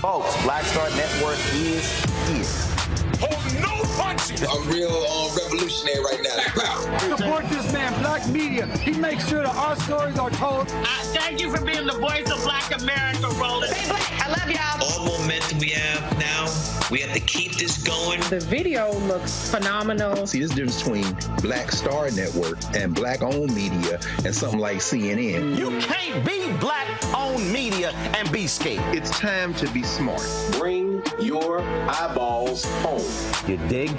Folks, Black Star Network is here. Hold no punches! I'm real revolutionary right now. Support this man, Black Media. He makes sure that our stories are told. Thank you for being the voice of Black America, Roland. Stay black. I love y'all. All momentum we have now, we have to keep this going. The video looks phenomenal. See, there's a difference between Black Star Network and Black-owned media and something like CNN. You can't be Black-owned media and be scared. It's time to be smart. Bring your eyeballs home. You dig?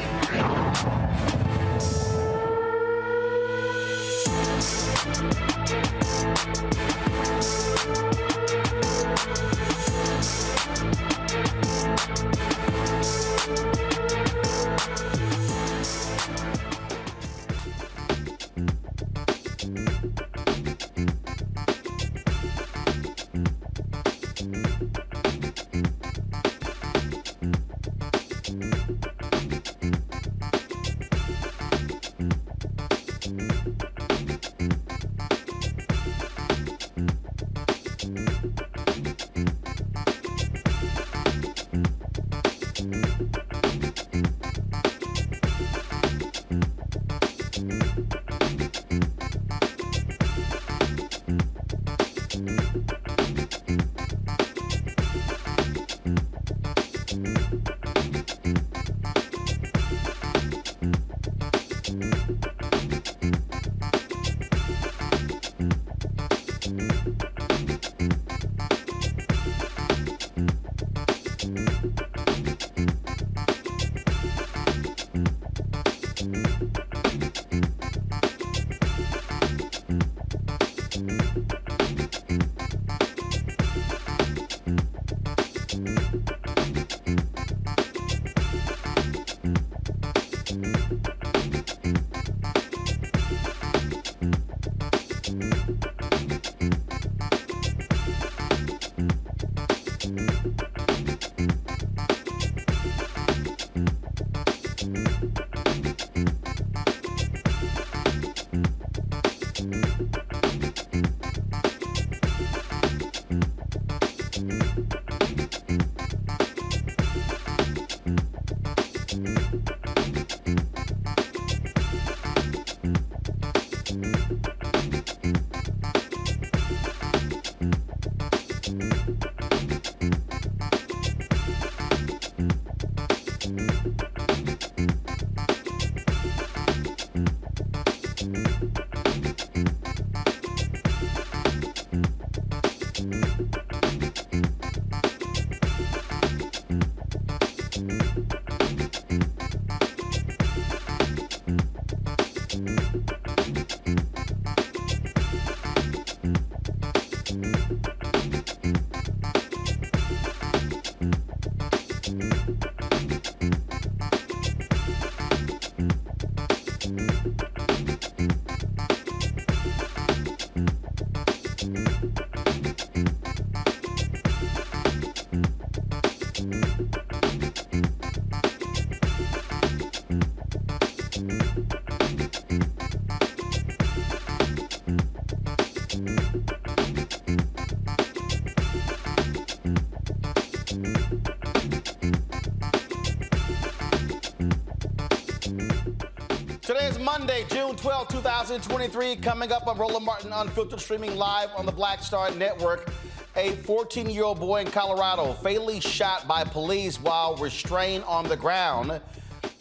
Today is Monday, June 12, 2023. Coming up on Roland Martin Unfiltered, streaming live on the Black Star Network. A 14-year-old boy in Colorado fatally shot by police while restrained on the ground.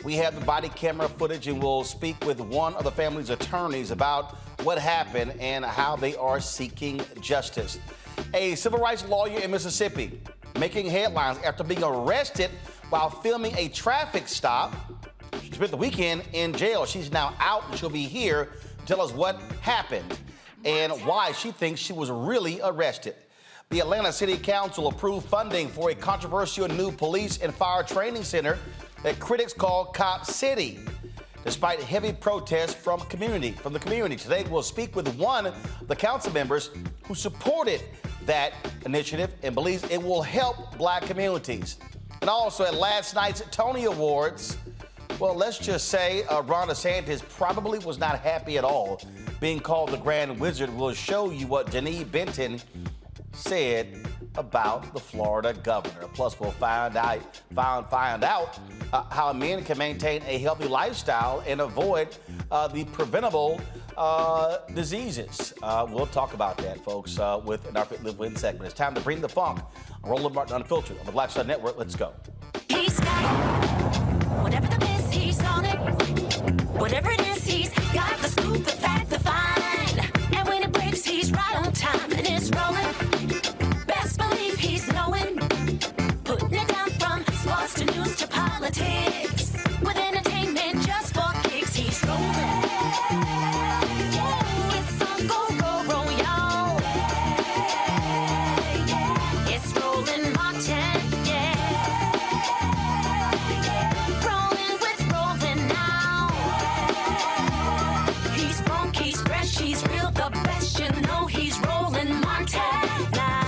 We have the body camera footage, and we'll speak with one of the family's attorneys about what happened and how they are seeking justice. A civil rights lawyer in Mississippi making headlines after being arrested while filming a traffic stop. She spent the weekend in jail. She's now out, and she'll be here to tell us what happened and why she thinks she was really arrested. The Atlanta City Council approved funding for a controversial new police and fire training center that critics call Cop City, despite heavy protests from the community. Today, we'll speak with one of the council members who supported that initiative and believes it will help black communities. And also at last night's Tony Awards, well, let's just say Ron DeSantis probably was not happy at all being called the Grand Wizard. We'll show you what Denise Benton said about the Florida governor. Plus, we'll find out how men can maintain a healthy lifestyle and avoid the preventable diseases. We'll talk about that, folks, with our Fit Live Win segment. It's time to bring the funk. Roland Martin Unfiltered on the Black Star Network. Let's go. He's got whatever the miss, he's on it. Whatever it is, he's got the scoop, the fact, the find. And when it breaks, he's right on time and it's rolling. Best believe he's knowing. Putting it down from sports to news to politics. With entertainment just for kicks, he's rolling. It's on go, roll, y'all. It's Roland Martin, rolling with Roland now. He's funk, he's fresh, he's real, the best, you know he's Roland Martin now.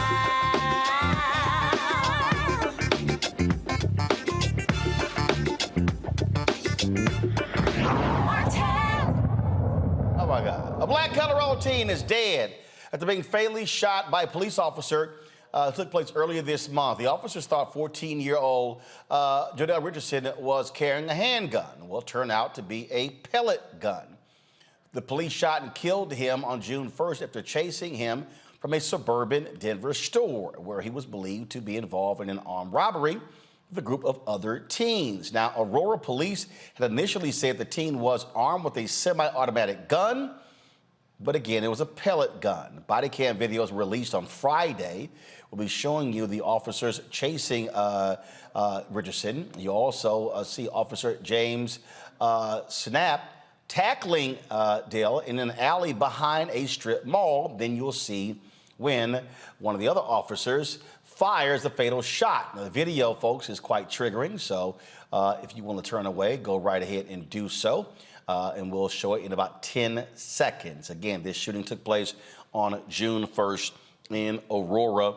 Oh my God. A black Colorado teen is dead after being fatally shot by a police officer. It took place earlier this month. The officers thought 14-year-old Jor'Dell Richardson was carrying a handgun. Well, it turned out to be a pellet gun. The police shot and killed him on June 1st after chasing him from a suburban Denver store where he was believed to be involved in an armed robbery with a group of other teens. Now, Aurora police had initially said the teen was armed with a semi-automatic gun, but again, it was a pellet gun. Body cam videos were released on Friday. We'll be showing you the officers chasing Richardson. You also see Officer James Snap tackling Dale in an alley behind a strip mall. Then you'll see when one of the other officers fires the fatal shot. Now, the video, folks, is quite triggering, so if you want to turn away, go right ahead and do so, and we'll show it in about 10 seconds. Again, this shooting took place on June 1st in Aurora,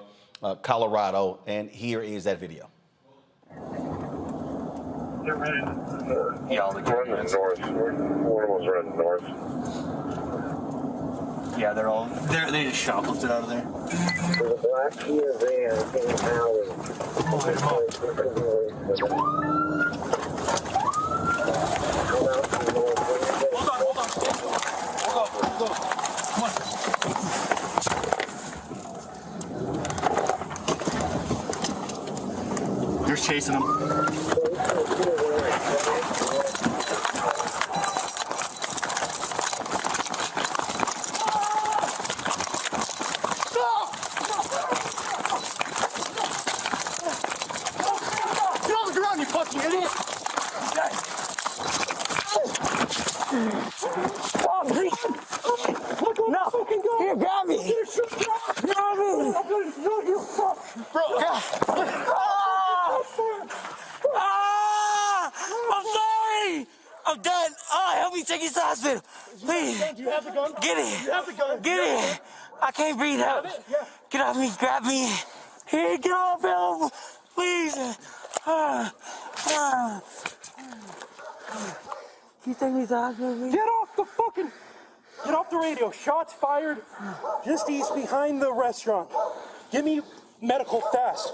Colorado, and here is that video. They're running north. Yeah, they're running north. One was running north. Yeah, they just shoplifted out of there. There's a black Kia van in an alley. Hold on. Come on. They're chasing him. I'm done. Oh, help me take you to the hospital. Please. Do you have the gun? Get it. You have the gun. Get it. I can't breathe out. Yeah. Get off me. Grab me. Here, get off, help. Please. Can you take me to the hospital, please? Get off the radio. Shots fired just east behind the restaurant. Give me medical fast.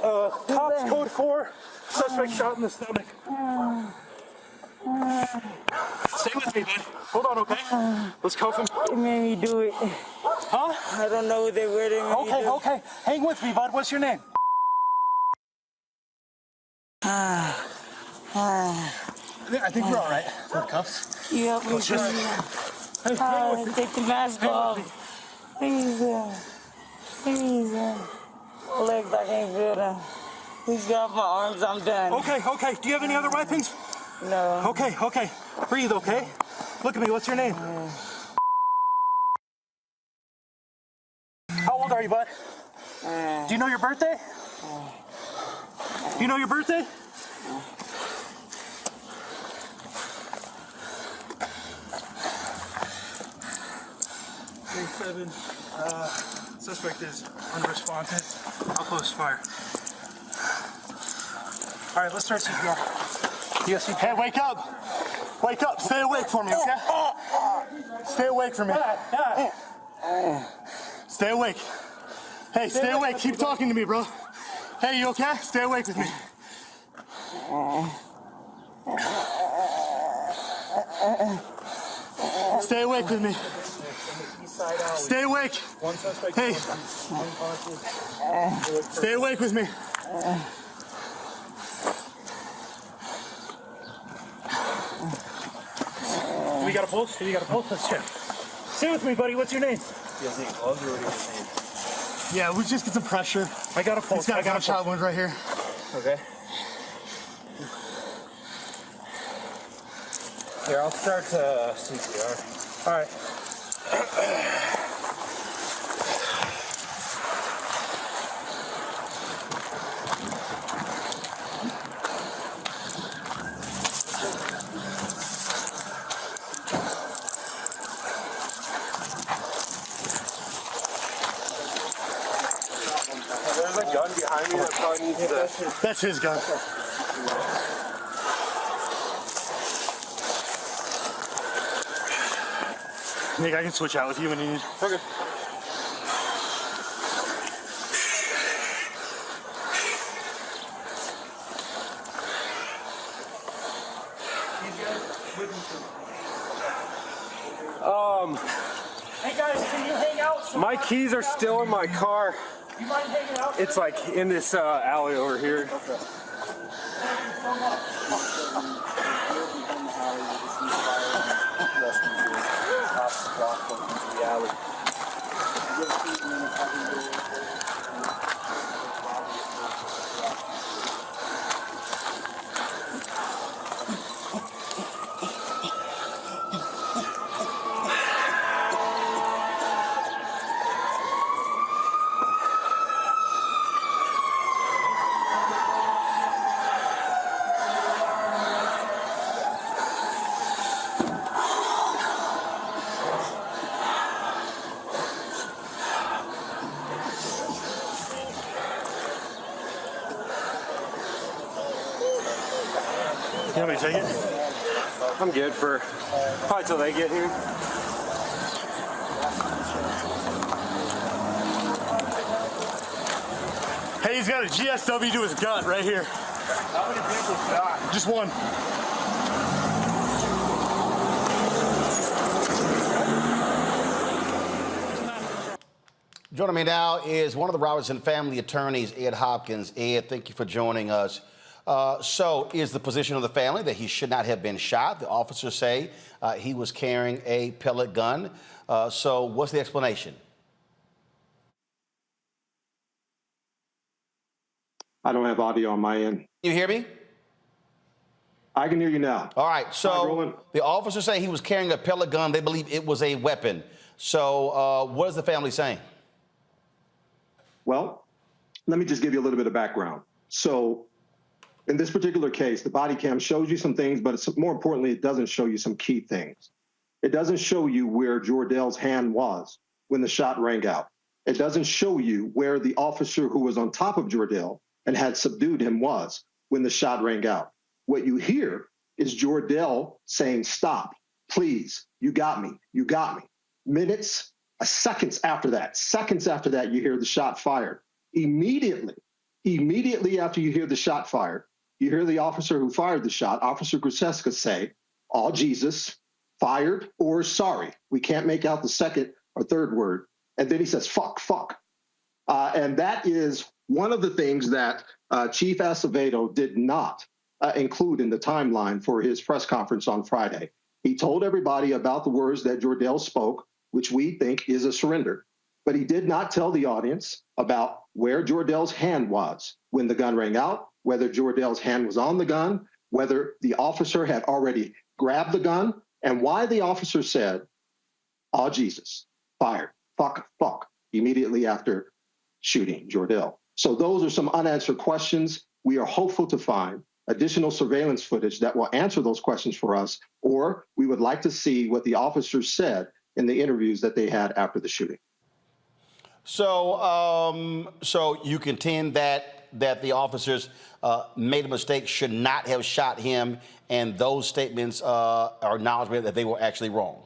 Cops code 4. Suspect shot in the stomach. Stay with me, bud. Hold on, okay? Let's cuff him. They made me do it. Huh? I don't know where they made me do it. Okay. Hang with me, bud. What's your name? I think we're all right. For the cuffs. You help me, please. Take the mask off. Please. Please. Legs, I can't feel them. Please get off my arms. I'm done. Okay. Do you have any other weapons? No. Okay. Breathe, okay? Look at me. What's your name? How old are you, bud? Do you know your birthday? Do you know your birthday? Seven. Suspect is unresponsive. How close fire? All right, let's start CPR. Yes, hey, wake up. Wake up. Stay awake for me, okay? Stay awake for me. Stay awake. Hey, stay awake. Keep talking to me, bro. Hey, you okay? Stay awake with me. Stay awake with me. Stay awake. Hey. Stay awake with me. We got a pulse? You got a pulse? Let's check. Stay with me, buddy. What's your name? Yeah, we just get some pressure. I got a pulse. He's got a gunshot wound right here. Okay. Here, I'll start CPR. All right. There's a gun behind me that probably needs to... That's his gun. Nick, I can switch out with you when you need. Okay. Hey guys, can you hang out? My keys are still in my car. You mind hanging out? It's like in this alley over here. Okay. You want me to take it? I'm good for probably till they get here. Hey, he's got a GSW to his gut right here. How many people got? Just one. Joining me now is one of the Robinson family attorneys, Ed Hopkins. Ed, thank you for joining us. So is the position of the family that he should not have been shot? The officers say he was carrying a pellet gun. So what's the explanation? I don't have audio on my end. You hear me? I can hear you now. All right. So the officers say he was carrying a pellet gun. They believe it was a weapon. So what is the family saying? Well, let me just give you a little bit of background. So in this particular case, the body cam shows you some things, but more importantly, it doesn't show you some key things. It doesn't show you where Jor'Dell's hand was when the shot rang out. It doesn't show you where the officer who was on top of Jor'Dell and had subdued him was when the shot rang out. What you hear is Jor'Dell saying, "Stop, please, you got me, you got me." Seconds after that, you hear the shot fired. Immediately after you hear the shot fired, you hear the officer who fired the shot, Officer Grzeska, say, "Oh, Jesus, fired or sorry." We can't make out the second or third word. And then he says, "Fuck, fuck." And that is one of the things that Chief Acevedo did not include in the timeline for his press conference on Friday. He told everybody about the words that Jor'Dell spoke, which we think is a surrender. But he did not tell the audience about where Jor'Dell's hand was when the gun rang out, whether Jor'Dell's hand was on the gun, whether the officer had already grabbed the gun, and why the officer said, "Oh, Jesus, fired, fuck, fuck," immediately after shooting Jor'Dell. So those are some unanswered questions. We are hopeful to find additional surveillance footage that will answer those questions for us, or we would like to see what the officers said in the interviews that they had after the shooting. So, so you contend that the officers made a mistake, should not have shot him, and those statements are acknowledgement that they were actually wrong.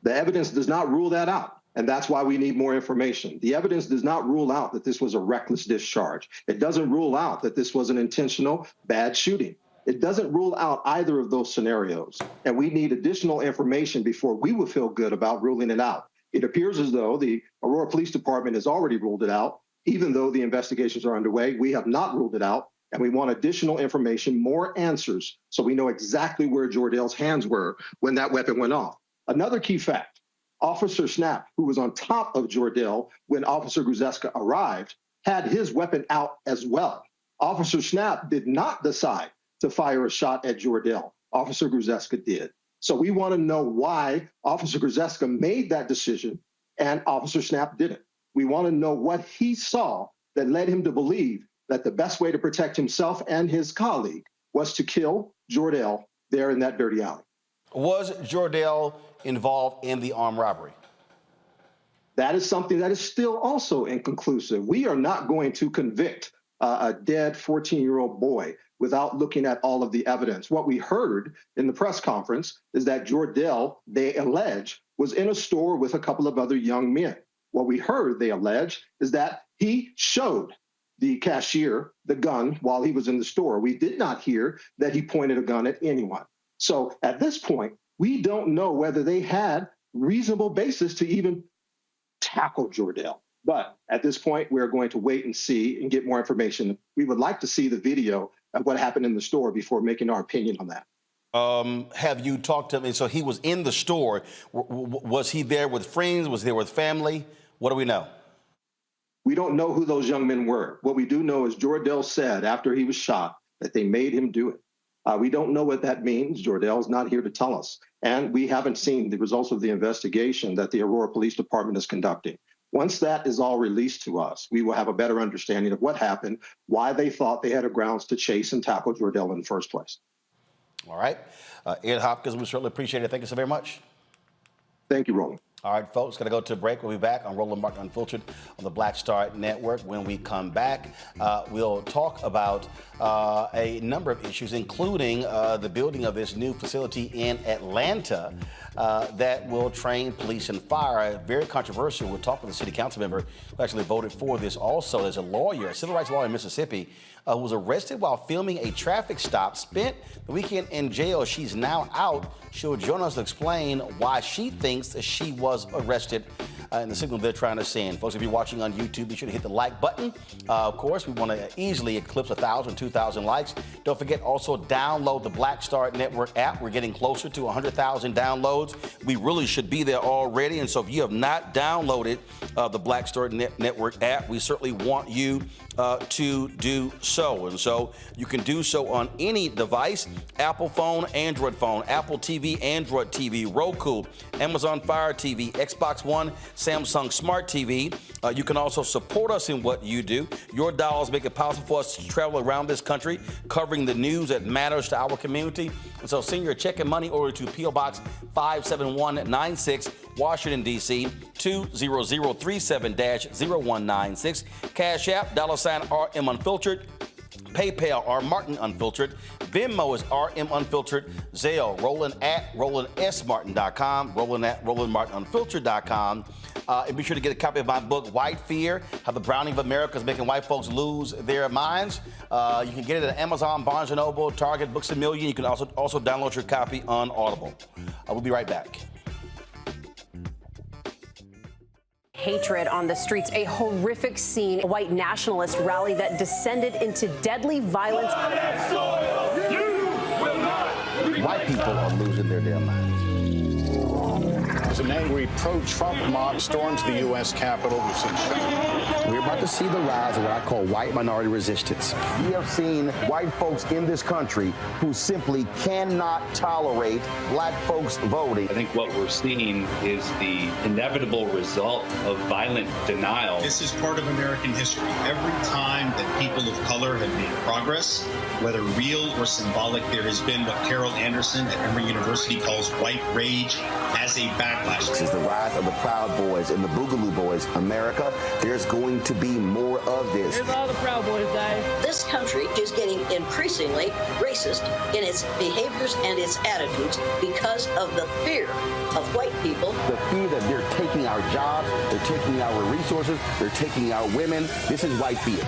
The evidence does not rule that out. And that's why we need more information. The evidence does not rule out that this was a reckless discharge. It doesn't rule out that this was an intentional bad shooting. It doesn't rule out either of those scenarios. And we need additional information before we would feel good about ruling it out. It appears as though the Aurora Police Department has already ruled it out. Even though the investigations are underway, we have not ruled it out. And we want additional information, more answers, so we know exactly where Jor'Dell's hands were when that weapon went off. Another key fact, Officer Schnapp, who was on top of Jor'Dell when Officer Gruzeska arrived, had his weapon out as well. Officer Schnapp did not decide to fire a shot at Jor'Dell. Officer Gruzeska did. So we want to know why Officer Gruzeska made that decision and Officer Schnapp didn't. We want to know what he saw that led him to believe that the best way to protect himself and his colleague was to kill Jor'Dell there in that dirty alley. Was Jor'Dell involved in the armed robbery? That is something that is still also inconclusive. We are not going to convict a dead 14-year-old boy without looking at all of the evidence. What we heard in the press conference is that Jor'Dell, they allege, was in a store with a couple of other young men. What we heard, they allege, is that he showed the cashier the gun while he was in the store. We did not hear that he pointed a gun at anyone. So at this point, we don't know whether they had reasonable basis to even tackle Jor'Dell. But at this point, we're going to wait and see and get more information. We would like to see the video of what happened in the store before making our opinion on that. Have you talked to him? So he was in the store. Was he there with friends? Was he there with family? What do we know? We don't know who those young men were. What we do know is Jor'Dell said after he was shot that they made him do it. We don't know what that means. Jor'Dell's not here to tell us. And we haven't seen the results of the investigation that the Aurora Police Department is conducting. Once that is all released to us, we will have a better understanding of what happened, why they thought they had a grounds to chase and tackle Jor'Dell in the first place. All right. Ed Hopkins, we certainly appreciate it. Thank you so very much. Thank you, Roland. All right, folks, got to go to a break. We'll be back on Roland Martin Unfiltered on the Black Star Network. When we come back, we'll talk about a number of issues, including the building of this new facility in Atlanta that will train police and fire. Very controversial. We'll talk with a city council member who actually voted for this also. There's a lawyer, a civil rights lawyer in Mississippi, who was arrested while filming a traffic stop, spent the weekend in jail. She's now out. She'll join us to explain why she thinks that she was arrested in the signal they're trying to send. Folks, if you're watching on YouTube, be sure to hit the like button. Of course, we want to easily eclipse 1,000, 2,000 likes. Don't forget, also download the Black Star Network app. We're getting closer to 100,000 downloads. We really should be there already. And so if you have not downloaded the Black Star Network app, we certainly want you to do so. And so you can do so on any device: Apple phone, Android phone, Apple TV, Android TV, Roku, Amazon Fire TV, Xbox One, Samsung Smart TV. You can also support us in what you do. Your dollars make it possible for us to travel around this country, covering the news that matters to our community. And so send your check and money order to P.O. Box 57196, Washington, D.C., 20037-0196. Cash App, $RM Unfiltered. PayPal, R Martin Unfiltered. Venmo is RM Unfiltered. Zelle, Roland at RolandSMartin.com. Roland at RolandMartinUnfiltered.com. And be sure to get a copy of my book, White Fear: How the Browning of America is Making White Folks Lose Their Minds. You can get it at Amazon, Barnes & Noble, Target, Books A Million. You can also download your copy on Audible. We'll be right back. Hatred on the streets, a horrific scene, a white nationalist rally that descended into deadly violence. White people are losing their damn minds. As an angry pro-Trump mob storms the U.S. Capitol, we've seen shooting. We're about to see the rise of what I call white minority resistance. We have seen white folks in this country who simply cannot tolerate black folks voting. I think what we're seeing is the inevitable result of violent denial. This is part of American history. Every time that people of color have made progress, whether real or symbolic, there has been what Carol Anderson at Emory University calls white rage as a backlash. last This year. is the rise of the Proud Boys and the Boogaloo Boys. America, there's going to be more of this. Here's all the Proud Boys, guys. This country is getting increasingly racist in its behaviors and its attitudes because of the fear of white people. The fear that they're taking our jobs, they're taking our resources, they're taking our women. This is white fear.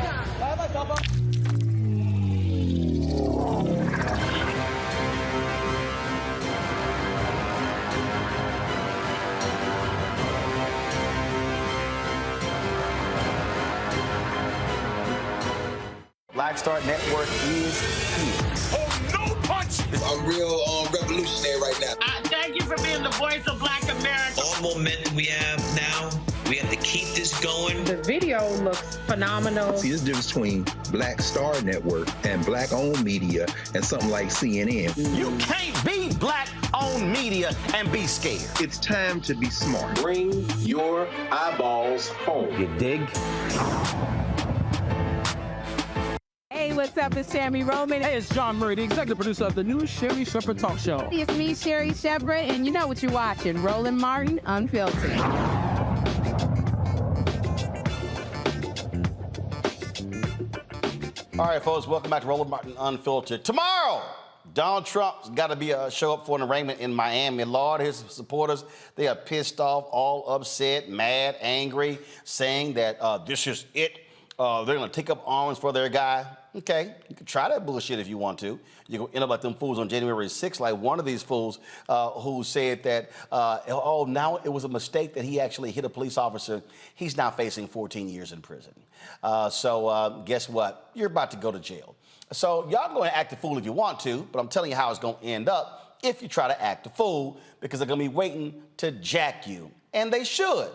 Black Star Network is here. Hold no punches. I'm real revolutionary right now. Thank you for being the voice of Black America. All momentum we have now, we have to keep this going. The video looks phenomenal. See, there's a difference between Black Star Network and black-owned media and something like CNN. You can't be black-owned media and be scared. It's time to be smart. Bring your eyeballs home. You dig? Hey, what's up? It's Sammy Roman. Hey, it's John Murray, the executive producer of the new Sherry Shepherd Talk Show. It's me, Sherry Shepherd, and you know what you're watching. Roland Martin, Unfiltered. All right, folks, welcome back to Roland Martin Unfiltered. Tomorrow, Donald Trump's got to be show up for an arraignment in Miami. Lord, his supporters, they are pissed off, all upset, mad, angry, saying that this is it. They're going to take up arms for their guy. Okay, you can try that bullshit if you want to. You're going to end up like them fools on January 6th, like one of these fools who said that, now it was a mistake that he actually hit a police officer. He's now facing 14 years in prison. So guess what? You're about to go to jail. So y'all go and act a fool if you want to, but I'm telling you how it's going to end up if you try to act a fool, because they're going to be waiting to jack you. And they should,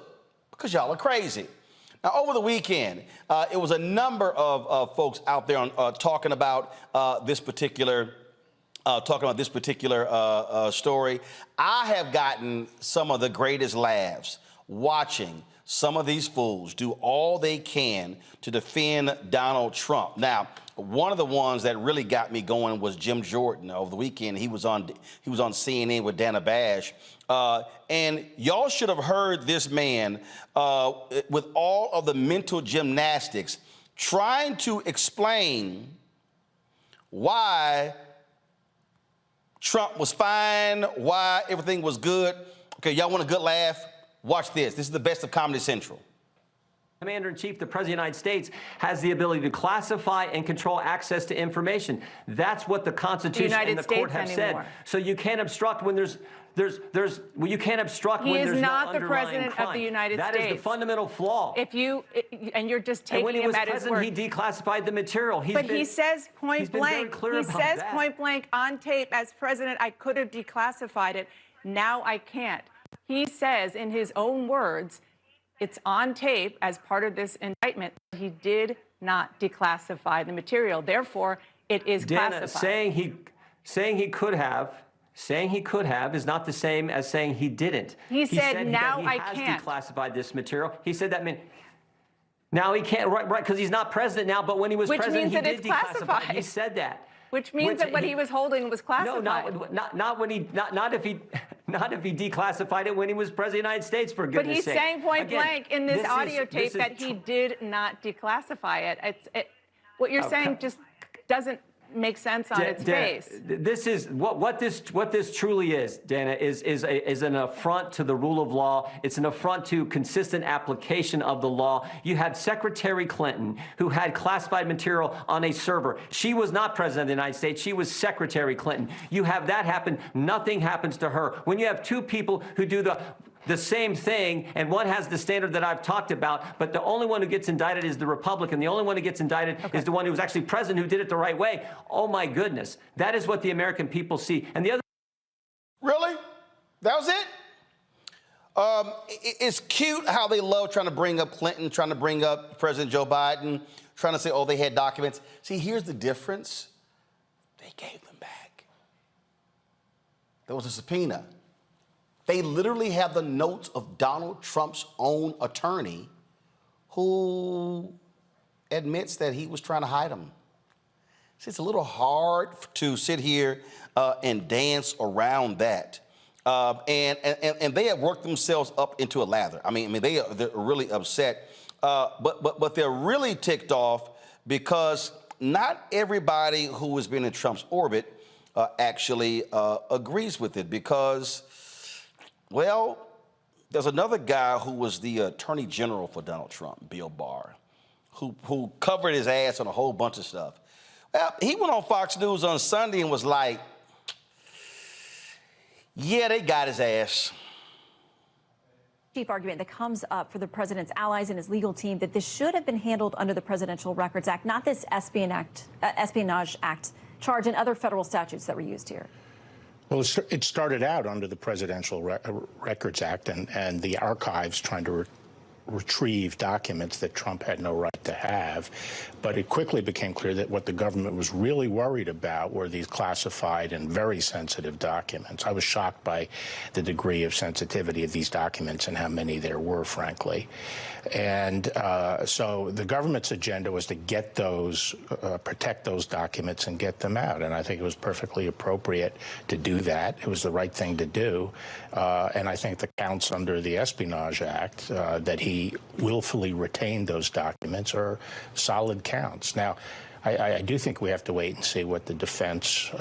because y'all are crazy. Now, over the weekend, it was a number of folks out there talking about this particular story. I have gotten some of the greatest laughs watching some of these fools do all they can to defend Donald Trump. Now, one of the ones that really got me going was Jim Jordan. Over the weekend, he was on CNN with Dana Bash. And y'all should have heard this man with all of the mental gymnastics trying to explain why Trump was fine, why everything was good. Okay, y'all want a good laugh? Watch this. This is the best of Comedy Central. Commander-in-Chief, the President of the United States, has the ability to classify and control access to information. That's what the Constitution and the court have said. So you can't obstruct when you can't obstruct when there's no underlying crime. He is not the President of the United States. That is the fundamental flaw. And you're just taking him at his word. When he was president, he declassified the material. But he says point blank, point blank on tape, as president, I could have declassified it. Now I can't. He says in his own words, it's on tape as part of this indictment. He did not declassify the material. Therefore, it is classified. Saying he could have is not the same as saying he didn't. He said now I can't. He has declassified this material. He said that meant now he can't, right, because he's not president now, but when he was president, he did declassify. He said that. Which means that what he was holding was classified. No, not if he declassified it when he was president of the United States, for goodness sake. But he's saying point blank in this audio tape that he did not declassify it. What you're saying just doesn't make sense on its face. This is what this truly is, Dana, is an affront to the rule of law. It's an affront to consistent application of the law. You had Secretary Clinton, who had classified material on a server. She was not president of the United States. She was Secretary Clinton. You have that happen. Nothing happens to her. When you have two people who do the same thing, and one has the standard that I've talked about, but the only one who gets indicted is the Republican. The only one who gets indicted is the one who was actually president, who did it the right way. Oh, my goodness. That is what the American people see. And the other... Really? That was it? It's cute how they love trying to bring up Clinton, trying to bring up President Joe Biden, trying to say, oh, they had documents. See, here's the difference. They gave them back. There was a subpoena. They literally have the notes of Donald Trump's own attorney who admits that he was trying to hide them. See, it's a little hard to sit here and dance around that. And they have worked themselves up into a lather. They're really upset, but they're really ticked off because not everybody who has been in Trump's orbit actually agrees with it because, well, there's another guy who was the attorney general for Donald Trump, Bill Barr, who covered his ass on a whole bunch of stuff. Well, he went on Fox News on Sunday and was like, yeah, they got his ass. Chief argument that comes up for the president's allies and his legal team that this should have been handled under the Presidential Records Act, not this Espionage Act charge and other federal statutes that were used here. Well, it started out under the Presidential Records Act and the archives trying to retrieve documents that Trump had no right to have. But it quickly became clear that what the government was really worried about were these classified and very sensitive documents. I was shocked by the degree of sensitivity of these documents and how many there were, frankly. And so the government's agenda was to get those, protect those documents and get them out. And I think it was perfectly appropriate to do that. It was the right thing to do. And I think the counts under the Espionage Act that he willfully retained those documents are solid counts. Now, I do think we have to wait and see what the defense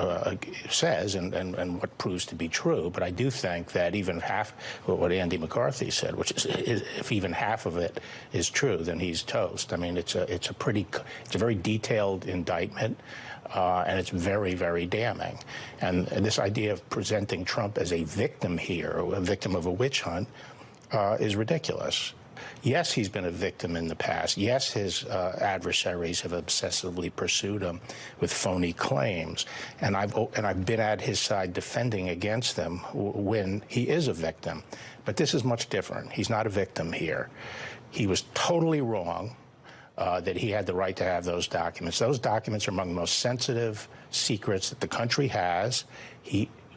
says and what proves to be true. But I do think that even half what Andy McCarthy said, which is if even half of it is true, then he's toast. I mean, it's a very detailed indictment. And it's very, very damning. And this idea of presenting Trump as a victim here, a victim of a witch hunt, is ridiculous. Yes, he's been a victim in the past. Yes, his adversaries have obsessively pursued him with phony claims. And I've been at his side defending against them when he is a victim. But this is much different. He's not a victim here. He was totally wrong that he had the right to have those documents. Those documents are among the most sensitive secrets that the country has.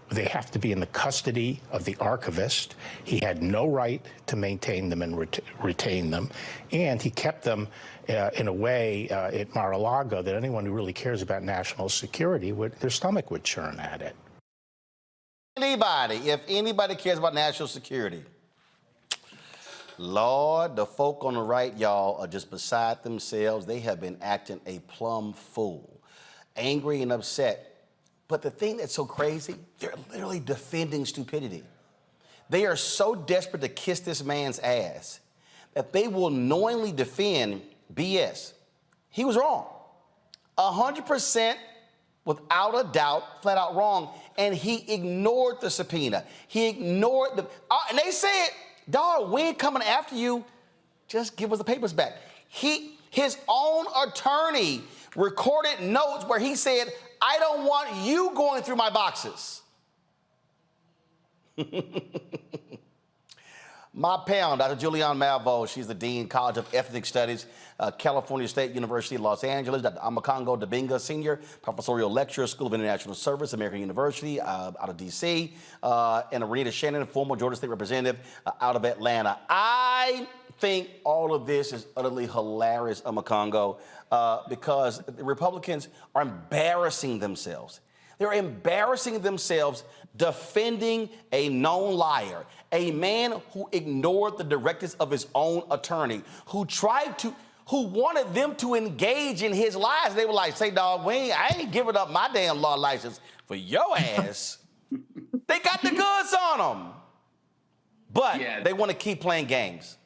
They have to be in the custody of the archivist. He had no right to maintain them and retain them. And he kept them in a way at Mar-a-Lago that anyone who really cares about national security, their stomach would churn at it. If anybody cares about national security, Lord, the folk on the right, y'all, are just beside themselves. They have been acting a plumb fool, angry and upset. But the thing that's so crazy, they're literally defending stupidity. They are so desperate to kiss this man's ass that they will knowingly defend BS. He was wrong. 100% without a doubt, flat out wrong. And he ignored the subpoena. He ignored and they said, dog, we ain't coming after you. Just give us the papers back. His own attorney recorded notes where he said, I don't want you going through my boxes. My pound, Dr. Julianne Malvo, she's the Dean, College of Ethnic Studies, California State University, Los Angeles. Dr. Amakongo Dabinga, Senior, Professorial Lecturer, School of International Service, American University, out of D.C., and Renita Shannon, former Georgia State Representative out of Atlanta. I think all of this is utterly hilarious, Amakongo, because the Republicans are embarrassing themselves. They're embarrassing themselves defending a known liar, a man who ignored the directives of his own attorney, who wanted them to engage in his lies. They were like, say, dog, I ain't giving up my damn law license for your ass. They got the goods on them. But they want to keep playing games.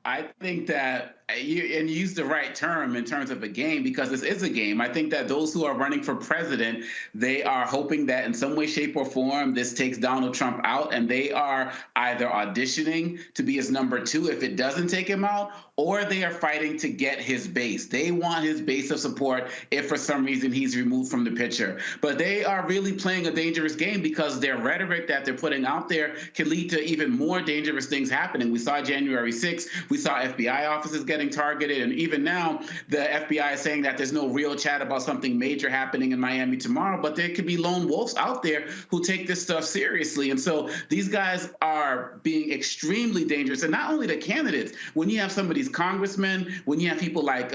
I think that you use the right term in terms of a game, because this is a game. I think that those who are running for president, they are hoping that in some way, shape, or form, this takes Donald Trump out, and they are either auditioning to be his number 2 if it doesn't take him out, or they are fighting to get his base. They want his base of support if for some reason he's removed from the picture. But they are really playing a dangerous game, because their rhetoric that they're putting out there can lead to even more dangerous things happening. We saw January 6th. We saw FBI offices getting getting targeted. And even now, the FBI is saying that there's no real chat about something major happening in Miami tomorrow, but there could be lone wolves out there who take this stuff seriously. And so these guys are being extremely dangerous. And not only the candidates, when you have some of these congressmen, when you have people like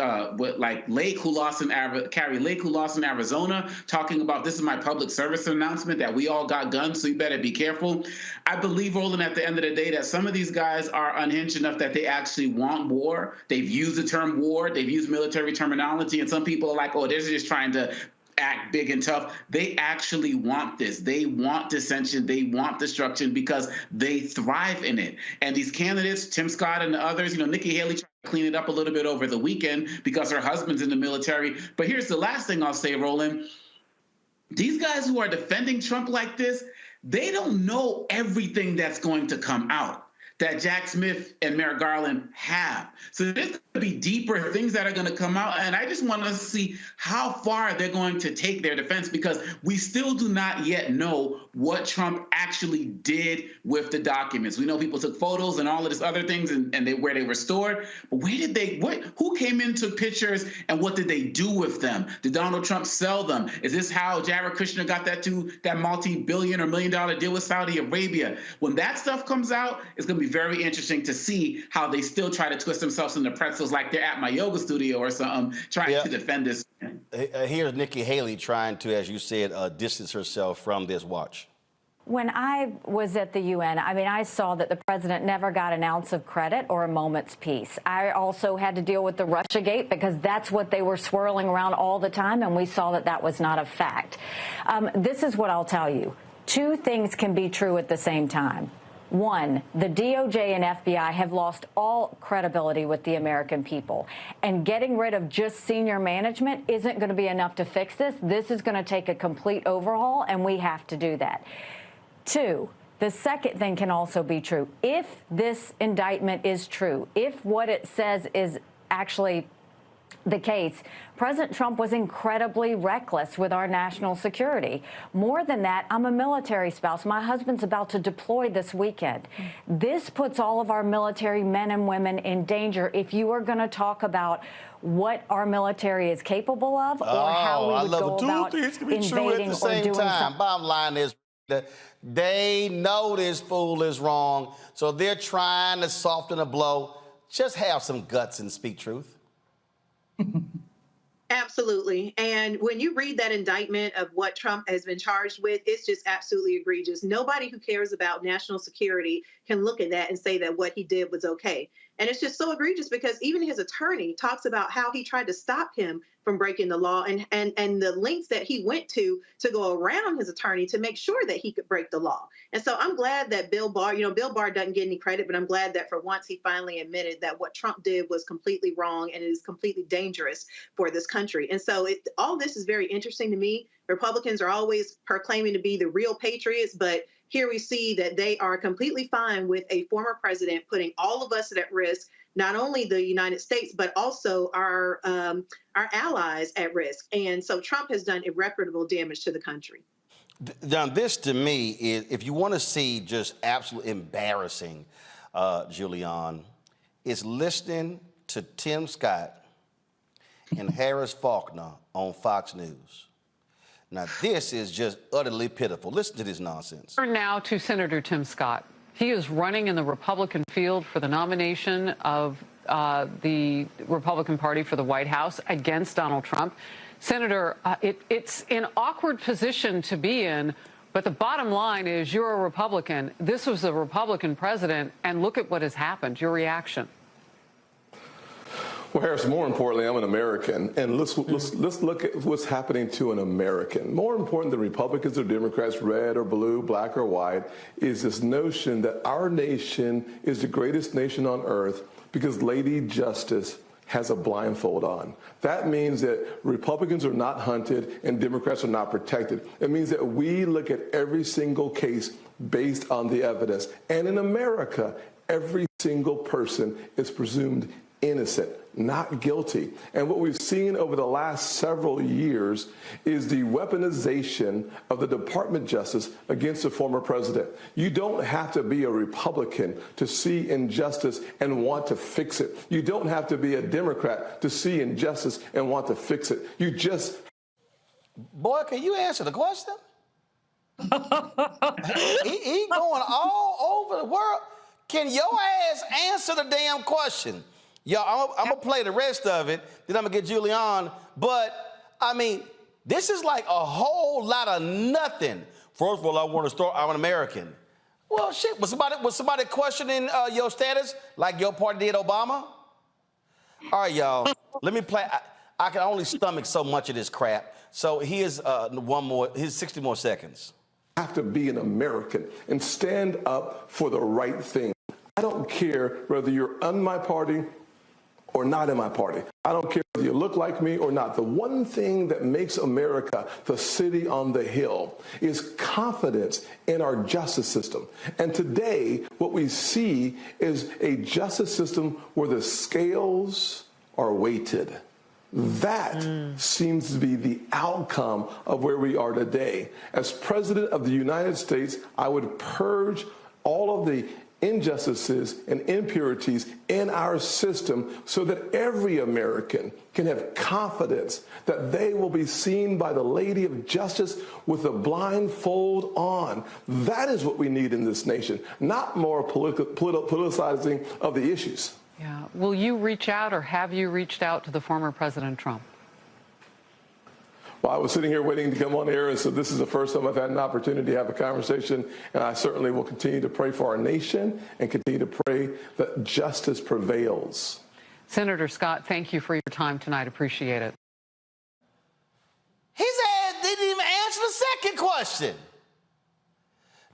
Lake, who lost in Carrie Lake, who lost in Arizona, talking about this is my public service announcement that we all got guns, so you better be careful. I believe, Roland, at the end of the day, that some of these guys are unhinged enough that they actually want war. They've used the term war. They've used military terminology. And some people are like, oh, they're just trying to act big and tough. They actually want this. They want dissension. They want destruction because they thrive in it. And these candidates, Tim Scott and the others, Nikki Haley tried to clean it up a little bit over the weekend because her husband's in the military. But here's the last thing I'll say, Roland. These guys who are defending Trump like this, they don't know everything that's going to come out that Jack Smith and Merrick Garland have. So there's going to be deeper things that are going to come out. And I just want to see how far they're going to take their defense, because we still do not yet know what Trump actually did with the documents. We know people took photos and all of this other things and where they were stored. But who came in, took pictures, and what did they do with them? Did Donald Trump sell them? Is this how Jared Kushner got that multi-billion or $1 million deal with Saudi Arabia? When that stuff comes out, it's going to be very interesting to see how they still try to twist themselves into pretzels like they're at my yoga studio or something, trying to defend this. Here's Nikki Haley trying to, as you said, distance herself from this. Watch. When I was at the UN, I saw that the president never got an ounce of credit or a moment's peace. I also had to deal with the Russiagate because that's what they were swirling around all the time, and we saw that that was not a fact. This is what I'll tell you. Two things can be true at the same time. One, the DOJ and FBI have lost all credibility with the American people. And getting rid of just senior management isn't going to be enough to fix this. This is going to take a complete overhaul, and we have to do that. Two, the second thing can also be true. If this indictment is true, if what it says is actually the case, President Trump was incredibly reckless with our national security. More than that, I'm a military spouse. My husband's about to deploy this weekend. This puts all of our military men and women in danger if you are going to talk about what our military is capable of or how we would go about invading or doing something. Bottom line is that they know this fool is wrong, so they're trying to soften the blow. Just have some guts and speak truth. Absolutely. And when you read that indictment of what Trump has been charged with, it's just absolutely egregious. Nobody who cares about national security can look at that and say that what he did was okay. And it's just so egregious because even his attorney talks about how he tried to stop him from breaking the law and the lengths that he went to go around his attorney to make sure that he could break the law. And so I'm glad that Bill Barr, Bill Barr doesn't get any credit, but I'm glad that for once he finally admitted that what Trump did was completely wrong and it is completely dangerous for this country. And so all this is very interesting to me. Republicans are always proclaiming to be the real patriots, but here we see that they are completely fine with a former president putting all of us at risk, not only the United States, but also our allies at risk. And so Trump has done irreparable damage to the country. Now, this to me is, if you want to see just absolutely embarrassing, Julian, is listening to Tim Scott and Harris Faulkner on Fox News. Now, this is just utterly pitiful. Listen to this nonsense. Now to Senator Tim Scott. He is running in the Republican field for the nomination of the Republican Party for the White House against Donald Trump. Senator, it's an awkward position to be in, but the bottom line is you're a Republican. This was a Republican president, and look at what has happened. Your reaction? Well, Harris, more importantly, I'm an American, and let's look at what's happening to an American. More important than Republicans or Democrats, red or blue, black or white, is this notion that our nation is the greatest nation on earth because Lady Justice has a blindfold on. That means that Republicans are not hunted and Democrats are not protected. It means that we look at every single case based on the evidence. And in America, every single person is presumed innocent, not guilty. And what we've seen over the last several years is the weaponization of the Department of Justice against the former president. You don't have to be a Republican to see injustice and want to fix it. You don't have to be a Democrat to see injustice and want to fix it. You just... Boy, can you answer the question? he going all over the world. Can your ass answer the damn question? Yo, I'm going to play the rest of it, then I'm going to get Julie on. But, I mean, this is like a whole lot of nothing. First of all, I want to start, I'm an American. Well, shit, was somebody questioning your status like your party did Obama? All right, y'all, let me play. I can only stomach so much of this crap. So here's here's 60 more seconds. Have to be an American and stand up for the right thing. I don't care whether you're on my party or not in my party. I don't care whether you look like me or not. The one thing that makes America the city on the hill is confidence in our justice system. And today, what we see is a justice system where the scales are weighted. That seems to be the outcome of where we are today. As President of the United States, I would purge all of the injustices and impurities in our system so that every American can have confidence that they will be seen by the Lady of Justice with a blindfold on. That is what we need in this nation, not more politicizing of the issues. Yeah. Will you reach out, or have you reached out to the former President Trump? Well, I was sitting here waiting to come on air, and so this is the first time I've had an opportunity to have a conversation, and I certainly will continue to pray for our nation and continue to pray that justice prevails. Senator Scott, thank you for your time tonight. Appreciate it. His ass didn't even answer the second question.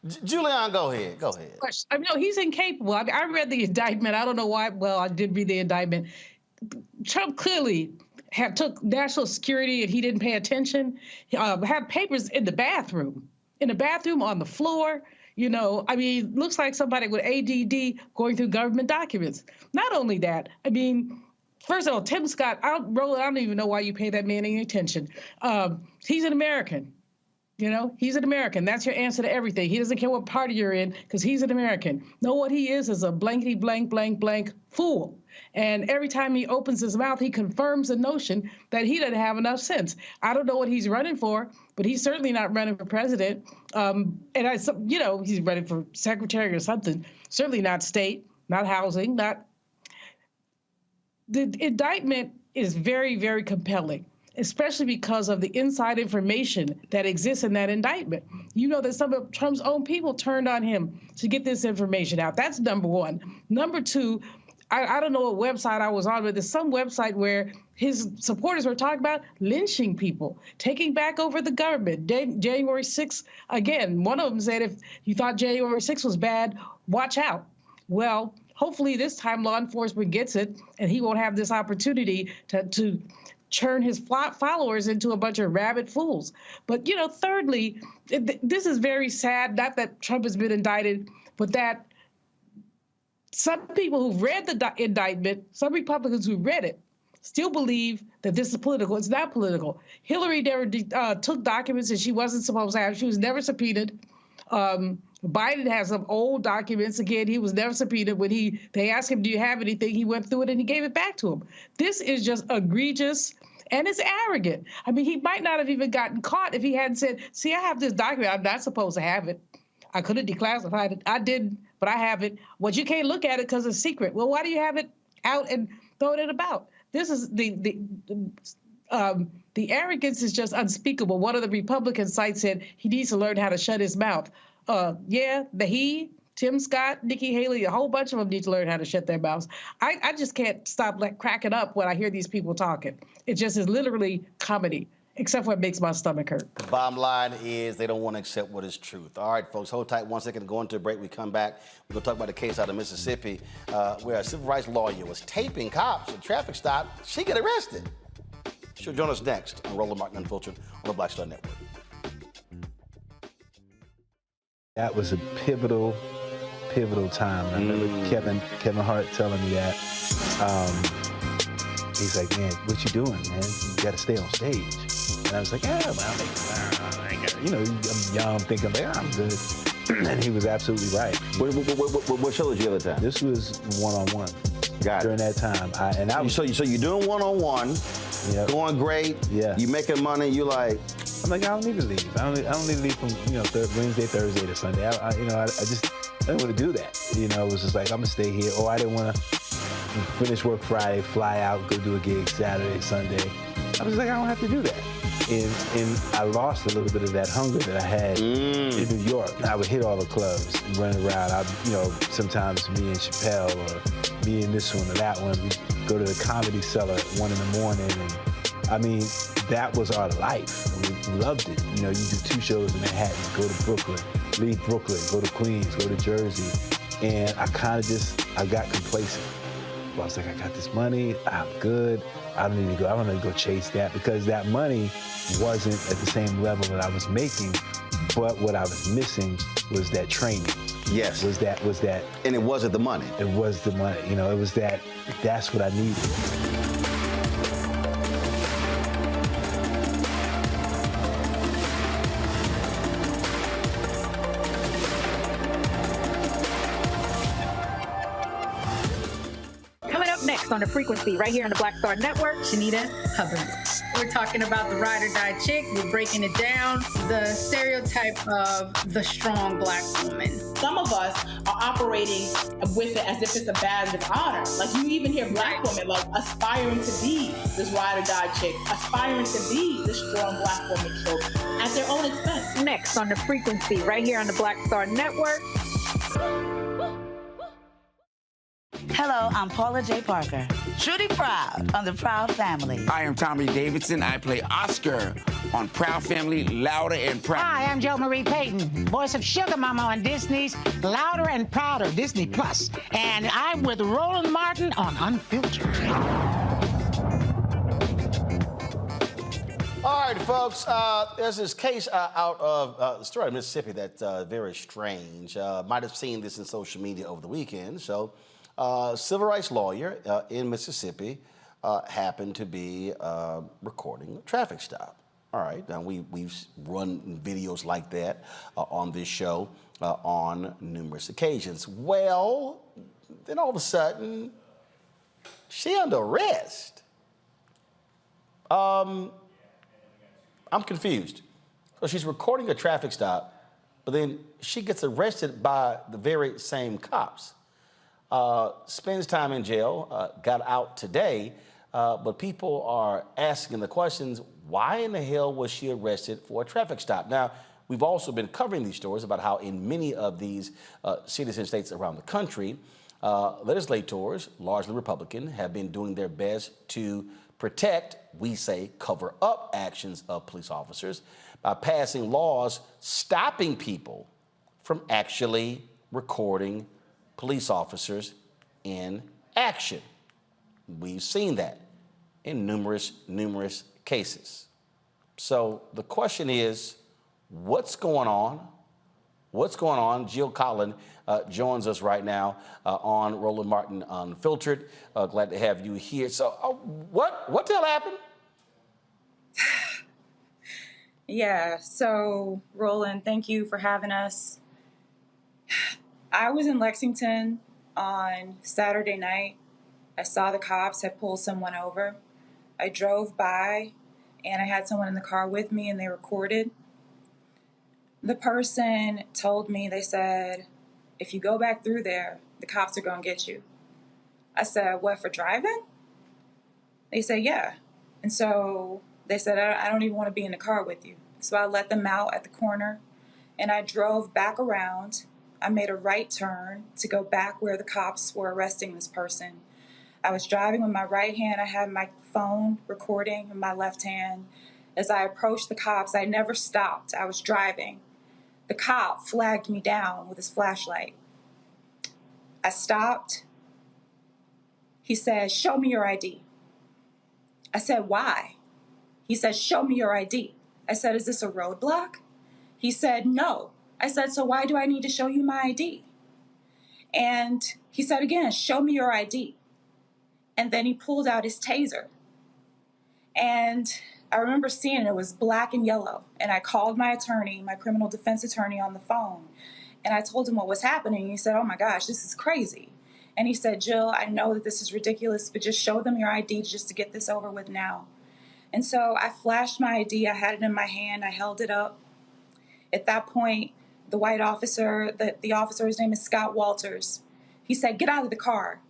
Julianne, go ahead. Go ahead. I mean, no, he's incapable. I read the indictment. I don't know why. Well, I did read the indictment. Trump clearly took national security and he didn't pay attention. Had papers in the bathroom on the floor. You know, I mean, looks like somebody with ADD going through government documents. Not only that, I mean, first of all, Tim Scott, I don't even know why you pay that man any attention. He's an American. You know, he's an American. That's your answer to everything. He doesn't care what party you're in because he's an American. No, what he is a blankety blank, blank, blank fool. And every time he opens his mouth, he confirms the notion that he doesn't have enough sense. I don't know what he's running for, but he's certainly not running for president. You know, he's running for secretary or something. Certainly not state, not housing, not. The indictment is very, very compelling, especially because of the inside information that exists in that indictment. You know that some of Trump's own people turned on him to get this information out. That's number one. Number two, I don't know what website I was on, but there's some website where his supporters were talking about lynching people, taking back over the government. January 6th, again, one of them said, if you thought January 6th was bad, watch out. Well, hopefully this time law enforcement gets it and he won't have this opportunity to turn his followers into a bunch of rabid fools. But, you know, thirdly, this is very sad, not that Trump has been indicted, but that some people who've read the indictment, some Republicans who read it, still believe that this is political. It's not political. Hillary never took documents that she wasn't supposed to have. She was never subpoenaed. Biden has some old documents. Again, he was never subpoenaed. When they asked him, do you have anything? He went through it and he gave it back to him. This is just egregious and it's arrogant. I mean, he might not have even gotten caught if he hadn't said, see, I have this document. I'm not supposed to have it. I could have declassified it. I didn't, but I have it. Well, you can't look at it because it's secret. Well, why do you have it out and throwing it about? This is the arrogance is just unspeakable. One of the Republican sites said he needs to learn how to shut his mouth. Tim Scott, Nikki Haley, a whole bunch of them need to learn how to shut their mouths. I just can't stop cracking up when I hear these people talking. It just is literally comedy, except for it makes my stomach hurt. The bottom line is they don't want to accept what is truth. All right, folks, hold tight 1 second. Go into a break. We come back. We're going to talk about a case out of Mississippi where a civil rights lawyer was taping cops at a traffic stop. She got arrested. She'll join us next on Roland Martin Unfiltered on the Black Star Network. That was a pivotal pivotal time. And I remember Kevin Hart telling me that. He's like, man, what you doing, man? You got to stay on stage. And I was like, yeah, well, I'm young, thinking, like, I'm good. And he was absolutely right. What show did you have at the time? This was one-on-one. Got it. During that time. So you're doing one-on-one, going great. Yeah. You making money. You like. I'm like, I don't need to leave. I don't need to leave from Wednesday, Thursday to Sunday. I didn't want to do that. It was just like, I'm gonna stay here. Or I didn't want to finish work Friday, fly out, go do a gig Saturday, Sunday. I was like, I don't have to do that. And I lost a little bit of that hunger that I had in New York. I would hit all the clubs, running around. Sometimes me and Chappelle, or me and this one or that one, we'd go to the Comedy Cellar at 1 in the morning. And I mean, that was our life. We loved it. You do 2 shows in Manhattan, go to Brooklyn, leave Brooklyn, go to Queens, go to Jersey. And I got complacent. I was like, I got this money, I'm good. I don't need to go chase that, because that money wasn't at the same level that I was making, but what I was missing was that training. Yes. Was that. And it wasn't the money. It was the money. It was that's what I needed. On the frequency right here on the Black Star Network. Shanita Hubbard. We're talking about the ride or die chick. We're breaking it down. The stereotype of the strong Black woman. Some of us are operating with it as if it's a badge of honor. Like, you even hear Black women like aspiring to be this ride or die chick, aspiring to be this strong Black woman trope at their own expense. Next on the frequency right here on the Black Star Network. Hello, I'm Paula J. Parker. Truly proud on the Proud Family. I am Tommy Davidson. I play Oscar on Proud Family, Louder and Proud. Hi, I'm Jo Marie Payton, voice of Sugar Mama on Disney's Louder and Prouder, Disney Plus. And I'm with Roland Martin on Unfiltered. All right, folks, there's this case out of the story of Mississippi that's very strange. Might have seen this in social media over the weekend. So, civil rights lawyer in Mississippi happened to be recording a traffic stop. All right, now we've run videos like that on this show on numerous occasions. Well, then all of a sudden, she under arrest. I'm confused. So she's recording a traffic stop, but then she gets arrested by the very same cops. Spends time in jail, got out today, but people are asking the questions, why in the hell was she arrested for a traffic stop? Now, we've also been covering these stories about how in many of these cities and states around the country, legislators, largely Republican, have been doing their best to protect, we say, cover up actions of police officers by passing laws stopping people from actually recording police officers in action. We've seen that in numerous cases. So the question is, what's going on? What's going on? Jill Collin joins us right now on Roland Martin Unfiltered. Glad to have you here. So what the hell happened? Yeah, so Roland, thank you for having us. I was in Lexington on Saturday night. I saw the cops had pulled someone over. I drove by and I had someone in the car with me and they recorded. The person told me, they said, if you go back through there, the cops are going to get you. I said, what, for driving? They said, yeah. And so they said, I don't even want to be in the car with you. So I let them out at the corner and I drove back around. I made a right turn to go back where the cops were arresting this person. I was driving with my right hand. I had my phone recording in my left hand. As I approached the cops, I never stopped. I was driving. The cop flagged me down with his flashlight. I stopped. He said, show me your ID. I said, why? He said, show me your ID. I said, is this a roadblock? He said, no. I said, so why do I need to show you my ID? And he said again, show me your ID. And then he pulled out his taser. And I remember seeing it was black and yellow. And I called my attorney, my criminal defense attorney, on the phone. And I told him what was happening. He said, oh my gosh, this is crazy. And he said, Jill, I know that this is ridiculous, but just show them your ID just to get this over with now. And so I flashed my ID. I had it in my hand. I held it up. At that point, the white officer, the officer, his name is Scott Walters, he said, get out of the car.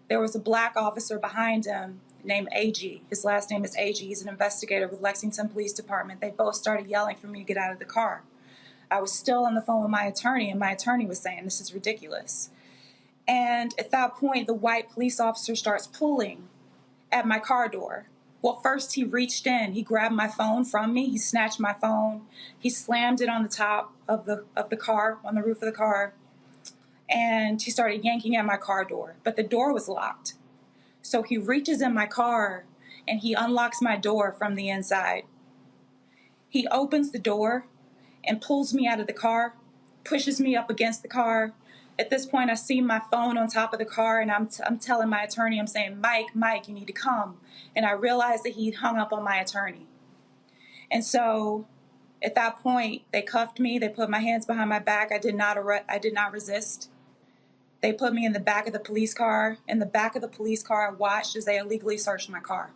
There was a black officer behind him named AG. His last name is AG. He's an investigator with Lexington Police Department. They both started yelling for me to get out of the car. I was still on the phone with my attorney, and my attorney was saying, this is ridiculous. And at that point, the white police officer starts pulling at my car door. Well, first he reached in, he grabbed my phone from me, he snatched my phone, he slammed it on the top of the car, on the roof of the car, and he started yanking at my car door, but the door was locked. So he reaches in my car and he unlocks my door from the inside. He opens the door and pulls me out of the car, pushes me up against the car. At this point, I see my phone on top of the car, and I'm telling my attorney, I'm saying, Mike, you need to come. And I realized that he'd hung up on my attorney. And so at that point, they cuffed me. They put my hands behind my back. I did not resist. They put me in the back of the police car. In the back of the police car, I watched as they illegally searched my car.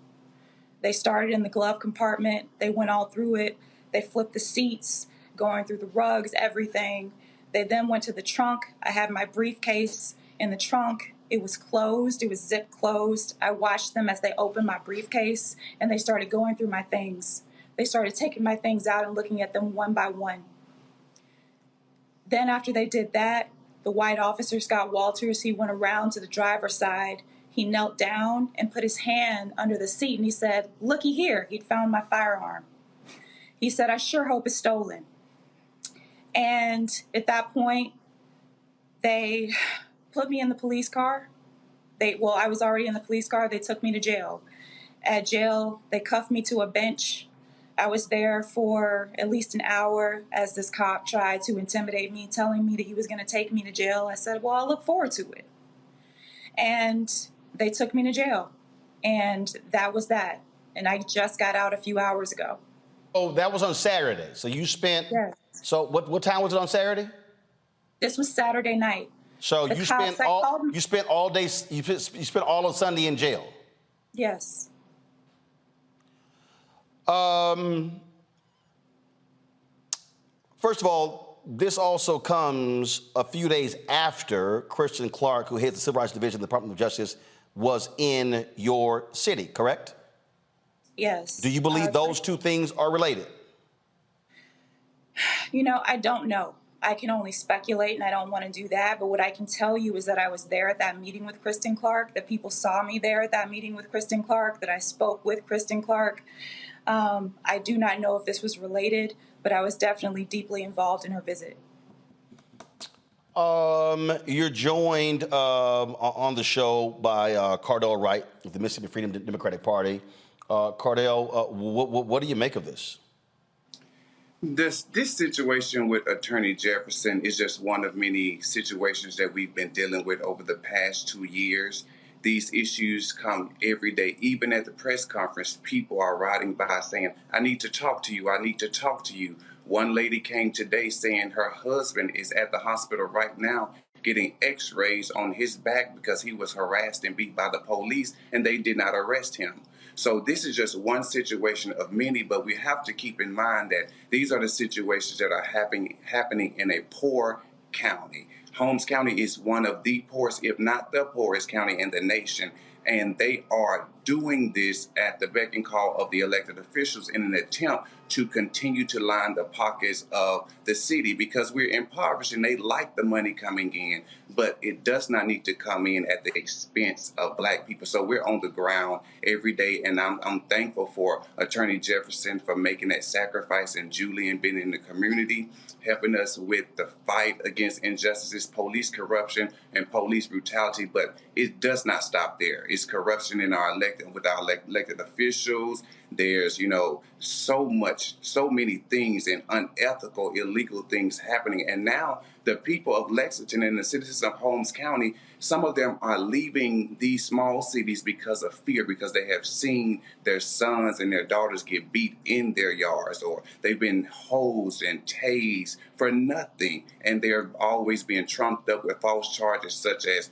They started in the glove compartment. They went all through it. They flipped the seats, going through the rugs, everything. They then went to the trunk. I had my briefcase in the trunk. It was closed. It was zip closed. I watched them as they opened my briefcase, and they started going through my things. They started taking my things out and looking at them one by one. Then after they did that, the white officer, Scott Walters, he went around to the driver's side. He knelt down and put his hand under the seat, and he said, looky here. He'd found my firearm. He said, I sure hope it's stolen. And at that point, they put me in the police car. I was already in the police car. They took me to jail. At jail, they cuffed me to a bench. I was there for at least an hour as this cop tried to intimidate me, telling me that he was going to take me to jail. I said, well, I'll look forward to it. And they took me to jail. And that was that. And I just got out a few hours ago. Oh, that was on Saturday. So you spent... Yes. So what time was it on Saturday? This was Saturday night. So you spent all day, you spent all of Sunday in jail? Yes. First of all, this also comes a few days after Kristen Clark, who heads the Civil Rights Division of the Department of Justice, was in your city, correct? Yes. Do you believe those two things are related? You know, I don't know. I can only speculate, and I don't want to do that. But what I can tell you is that I was there at that meeting with Kristen Clark, that people saw me there at that meeting with Kristen Clark, that I spoke with Kristen Clark. I do not know if this was related, but I was definitely deeply involved in her visit. You're joined on the show by Jor'Dell Wright of the Mississippi Freedom Democratic Party. Jor'Dell, what do you make of this? This situation with Attorney Jefferson is just one of many situations that we've been dealing with over the past 2 years. These issues come every day. Even at the press conference, people are riding by saying, I need to talk to you. I need to talk to you. One lady came today saying her husband is at the hospital right now getting x-rays on his back because he was harassed and beat by the police, and they did not arrest him. So this is just one situation of many, but we have to keep in mind that these are the situations that are happening in a poor county. Holmes County is one of the poorest, if not the poorest county in the nation. And they are doing this at the beck and call of the elected officials in an attempt to continue to line the pockets of the city because we're impoverished and they like the money coming in, but it does not need to come in at the expense of Black people. So we're on the ground every day, and I'm thankful for Attorney Jefferson for making that sacrifice, and Julian being in the community, helping us with the fight against injustices, police corruption, and police brutality. But it does not stop there. It's corruption in our elected officials. There's, so many things and unethical, illegal things happening. And now The people of Lexington and the citizens of Holmes County, some of them are leaving these small cities because of fear, because they have seen their sons and their daughters get beat in their yards, or they've been hosed and tased for nothing, and they're always being trumped up with false charges such as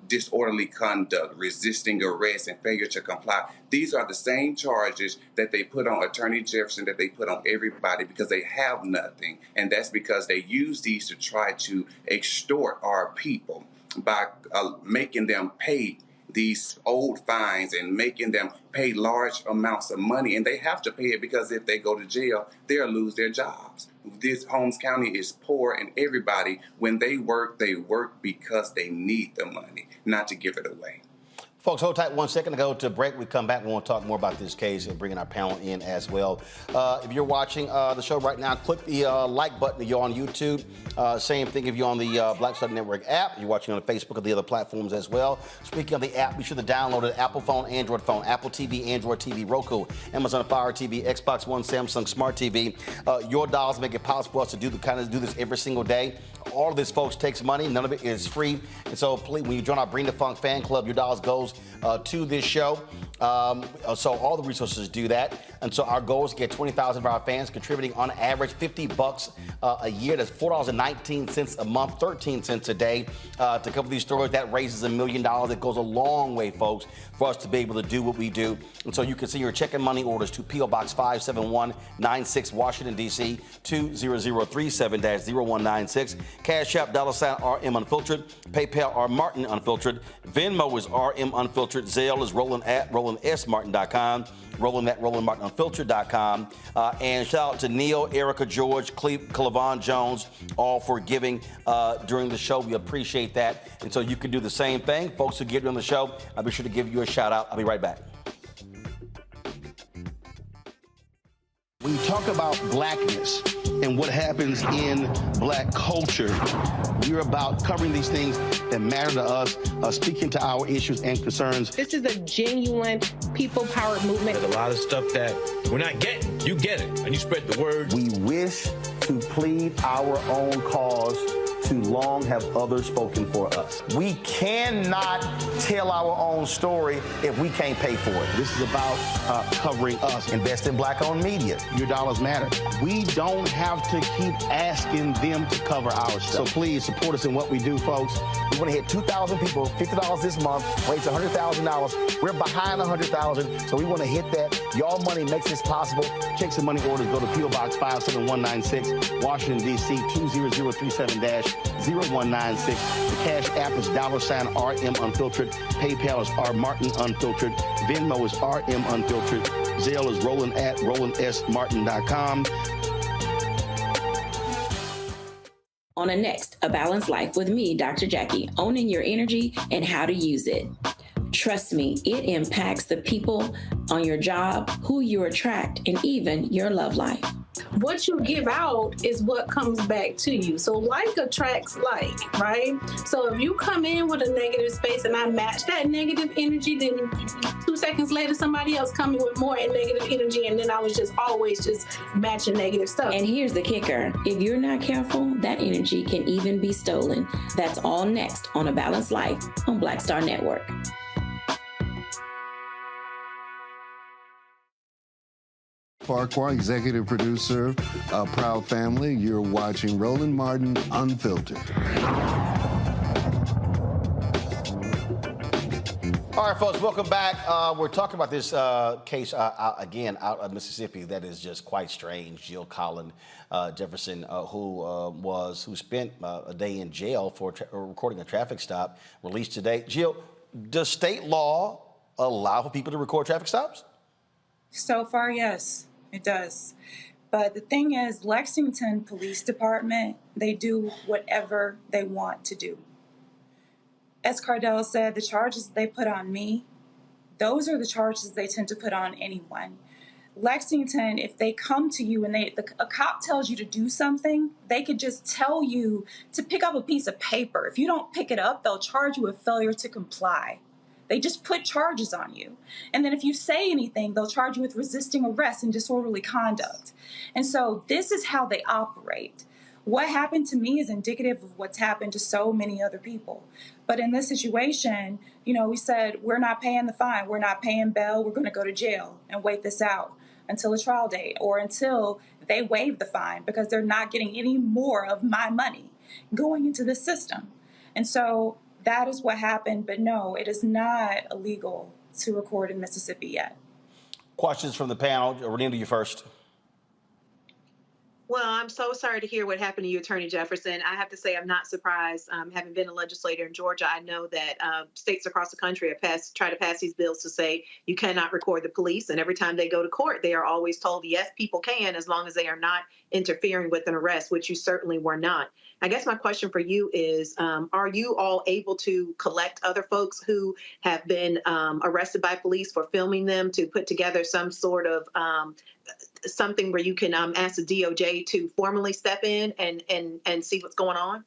disorderly conduct, resisting arrest, and failure to comply. These are the same charges that they put on Attorney Jefferson, that they put on everybody, because they have nothing, and that's because they use these to try to extort our people by making them pay these old fines and making them pay large amounts of money. And they have to pay it because if they go to jail, they'll lose their jobs. This Holmes County is poor, and everybody, when they work because they need the money, not to give it away. Folks, hold tight 1 second to go to break. We come back, we want to talk more about this case and bringing our panel in as well. If you're watching the show right now, click the like button if you're on YouTube. Same thing if you're on the Black Star Network app. You're watching on Facebook or the other platforms as well. Speaking of the app, be sure to download it. Apple phone, Android phone, Apple TV, Android TV, Roku, Amazon Fire TV, Xbox One, Samsung Smart TV. Your dollars make it possible for us to do this every single day. All of this, folks, takes money. None of it is free. And so please, when you join our Bring the Funk fan club, your dollars goes to this show. So all the resources do that. And so our goal is to get 20,000 of our fans contributing on average $50 a year. That's $4.19 a month, 13 cents a day to cover these stories. That raises $1 million. It goes a long way, folks, for us to be able to do what we do. And so you can see your check and money orders to P.O. Box 57196, Washington, D.C. 20037-0196. Cash App, $RM Unfiltered. PayPal, R Martin Unfiltered. Venmo is RM Unfiltered. Zelle is RolandSMartin.com. RolandMartinUnfiltered.com. And shout out to Neil, Erica, George, Clevon Jones, all for giving during the show. We appreciate that. And so you can do the same thing. Folks who give on the show, I'll be sure to give you a shout out. I'll be right back. When you talk about blackness and what happens in black culture, we're about covering these things that matter to us, speaking to our issues and concerns. This is a genuine people-powered movement. There's a lot of stuff that we're not getting. You get it, and you spread the word. We wish to plead our own cause. Too long have others spoken for us. We cannot tell our own story if we can't pay for it. This is about covering us. Invest in black-owned media. Your dollars matter. We don't have to keep asking them to cover our stuff. So please support us in what we do, folks. We want to hit 2,000 people, $50 this month, raise $100,000. We're behind 100,000, so we want to hit that. Y'all money makes this possible. Checks and money orders go to P.O. Box 57196, Washington, D.C. 20037-0196. The Cash App is $RM Unfiltered. PayPal is R Martin Unfiltered. Venmo is RM Unfiltered. Zelle is RolandSMartin.com. On a next, A Balanced Life with me, Dr. Jackie, owning your energy and how to use it. Trust me, it impacts the people on your job, who you attract, and even your love life. What you give out is what comes back to you. So like attracts like, right? So if you come in with a negative space and I match that negative energy, then 2 seconds later, somebody else coming with more negative energy, and then I was just always just matching negative stuff. And here's the kicker. If you're not careful, that energy can even be stolen. That's all next on A Balanced Life on Black Star Network. Farquhar, executive producer of Proud Family. You're watching Roland Martin Unfiltered. All right, folks, welcome back. We're talking about this case again out of Mississippi that is just quite strange. Jill Colin Jefferson, who spent a day in jail for recording a traffic stop, released today. Jill, does state law allow for people to record traffic stops? So far, yes, it does. But the thing is, Lexington Police Department, they do whatever they want to do. As Cardell said, the charges they put on me, those are the charges they tend to put on anyone. Lexington, if they come to you and a cop tells you to do something, they could just tell you to pick up a piece of paper. If you don't pick it up, they'll charge you with failure to comply. They just put charges on you. And then if you say anything, they'll charge you with resisting arrest and disorderly conduct. And so this is how they operate. what happened to me is indicative of what's happened to so many other people. But in this situation, you know, we said, we're not paying the fine. We're not paying bail. We're going to go to jail and wait this out until a trial date or until they waive the fine, because they're not getting any more of my money going into the system. And so that is what happened. But no, it is not illegal to record in Mississippi yet. Questions from the panel. Renita, you first. Well, I'm so sorry to hear what happened to you, Attorney Jefferson. I have to say I'm not surprised. Having been a legislator in Georgia, I know that states across the country have try to pass these bills to say you cannot record the police. And every time they go to court, they are always told, yes, people can, as long as they are not interfering with an arrest, which you certainly were not. I guess my question for you is, are you all able to collect other folks who have been arrested by police for filming them to put together some sort of something where you can ask the DOJ to formally step in and see what's going on?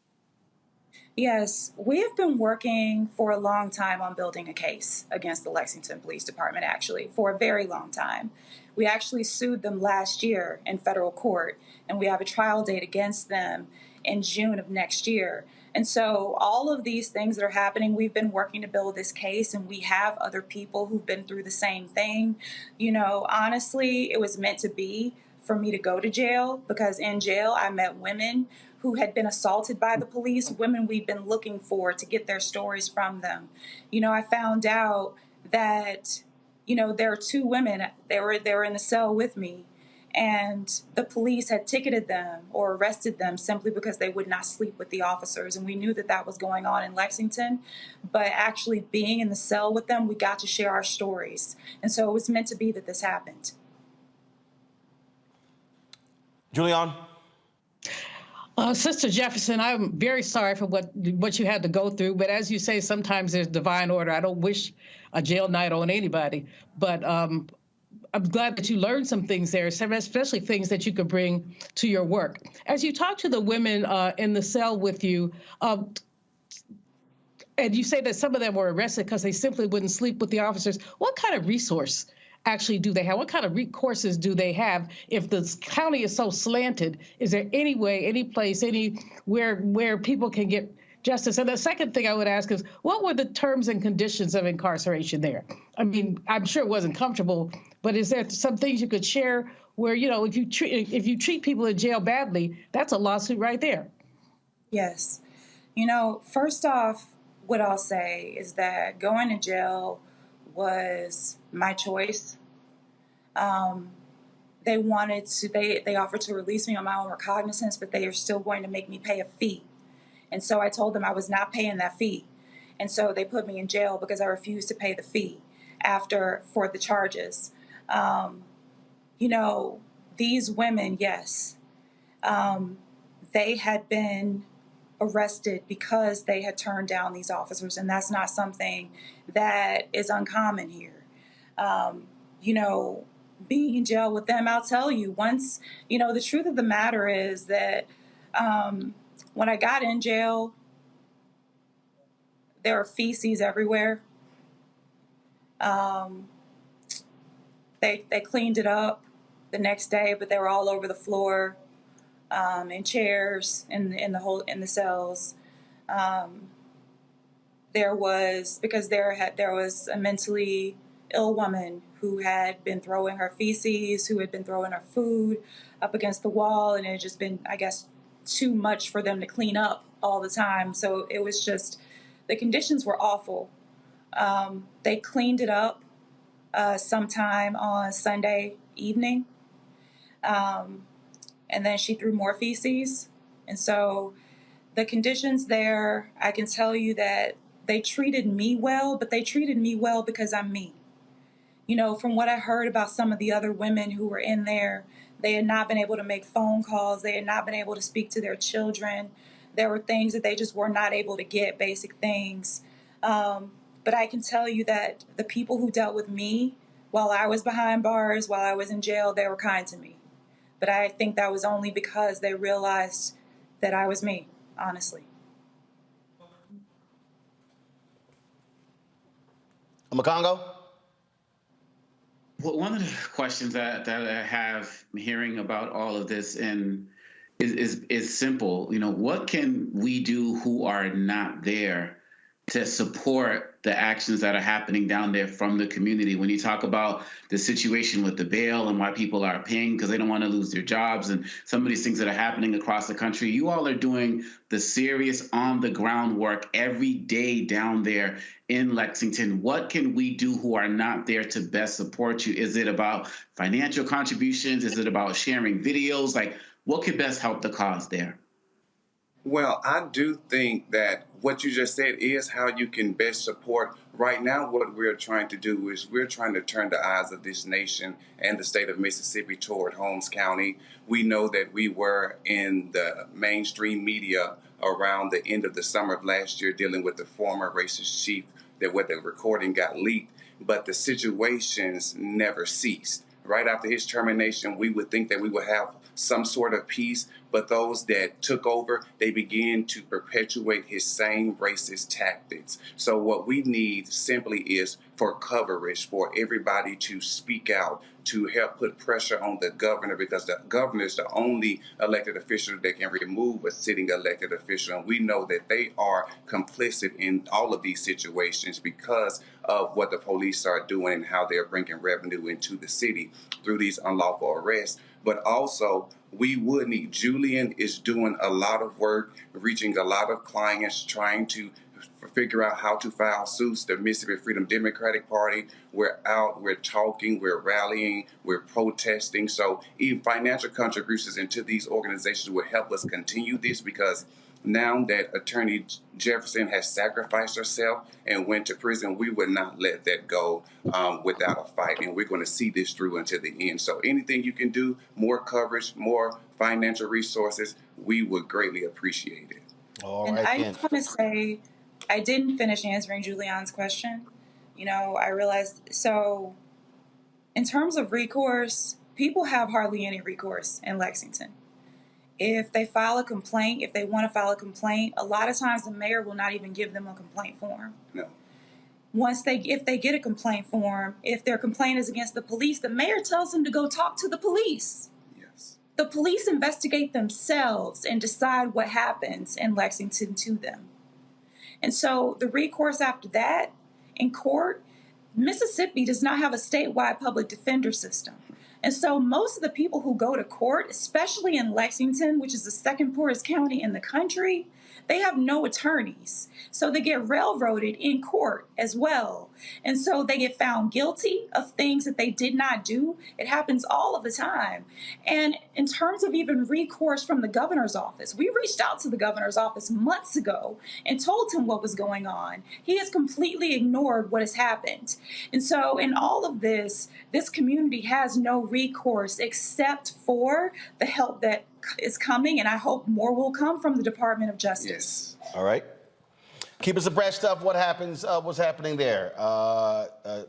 Yes, we have been working for a long time on building a case against the Lexington Police Department, actually, for a very long time. We actually sued them last year in federal court, and we have a trial date against them in June of next year. And so all of these things that are happening, we've been working to build this case, and we have other people who've been through the same thing. You know, honestly, it was meant to be for me to go to jail, because in jail I met women who had been assaulted by the police, women we've been looking for to get their stories from them. You know, I found out that, you know, there are two women, they were in the cell with me, and the police had ticketed them or arrested them simply because they would not sleep with the officers. And we knew that that was going on in Lexington, but actually being in the cell with them, we got to share our stories. And so it was meant to be that this happened. Julian? Sister Jefferson, I'm very sorry for what you had to go through. But as you say, sometimes there's divine order. I don't wish a jail night on anybody. But I'm glad that you learned some things there, especially things that you could bring to your work. As you talk to the women in the cell with you, and you say that some of them were arrested because they simply wouldn't sleep with the officers, what kind of resource actually do they have? What kind of recourses do they have? If the county is so slanted, is there any way, any place, anywhere where people can get justice? And the second thing I would ask is, what were the terms and conditions of incarceration there? I mean, I'm sure it wasn't comfortable, but is there some things you could share where, you know, if you treat people in jail badly, that's a lawsuit right there? Yes. You know, first off, what I'll say is that going to jail was my choice. They offered to release me on my own recognizance, but they are still going to make me pay a fee. And so I told them I was not paying that fee. And so they put me in jail because I refused to pay the fee for the charges. You know, these women, yes, they had been arrested because they had turned down these officers, and that's not something that is uncommon here. You know, being in jail with them, I'll tell you, once, you know, the truth of the matter is that when I got in jail, there were feces everywhere. They cleaned it up the next day, but they were all over the floor, in chairs, in the cells. There was a mentally ill woman who had been throwing her feces, who had been throwing her food up against the wall, and it had just been, I guess, too much for them to clean up all the time. So it was just, the conditions were awful. They cleaned it up sometime on Sunday evening. And then she threw more feces. And so the conditions there, I can tell you that they treated me well, but they treated me well because I'm me. You know, from what I heard about some of the other women who were in there, they had not been able to make phone calls. They had not been able to speak to their children. There were things that they just were not able to get, basic things. But I can tell you that the people who dealt with me while I was behind bars, while I was in jail, they were kind to me. But I think that was only because they realized that I was me, honestly. Makongo? Well, one of the questions that I have hearing about all of this, and is simple. You know, what can we do who are not there to support the actions that are happening down there from the community? When you talk about the situation with the bail and why people are paying because they don't want to lose their jobs and some of these things that are happening across the country, you all are doing the serious on the ground work every day down there in Lexington. What can we do who are not there to best support you? Is it about financial contributions? Is it about sharing videos? Like, what could best help the cause there? Well, I do think that what you just said is how you can best support. Right now, what we're trying to do is we're trying to turn the eyes of this nation and the state of Mississippi toward Holmes County. We know that we were in the mainstream media around the end of the summer of last year dealing with the former racist chief, that where the recording got leaked, but the situations never ceased. Right after his termination, we would think that we would have some sort of peace, but those that took over, they began to perpetuate his same racist tactics. So what we need simply is for coverage, for everybody to speak out, to help put pressure on the governor, because the governor is the only elected official that can remove a sitting elected official. And we know that they are complicit in all of these situations because of what the police are doing and how they're bringing revenue into the city through these unlawful arrests. But also, we would need, Julian is doing a lot of work, reaching a lot of clients, trying to figure out how to file suits. The Mississippi Freedom Democratic Party, we're out, we're talking, we're rallying, we're protesting. So even financial contributions into these organizations will help us continue this, because now that Attorney Jefferson has sacrificed herself and went to prison, we would not let that go without a fight. And we're going to see this through until the end. So anything you can do, more coverage, more financial resources, we would greatly appreciate it. All And right, I then. just want to say, I didn't finish answering Julian's question. You know, I realized, so in terms of recourse, people have hardly any recourse in Lexington. If they file a complaint, if they want to file a complaint, a lot of times the mayor will not even give them a complaint form. No. If they get a complaint form, if their complaint is against the police, the mayor tells them to go talk to the police. Yes. The police investigate themselves and decide what happens in Lexington to them. And so the recourse after that in court, Mississippi does not have a statewide public defender system. And so most of the people who go to court, especially in Lexington, which is the second poorest county in the country, they have no attorneys. So they get railroaded in court as well. And so they get found guilty of things that they did not do. It happens all of the time. And in terms of even recourse from the governor's office, we reached out to the governor's office months ago and told him what was going on. He has completely ignored what has happened. And so in all of this, this community has no recourse except for the help that is coming, and I hope more will come from the Department of Justice. All right. Keep us abreast of what happens, what's happening there.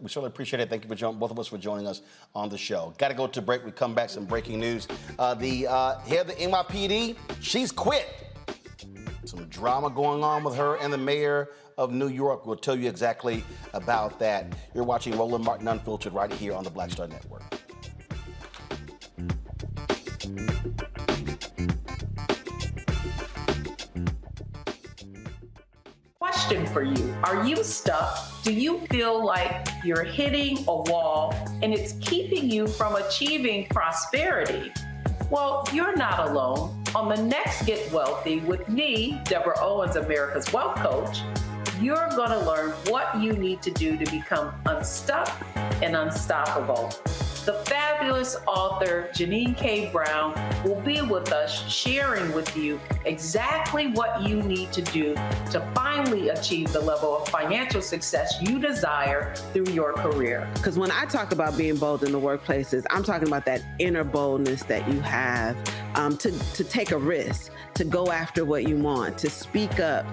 We certainly appreciate it. Thank you for both of us for joining us on the show. Got to go to break. We come back, some breaking news. The head of the NYPD, she's quit. Some drama going on with her and the mayor of New York. We'll tell you exactly about that. You're watching Roland Martin Unfiltered right here on the Black Star Network. Question for you. Are you stuck? Do you feel like you're hitting a wall and it's keeping you from achieving prosperity? Well, you're not alone. On the next Get Wealthy with me, Deborah Owens, America's Wealth Coach, you're going to learn what you need to do to become unstuck and unstoppable. The fabulous author Janine K. Brown will be with us sharing with you exactly what you need to do to finally achieve the level of financial success you desire through your career. Because when I talk about being bold in the workplaces, I'm talking about that inner boldness that you have to take a risk, to go after what you want, to speak up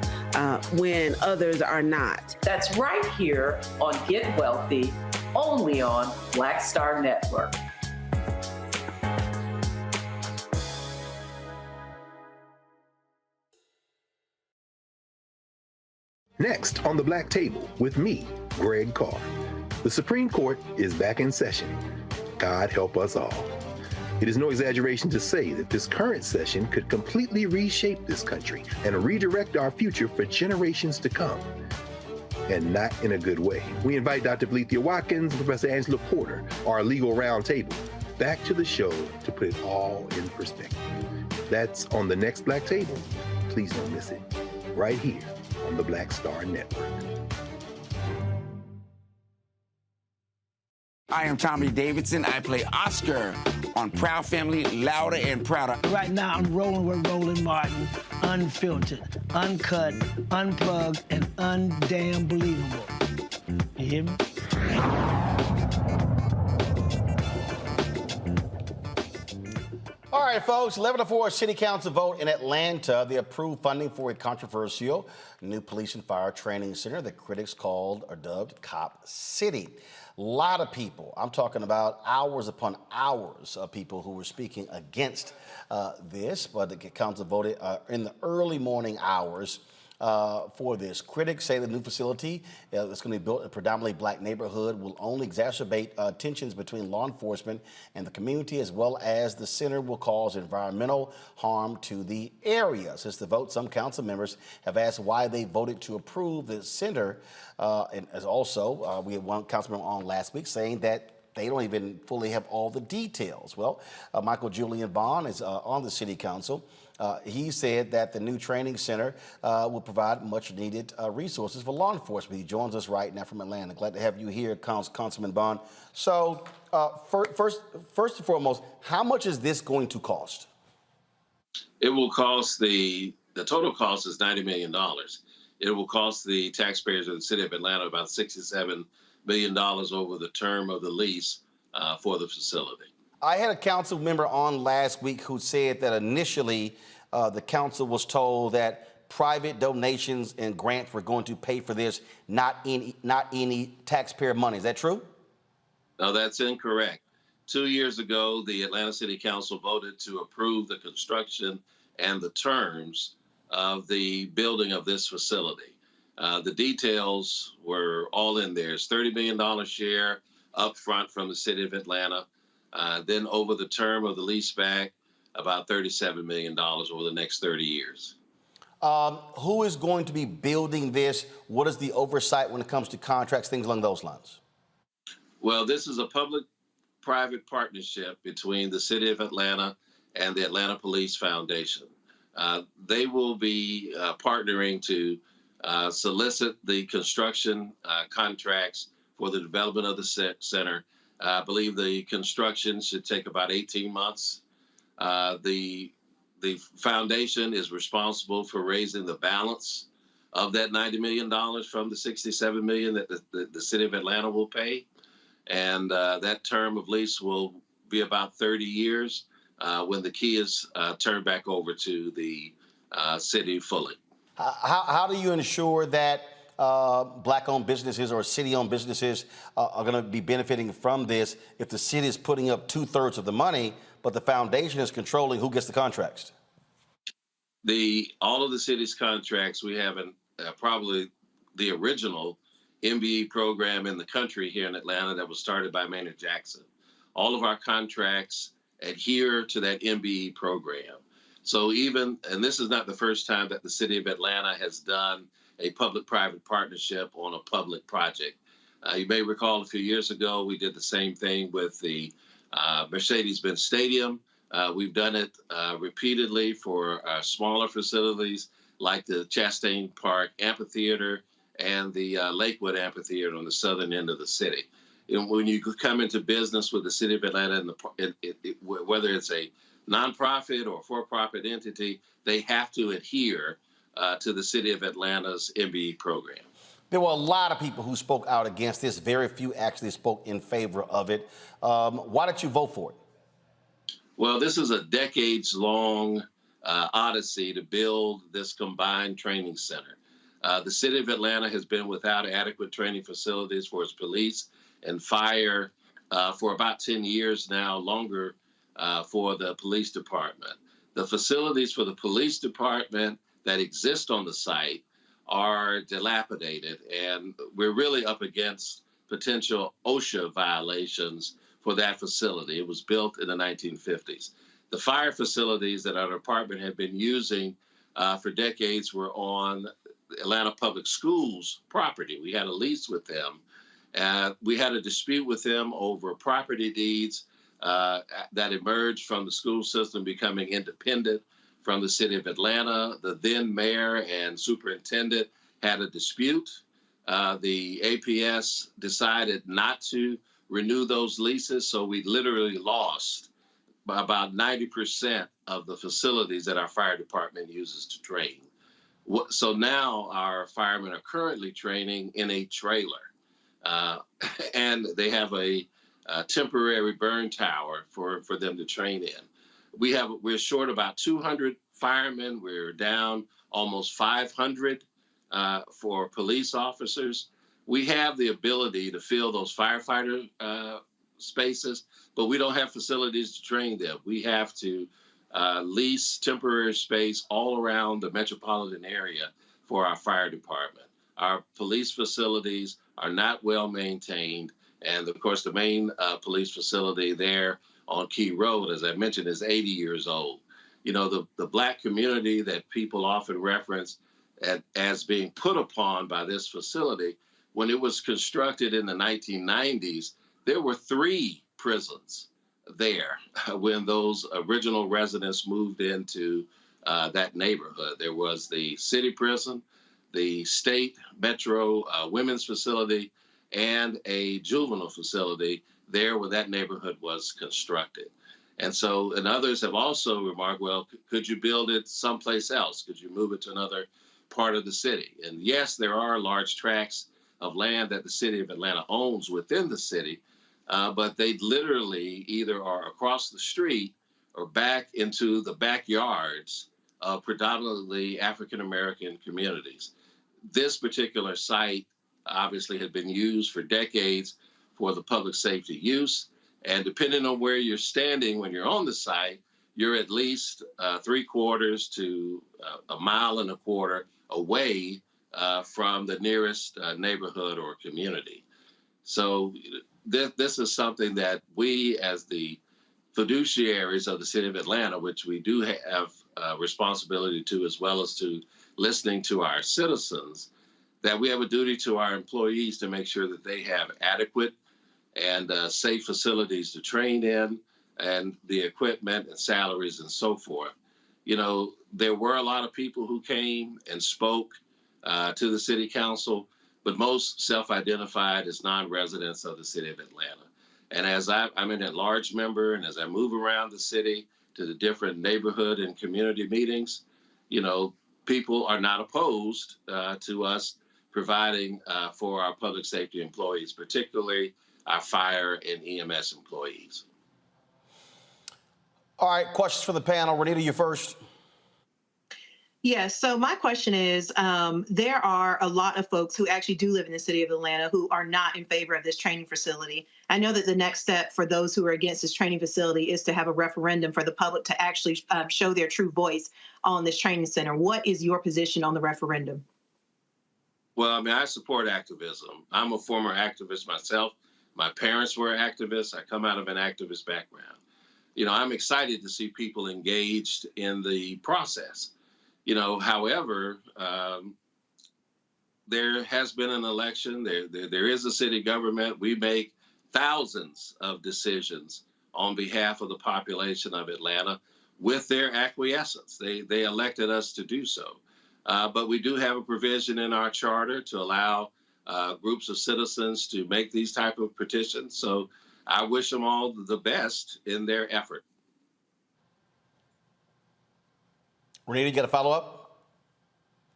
when others are not. That's right here on Get Wealthy, only on Black Star Network. Next on the Black Table with me, Greg Carr. The Supreme Court is back in session. God help us all. It is no exaggeration to say that this current session could completely reshape this country and redirect our future for generations to come. And not in a good way. We invite Dr. Valencia Watkins and Professor Angela Porter, our legal roundtable, back to the show to put it all in perspective. That's on the next Black Table. Please don't miss it. Right here on the Black Star Network. I am Tommy Davidson. I play Oscar on Proud Family, Louder and Prouder. Right now, I'm rolling with Roland Martin, unfiltered, uncut, unplugged, and undamn believable. You hear me? All right, folks, 11-4 City Council vote in Atlanta. They approved funding for a controversial new police and fire training center that critics called or dubbed Cop City. A lot of people, I'm talking about hours upon hours of people who were speaking against this, but the council voted in the early morning hours for this. Critics say the new facility that's going to be built in a predominantly black neighborhood will only exacerbate tensions between law enforcement and the community, as well as the center will cause environmental harm to the area. Since the vote, some council members have asked why they voted to approve the center. And as also, we had one council member on last week saying that they don't even fully have all the details. Well, Michael Julian Bond is on the city council. He said that the new training center will provide much needed resources for law enforcement. He joins us right now from Atlanta. Glad to have you here, Councilman Bond. So first and foremost, how much is this going to cost? It will cost the total cost is $90 million. It will cost the taxpayers of the city of Atlanta about $67 million over the term of the lease for the facility. I had a council member on last week who said that initially the council was told that private donations and grants were going to pay for this, not any taxpayer money. Is that true? No, that's incorrect. 2 years ago, the Atlanta City Council voted to approve the construction and the terms of the building of this facility. The details were all in there. It's $30 million share up front from the city of Atlanta. Then over the term of the lease back, about $37 million over the next 30 years. Who is going to be building this? What is the oversight when it comes to contracts, things along those lines? Well, this is a public-private partnership between the city of Atlanta and the Atlanta Police Foundation. They will be partnering to solicit the construction contracts for the development of the center. I believe the construction should take about 18 months. The foundation is responsible for raising the balance of that $90 million from the $67 million that the city of Atlanta will pay. And that term of lease will be about 30 years when the key is turned back over to the city fully. How do you ensure that black-owned businesses or city-owned businesses are going to be benefiting from this if the city is putting up 2/3 of the money, but the foundation is controlling who gets the contracts? All of the city's contracts, we have probably the original MBE program in the country here in Atlanta that was started by Maynard Jackson. All of our contracts adhere to that MBE program. So and this is not the first time that the city of Atlanta has done a public-private partnership on a public project. You may recall a few years ago, we did the same thing with the Mercedes-Benz Stadium. We've done it repeatedly for smaller facilities like the Chastain Park Amphitheater and the Lakewood Amphitheater on the southern end of the city. When you come into business with the city of Atlanta, whether it's a nonprofit or for-profit entity, they have to adhere to the city of Atlanta's MBE program. There were a lot of people who spoke out against this. Very few actually spoke in favor of it. Why did you vote for it? Well, this is a decades-long odyssey to build this combined training center. The city of Atlanta has been without adequate training facilities for its police and fire for about 10 years now, longer for the police department. The facilities for the police department that exist on the site are dilapidated, and we're really up against potential OSHA violations for that facility. It was built in the 1950s. The fire facilities that our department had been using for decades were on Atlanta Public Schools property. We had a lease with them. We had a dispute with them over property deeds that emerged from the school system becoming independent from the city of Atlanta. The then mayor and superintendent had a dispute. The APS decided not to renew those leases, so we literally lost about 90% of the facilities that our fire department uses to train. So now our firemen are currently training in a trailer, and they have a temporary burn tower for them to train in. We're short about 200 firemen. We're down almost 500 for police officers. We have the ability to fill those firefighter spaces, but we don't have facilities to train them. We have to lease temporary space all around the metropolitan area for our fire department. Our police facilities are not well maintained. And of course, the main police facility there on Key Road, as I mentioned, is 80 years old. You know, the Black community that people often reference as being put upon by this facility, when it was constructed in the 1990s, there were 3 prisons there when those original residents moved into that neighborhood. There was the city prison, the state metro women's facility, and a juvenile facility there where that neighborhood was constructed. And so, and others have also remarked, well, could you build it someplace else? Could you move it to another part of the city? And yes, there are large tracts of land that the city of Atlanta owns within the city, but they literally either are across the street or back into the backyards of predominantly African-American communities. This particular site obviously had been used for decades for the public safety use. And depending on where you're standing when you're on the site, you're at least 3/4 to a mile and a quarter away from the nearest neighborhood or community. So this is something that we, as the fiduciaries of the city of Atlanta, which we do have responsibility to, as well as to listening to our citizens, that we have a duty to our employees to make sure that they have adequate and safe facilities to train in, and the equipment and salaries and so forth. You know, there were a lot of people who came and spoke to the city council, but most self-identified as non-residents of the city of Atlanta. And as I'm an at-large member, and as I move around the city to the different neighborhood and community meetings, you know, people are not opposed to us providing for our public safety employees, particularly our fire and EMS employees. All right, questions for the panel. Renita, you first. Yes. So my question is, there are a lot of folks who actually do live in the city of Atlanta who are not in favor of this training facility. I know that the next step for those who are against this training facility is to have a referendum for the public to actually show their true voice on this training center. What is your position on the referendum? Well, I mean, I support activism. I'm a former activist myself. My parents were activists. I come out of an activist background. You know, I'm excited to see people engaged in the process. You know, however, there has been an election. There is a city government. We make thousands of decisions on behalf of the population of Atlanta with their acquiescence. They elected us to do so. But we do have a provision in our charter to allow groups of citizens to make these type of petitions. So I wish them all the best in their effort. Renita, you got a follow-up?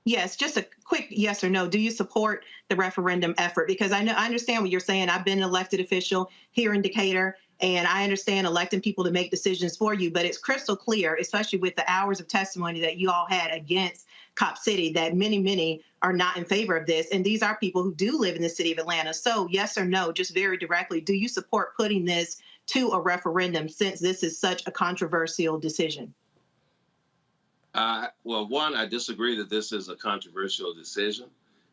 Yes, just a quick yes or no. Do you support the referendum effort? Because I understand what you're saying. I've been an elected official here in Decatur, and I understand electing people to make decisions for you, but it's crystal clear, especially with the hours of testimony that you all had against Cop City, that many are not in favor of this. And these are people who do live in the city of Atlanta. So yes or no, just very directly, do you support putting this to a referendum since this is such a controversial decision? Well, one, I disagree that this is a controversial decision.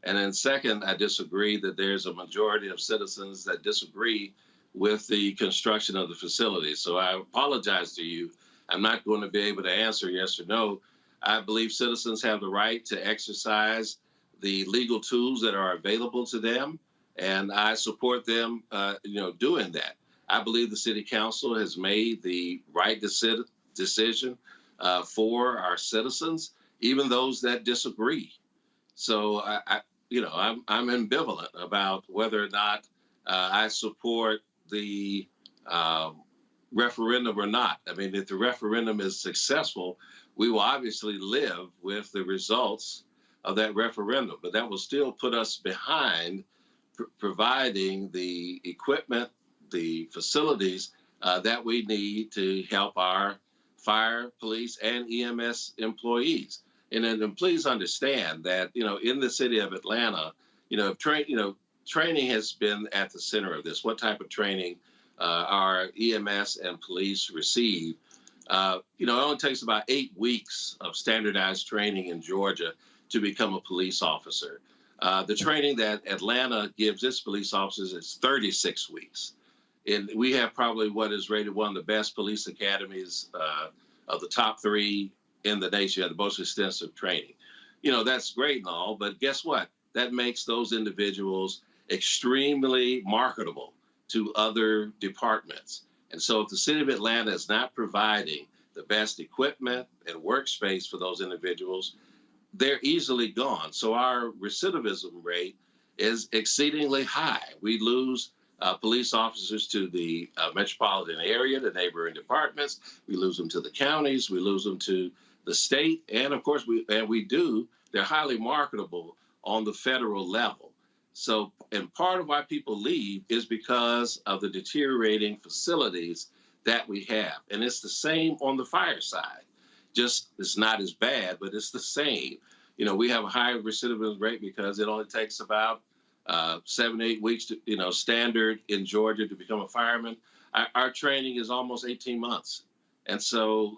And then second, I disagree that there's a majority of citizens that disagree with the construction of the facility. So I apologize to you. I'm not going to be able to answer yes or no. I believe citizens have the right to exercise the legal tools that are available to them, and I support them, doing that. I believe the city council has made the right decision for our citizens, even those that disagree. So I'm ambivalent about whether or not I support the referendum or not. I mean, if the referendum is successful, we will obviously live with the results of that referendum, but that will still put us behind providing the equipment, the facilities that we need to help our fire, police, and EMS employees. And then please understand that, in the city of Atlanta, training has been at the center of this. What type of training our EMS and police receive? It only takes about 8 weeks of standardized training in Georgia to become a police officer. The training that Atlanta gives its police officers is 36 weeks. And we have probably what is rated one of the best police academies of the top 3 in the nation, have the most extensive training. That's great and all, but guess what? That makes those individuals extremely marketable to other departments. And so if the city of Atlanta is not providing the best equipment and workspace for those individuals, they're easily gone. So our recidivism rate is exceedingly high. We lose police officers to the metropolitan area, the neighboring departments. We lose them to the counties. We lose them to the state. And of course, they're highly marketable on the federal level. So, and part of why people leave is because of the deteriorating facilities that we have. And it's the same on the fire side. Just, it's not as bad, but it's the same. We have a high recidivism rate because it only takes about 7 to 8 weeks to, standard in Georgia to become a fireman. Our training is almost 18 months. And so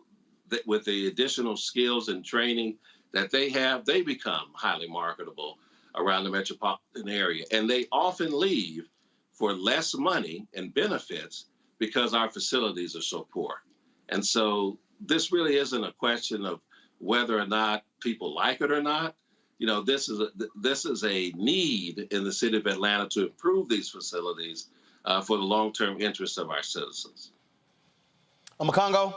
with the additional skills and training that they have, they become highly marketable around the metropolitan area. And they often leave for less money and benefits because our facilities are so poor. And so this really isn't a question of whether or not people like it or not. This is a need in the city of Atlanta to improve these facilities for the long-term interests of our citizens. Makongo?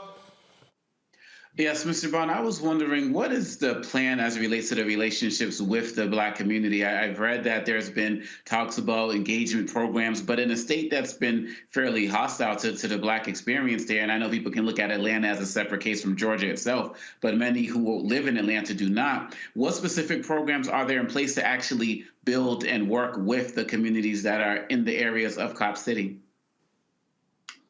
Yes, Mr. Bond, I was wondering, what is the plan as it relates to the relationships with the Black community? I've read that there's been talks about engagement programs, but in a state that's been fairly hostile to the Black experience there, and I know people can look at Atlanta as a separate case from Georgia itself, but many who live in Atlanta do not. What specific programs are there in place to actually build and work with the communities that are in the areas of Cop City?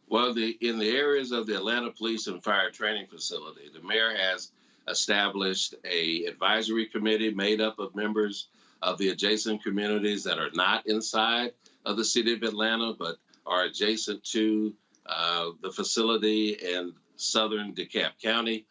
Well, in the areas of the Atlanta Police and Fire Training Facility, the mayor has established an advisory committee made up of members of the adjacent communities that are not inside of the city of Atlanta, but are adjacent to the facility in southern DeKalb County.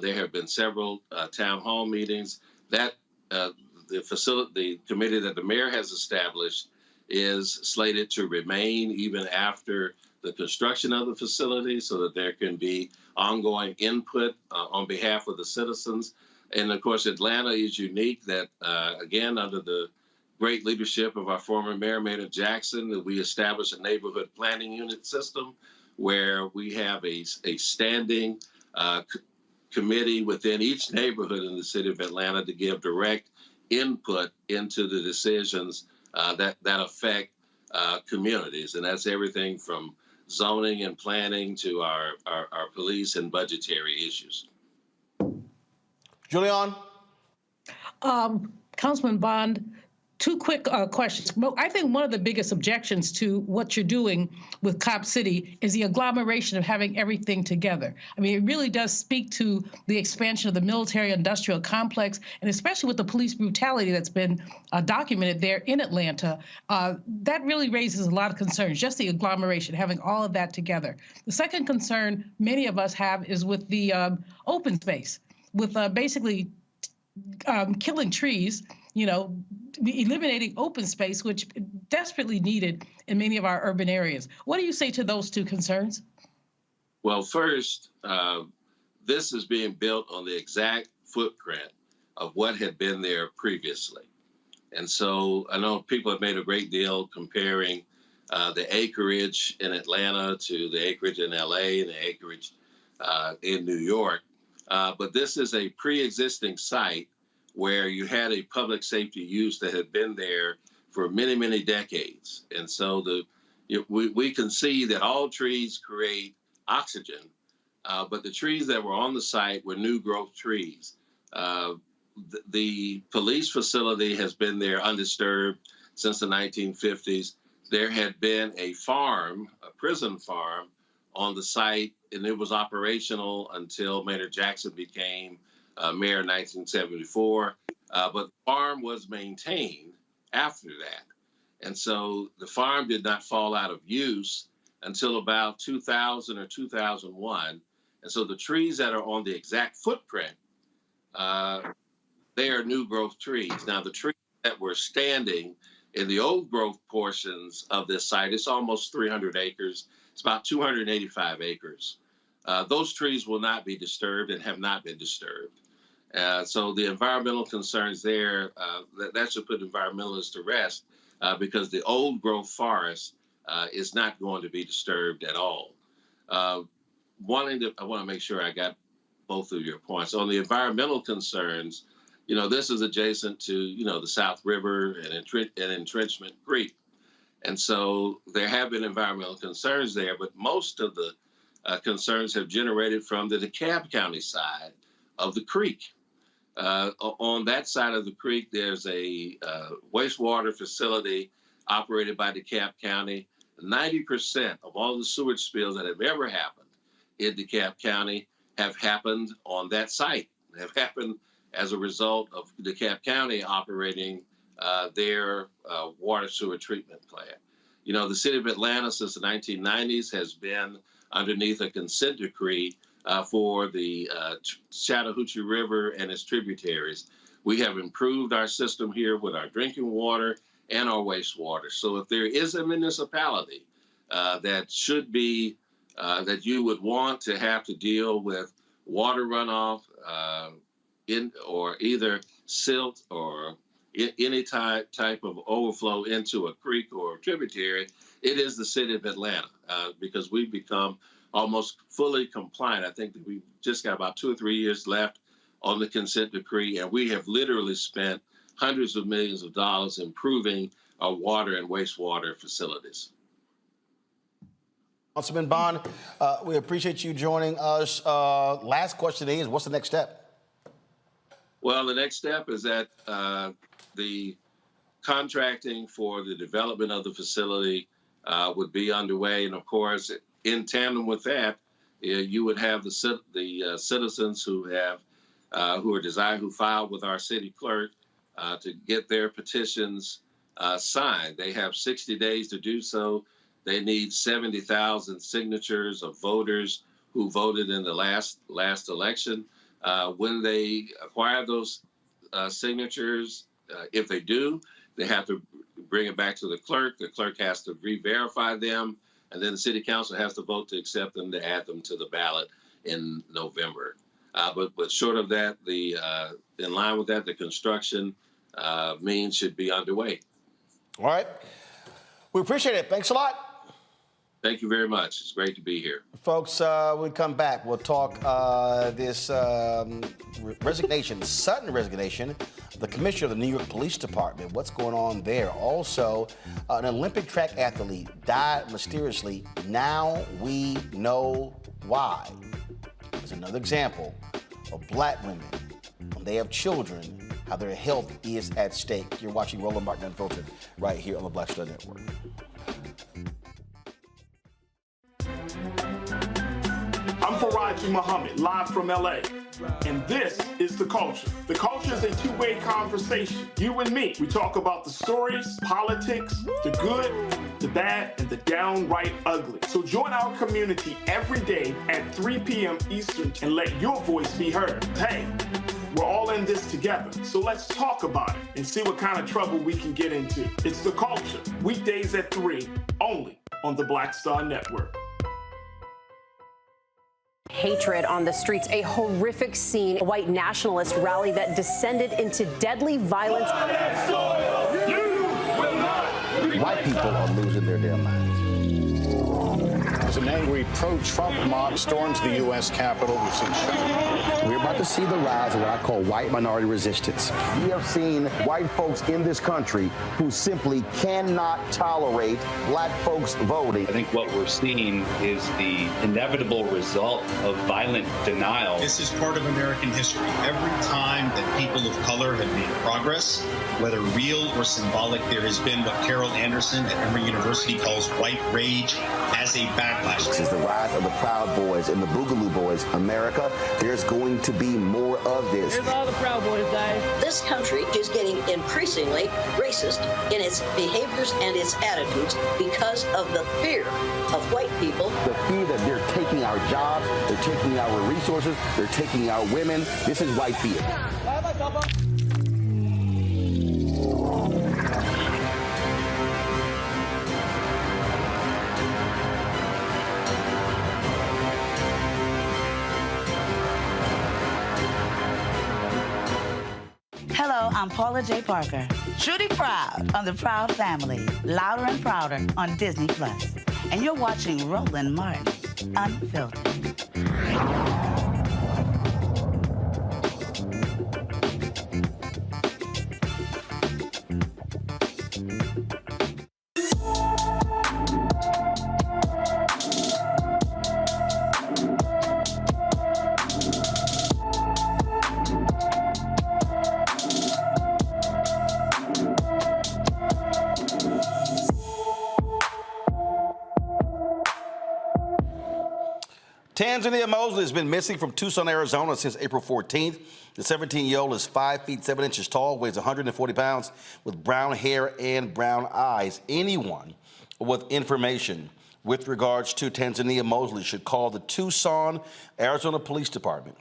There have been several town hall meetings. That the committee that the mayor has established is slated to remain even after the construction of the facility so that there can be ongoing input on behalf of the citizens. And of course, Atlanta is unique that, again, under the great leadership of our former mayor, Mayor Jackson, that we established a neighborhood planning unit system where we have a standing committee within each neighborhood in the city of Atlanta to give direct input into the decisions that affect communities. And that's everything from zoning and planning to our police and budgetary issues. Julian? Councilman Bond, two quick questions. Well, I think one of the biggest objections to what you're doing with Cop City is the agglomeration of having everything together. I mean, it really does speak to the expansion of the military-industrial complex, and especially with the police brutality that's been documented there in Atlanta. That really raises a lot of concerns, just the agglomeration, having all of that together. The second concern many of us have is with the open space, with basically killing trees, eliminating open space, which desperately needed in many of our urban areas. What do you say to those two concerns? Well, first, this is being built on the exact footprint of what had been there previously. And so I know people have made a great deal comparing the acreage in Atlanta to the acreage in LA and the acreage in New York. But this is a pre-existing site where you had a public safety use that had been there for many, many decades. And so we can see that all trees create oxygen, but the trees that were on the site were new growth trees. The police facility has been there undisturbed since the 1950s. There had been a farm, a prison farm, on the site, and it was operational until Maynard Jackson became mayor in 1974. But the farm was maintained after that. And so the farm did not fall out of use until about 2000 or 2001. And so the trees that are on the exact footprint, they are new growth trees. Now, the trees that were standing in the old growth portions of this site, it's almost 300 acres. It's about 285 acres. Those trees will not be disturbed and have not been disturbed. So the environmental concerns there, that should put environmentalists to rest because the old growth forest is not going to be disturbed at all. I want to make sure I got both of your points. On the environmental concerns, this is adjacent to, the South River and Entrenchment Creek. And so there have been environmental concerns there, but most of the concerns have generated from the DeKalb County side of the creek. On that side of the creek, there's a wastewater facility operated by DeKalb County. 90% of all the sewage spills that have ever happened in DeKalb County have happened on that site, have happened as a result of DeKalb County operating their water sewer treatment plant. The city of Atlanta since the 1990s has been underneath a consent decree for the Chattahoochee River and its tributaries. We have improved our system here with our drinking water and our wastewater. So if there is a municipality that should be, that you would want to have to deal with water runoff or either silt or any type of overflow into a creek or a tributary, it is the city of Atlanta because we've become almost fully compliant. I think that we've just got about 2 or 3 years left on the consent decree, and we have literally spent hundreds of millions of dollars improving our water and wastewater facilities. Councilman Bond, we appreciate you joining us. Last question is, what's the next step? Well, the next step is that the contracting for the development of the facility would be underway. And of course, in tandem with that, you would have the citizens who filed with our city clerk to get their petitions signed. They have 60 days to do so. They need 70,000 signatures of voters who voted in the last election. When they acquire those signatures, if they do, they have to bring it back to the clerk. The clerk has to re-verify them, and then the city council has to vote to accept them to add them to the ballot in November. But short of that, in line with that, the construction means should be underway. All right. We appreciate it. Thanks a lot. Thank you very much. It's great to be here. Folks, we come back. We'll talk this sudden resignation of the commissioner of the New York Police Department. What's going on there? Also, an Olympic track athlete died mysteriously. Now we know why. There's another example of Black women, when they have children, how their health is at stake. You're watching Roland Martin Unfiltered right here on the Black Star Network. I'm Faraji Muhammad, live from LA. And this is The Culture. The Culture is a two-way conversation. You and me. We talk about the stories, politics, the good, the bad, and the downright ugly. So join our community every day at 3 p.m. Eastern and let your voice be heard. Hey, We're all in this together. So let's talk about it and see what kind of trouble we can get into. It's The Culture, weekdays at 3, only on the Black Star Network. Hatred on the streets, a horrific scene, a white nationalist rally that descended into deadly violence. White people are losing their damn minds. As an angry pro-Trump mob storms the U.S. Capitol, we've seen shooting. We're about to see the rise of what I call white minority resistance. We have seen white folks in this country who simply cannot tolerate black folks voting. I think what we're seeing is the inevitable result of violent denial. This is part of American history. Every time that people of color have made progress, whether real or symbolic, there has been what Carol Anderson at Emory University calls white rage as a backlash. This is the rise of the Proud Boys and the Boogaloo Boys. America, there's going to be more of this. Here's all the Proud Boys, guys. This country is getting increasingly racist in its behaviors and its attitudes because of the fear of white people. The fear that they're taking our jobs, they're taking our resources, they're taking our women. This is white fear. Hello, I'm Paula J. Parker. Truly proud on the Proud Family, Louder and Prouder on Disney+. And you're watching Roland Martin, Unfiltered. Tanzania Mosley has been missing from Tucson, Arizona since April 14th. The 17-year-old is 5 feet 7 inches tall, weighs 140 pounds, with brown hair and brown eyes. Anyone with information with regards to Tanzania Mosley should call the Tucson, Arizona Police Department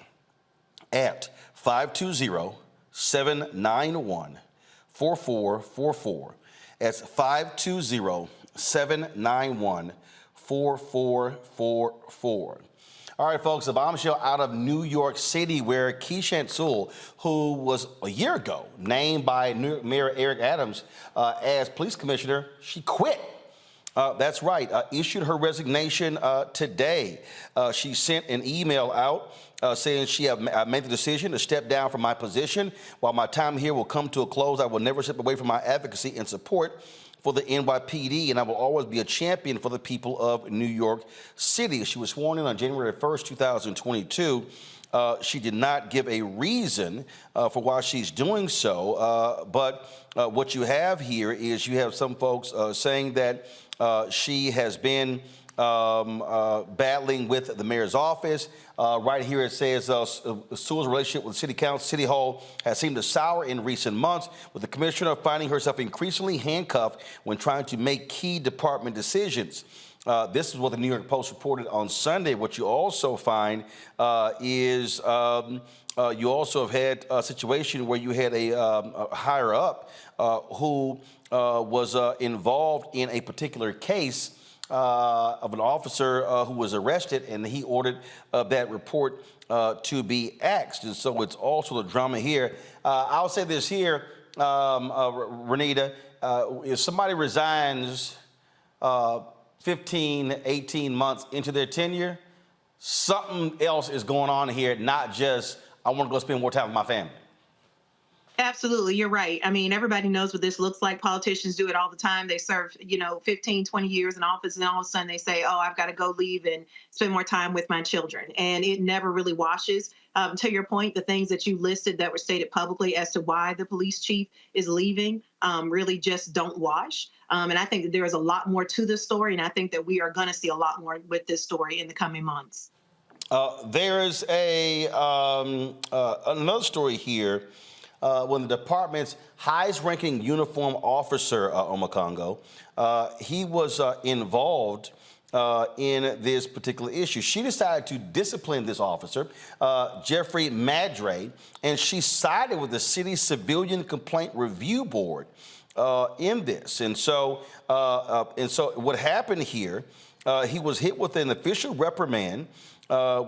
at 520-791-4444. That's 520-791-4444. All right, folks, a bombshell out of New York City where Keishant Sewell, who was a year ago named by New York Mayor Eric Adams as police commissioner, she quit. That's right, issued her resignation today. She sent an email out saying she have made the decision to step down from my position. While my time here will come to a close, I will never step away from my advocacy and support for the NYPD, and I will always be a champion for the people of New York City. She was sworn in on January 1st, 2022. She did not give a reason for why she's doing so, but what you have here is you have some folks saying that she has been battling with the mayor's office. Right here it says Sewell's relationship with City Council, City Hall has seemed to sour in recent months, with the commissioner finding herself increasingly handcuffed when trying to make key department decisions. This is what the New York Post reported on Sunday. What you also find is you also have had a situation where you had a higher up who was involved in a particular case of an officer who was arrested, and he ordered that report to be axed. And so it's also the drama here. I'll say this here, Renita, if somebody resigns 15, 18 months into their tenure, something else is going on here, not just, I want to go spend more time with my family. Absolutely. You're right. I mean, everybody knows what this looks like. Politicians do it all the time. They serve, 15, 20 years in office, and all of a sudden they say, oh, I've got to go leave and spend more time with my children. And it never really washes. To your point, the things that you listed that were stated publicly as to why the police chief is leaving really just don't wash. And I think that there is a lot more to this story, and I think that we are going to see a lot more with this story in the coming months. There's another story here. When the department's highest-ranking uniform officer, Omakongo, he was involved in this particular issue. She decided to discipline this officer, Jeffrey Madre, and she sided with the city's Civilian Complaint Review Board in this. And so what happened here, he was hit with an official reprimand,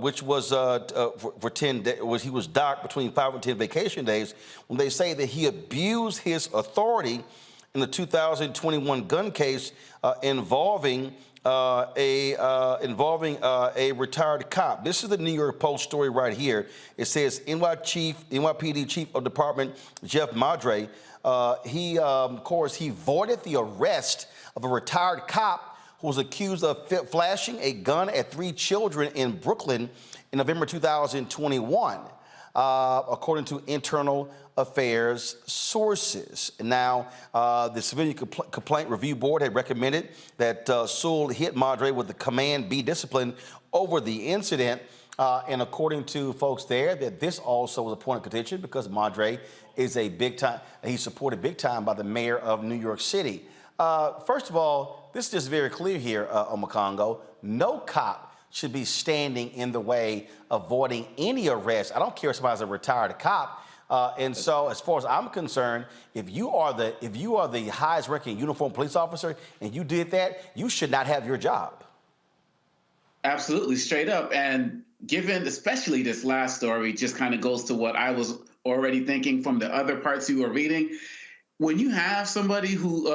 which was for 10 days. He was docked between 5 and 10 vacation days when they say that he abused his authority in the 2021 gun case involving a retired cop. This is the New York Post story right here. It says NYPD Chief of Department Jeff Madre, of course, he voided the arrest of a retired cop who was accused of flashing a gun at 3 children in Brooklyn in November 2021, according to internal affairs sources. Now, the Civilian Complaint Review Board had recommended that Sewell hit Madre with the command be disciplined over the incident. And according to folks there, that this also was a point of contention because Madre is he's supported big time by the mayor of New York City. First of all, this is just very clear here, Omokongo. No cop should be standing in the way of avoiding any arrest. I don't care if somebody's a retired cop. And so, as far as I'm concerned, if you are the highest-ranking uniformed police officer and you did that, you should not have your job. Absolutely, straight up. And given, especially this last story, just kind of goes to what I was already thinking from the other parts you were reading. When you have somebody who,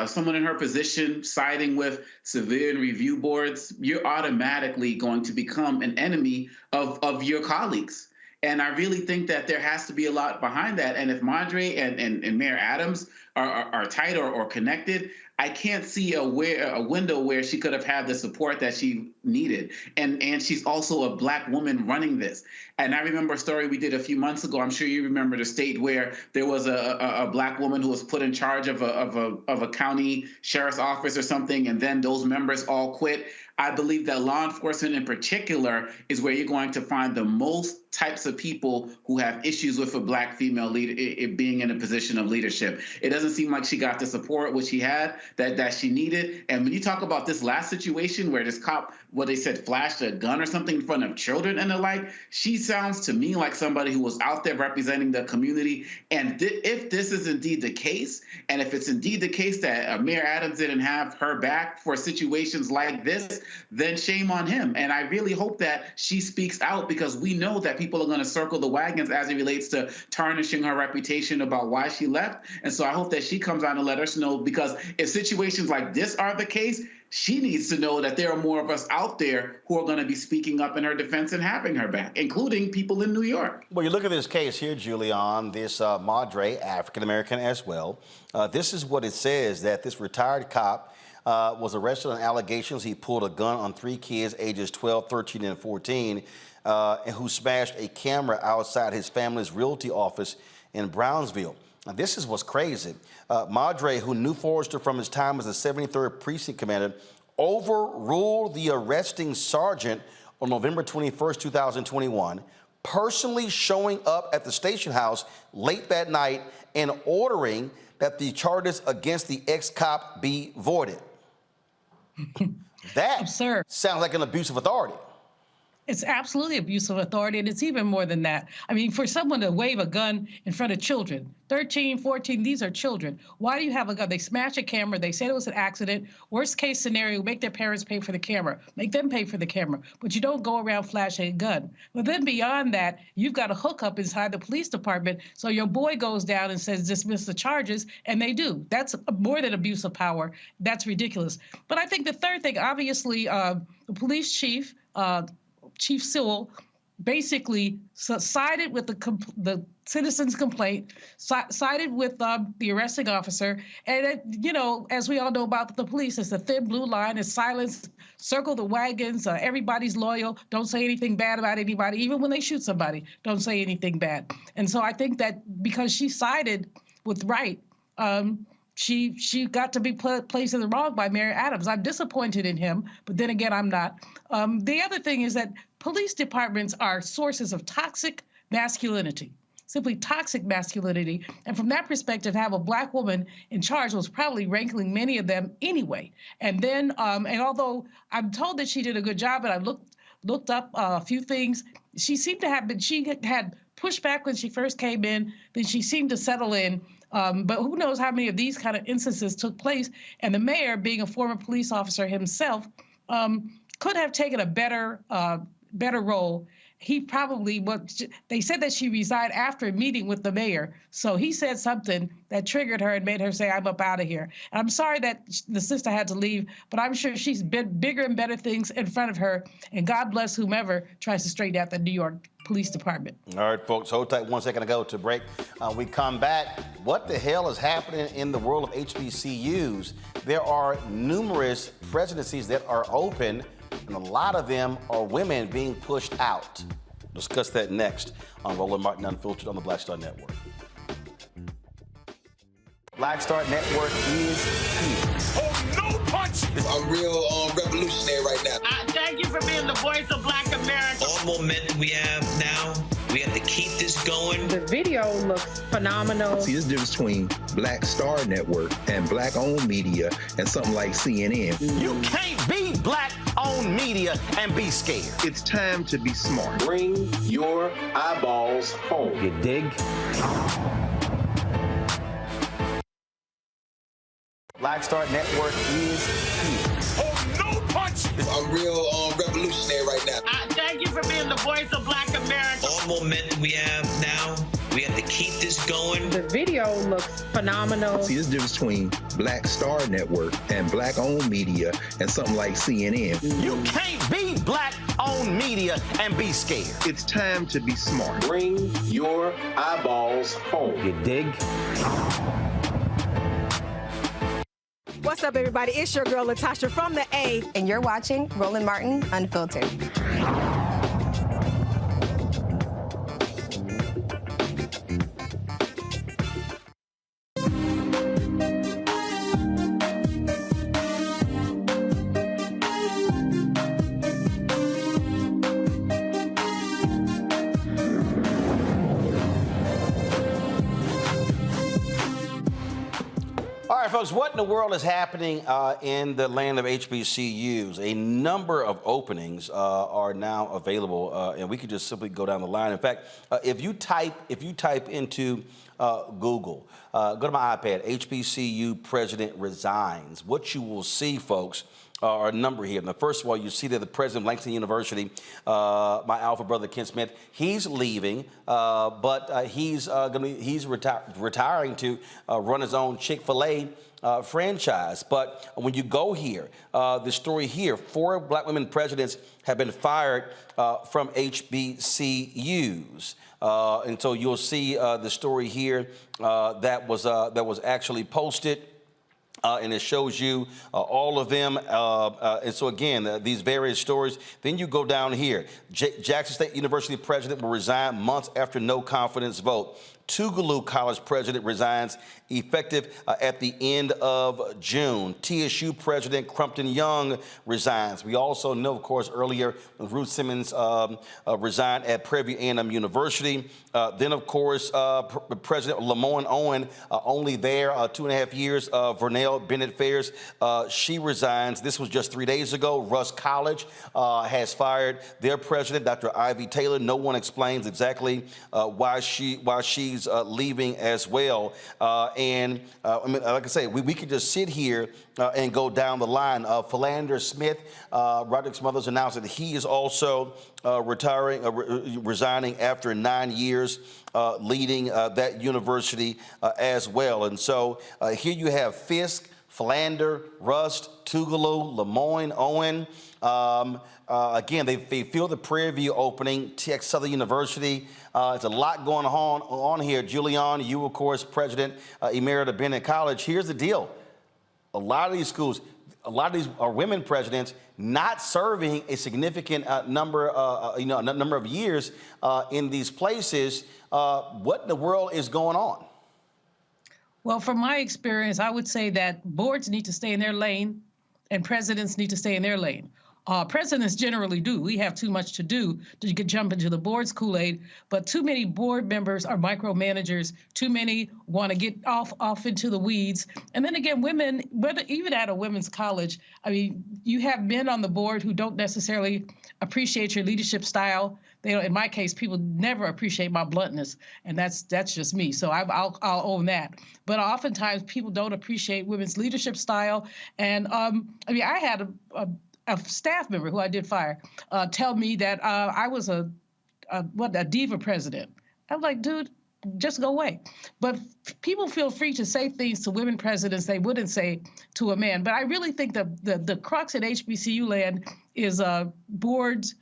someone in her position siding with civilian review boards, you're automatically going to become an enemy of your colleagues. And I really think that there has to be a lot behind that. And if Madre and Mayor Adams are tight or connected, I can't see a window where she could have had the support that she needed. And she's also a Black woman running this. And I remember a story we did a few months ago. I'm sure you remember the state where there was a Black woman who was put in charge of a county sheriff's office or something, and then those members all quit. I believe that law enforcement in particular is where you're going to find the most types of people who have issues with a Black female leader being in a position of leadership. It doesn't seem like she got the support which she had that she needed. And when you talk about this last situation where this cop, what they said, flashed a gun or something in front of children and the like, she sounds to me like somebody who was out there representing the community. And if this is indeed the case, and if it's indeed the case that Mayor Adams didn't have her back for situations like this, then shame on him. And I really hope that she speaks out, because we know that people are going to circle the wagons as it relates to tarnishing her reputation about why she left. And so I hope that she comes out and let us know, because if situations like this are the case, she needs to know that there are more of us out there who are going to be speaking up in her defense and having her back, including people in New York. Well, you look at this case here, Julian, this Madre, African-American as well. This is what it says, that this retired cop was arrested on allegations he pulled a gun on 3 kids, ages 12, 13, and 14, and who smashed a camera outside his family's realty office in Brownsville. Now, this is what's crazy. Madre, who knew Forrester from his time as the 73rd Precinct Commander, overruled the arresting sergeant on November 21st, 2021, personally showing up at the station house late that night and ordering that the charges against the ex-cop be voided. That absurd. Sounds like an abuse of authority. It's absolutely abuse of authority, and it's even more than that. I mean, for someone to wave a gun in front of children, 13, 14, these are children. Why do you have a gun? They smash a camera. They said it was an accident. Worst case scenario, make their parents pay for the camera. Make them pay for the camera. But you don't go around flashing a gun. But then beyond that, you've got a hookup inside the police department. So your boy goes down and says, dismiss the charges, and they do. That's more than abuse of power. That's ridiculous. But I think the third thing, obviously, the police chief, Chief Sewell, basically sided with the citizen's complaint, sided with the arresting officer. And, you know, as we all know about the police, it's a thin blue line, it's silence, circle the wagons, everybody's loyal, don't say anything bad about anybody, even when they shoot somebody, don't say anything bad. And so I think that because she sided with right, she got to be placed in the wrong by Mayor Adams. I'm disappointed in him, but then again, I'm not. The other thing is that police departments are sources of toxic masculinity. simply toxic masculinity. And from that perspective, to have a Black woman in charge was probably rankling many of them anyway. And then, and although I'm told that she did a good job, and I looked up a few things, she seemed to have been, she had pushback when she first came in, then she seemed to settle in. But who knows how many of these kind of instances took place. And the mayor, being a former police officer himself, could have taken a better role. He probably, they said that she resigned after a meeting with the mayor. So he said something that triggered her and made her say, I'm up out of here. And I'm sorry that the sister had to leave, but I'm sure she's been bigger and better things in front of her. And God bless whomever tries to straighten out the New York Police Department. All right, folks, hold tight 1 second to go to break. We come back. What the hell is happening in the world of HBCUs? There are numerous presidencies that are open, and a lot of them are women being pushed out. Discuss that next on Roland Martin Unfiltered on the Black Star Network. Black Star Network is here. Oh, no punch! I'm real revolutionary right now. Thank you for being the voice of Black America. All momentum we have now, we have to keep this going. The video looks phenomenal. See, there's a difference between Black Star Network and Black-owned media and something like CNN. You can't be Black-owned media and be scared. It's time to be smart. Bring your eyeballs home. You dig? Black Star Network is here. Oh, no punch! I'm real revolutionary right now. Thank you for being the voice of Black America. All momentum we have now, we have to keep this going. The video looks phenomenal. See, there's a difference between Black Star Network and Black-owned media and something like CNN. You can't be Black-owned media and be scared. It's time to be smart. Bring your eyeballs home. You dig? What's up, everybody? It's your girl, Latasha from the A. And you're watching Roland Martin Unfiltered. All right, folks, what in the world is happening in the land of HBCUs? A number of openings are now available, and we could just simply go down the line. In fact, if you type into Google, go to my iPad, HBCU president resigns, what you will see, folks, are a number here. Now, first of all, you see that the president of Langston University, my alpha brother Ken Smith, he's leaving, but he's retiring to run his own Chick-fil-A franchise. But when you go here, the story here, 4 Black women presidents have been fired from HBCUs. And so you'll see the story here that was actually posted. And it shows you all of them. And so, again, these various stories. Then you go down here. Jackson State University president will resign months after no confidence vote. Tougaloo College president resigns effective at the end of June. TSU president Crumpton Young resigns. We also know, of course, earlier when Ruth Simmons resigned at Prairie View A&M University. Then, of course, President Lemoyne Owen, only there 2.5 years. Vernell Bennett Fairs, she resigns. This was just 3 days ago. Russ College has fired their president, Dr. Ivy Taylor. No one explains exactly why she's leaving as well. And I mean, like I say, we could just sit here and go down the line. Philander Smith, Roderick Smothers announced that he is also resigning after 9 years leading that university as well. And so here you have Fisk, Philander, Rust, Tougaloo, Lemoyne, Owen. Again, they feel the Prairie View opening, Texas Southern University. It's a lot going on here. Julian, you, of course, President Emerita of Bennett College. Here's the deal. A lot of these schools, a lot of these are women presidents not serving a significant number of years in these places. What in the world is going on? Well, from my experience, I would say that boards need to stay in their lane and presidents need to stay in their lane. Presidents generally do. We have too much to do to jump into the board's Kool-Aid, but too many board members are micromanagers. Too many want to get off into the weeds. And then again, women, even at a women's college, I mean, you have men on the board who don't necessarily appreciate your leadership style. They don't, in my case, people never appreciate my bluntness, and that's just me. So I'll own that. But oftentimes people don't appreciate women's leadership style. And I mean, I had a staff member who I did fire tell me that I was a diva president. I'm like, dude, just go away. But people feel free to say things to women presidents they wouldn't say to a man. But I really think the crux at HBCU land is boards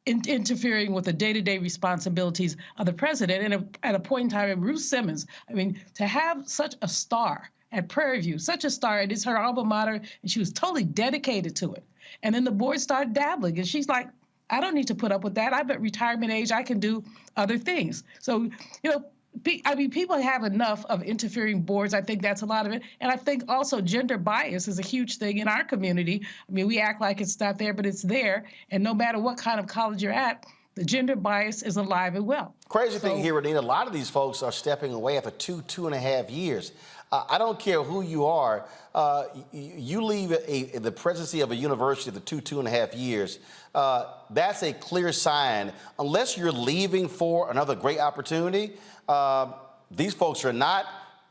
interfering with the day-to-day responsibilities of the president. And at a point in time, Ruth Simmons, I mean, to have such a star at Prairie View, such a star, it is her alma mater, and she was totally dedicated to it. And then the board started dabbling, and she's like, I don't need to put up with that. I'm at retirement age. I can do other things. So, you know, I mean, people have enough of interfering boards. I think that's a lot of it. And I think also gender bias is a huge thing in our community. I mean, we act like it's not there, but it's there. And no matter what kind of college you're at, the gender bias is alive and well. Crazy thing here, Renita, a lot of these folks are stepping away after 2.5 years. I don't care who you are. You leave the presidency of a university for 2.5 years. That's a clear sign. Unless you're leaving for another great opportunity, these folks are not.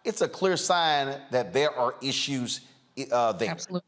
It's a clear sign that there are issues there. Absolutely.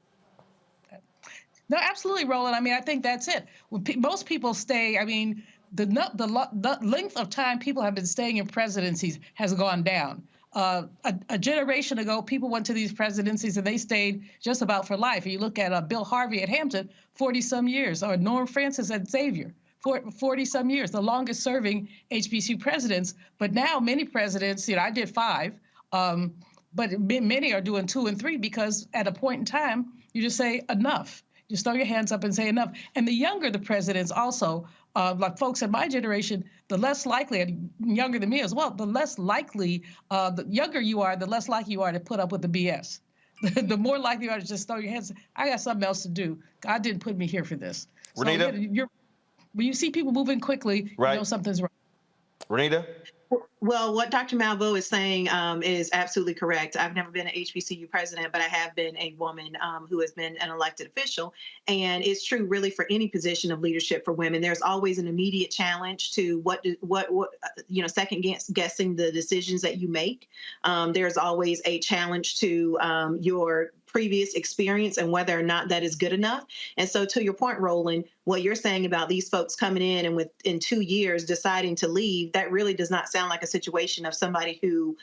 No, absolutely, Roland. I mean, I think that's it. When most people stay, I mean, the length of time people have been staying in presidencies has gone down. A generation ago, people went to these presidencies and they stayed just about for life. You look at Bill Harvey at Hampton, 40-some years, or Norm Francis at Xavier, 40-some years, the longest serving HBCU presidents. But now many presidents, you know, I did 5, but many are doing 2 and 3 because at a point in time, you just say enough. You throw your hands up and say enough. And the younger the presidents also, like folks in my generation, the less likely, and younger than me as well, the less likely, the younger you are, the less likely you are to put up with the BS. The more likely you are to just throw your hands, I got something else to do. God didn't put me here for this. Renita? So when you see people moving quickly, right, you know something's wrong. Renita? Well, what Dr. Malveaux is saying is absolutely correct. I've never been an HBCU president, but I have been a woman who has been an elected official. And it's true really for any position of leadership for women. There's always an immediate challenge to what second guessing the decisions that you make. There's always a challenge to your previous experience and whether or not that is good enough. And so to your point, Roland, what you're saying about these folks coming in and within 2 years deciding to leave, that really does not sound like a situation of somebody who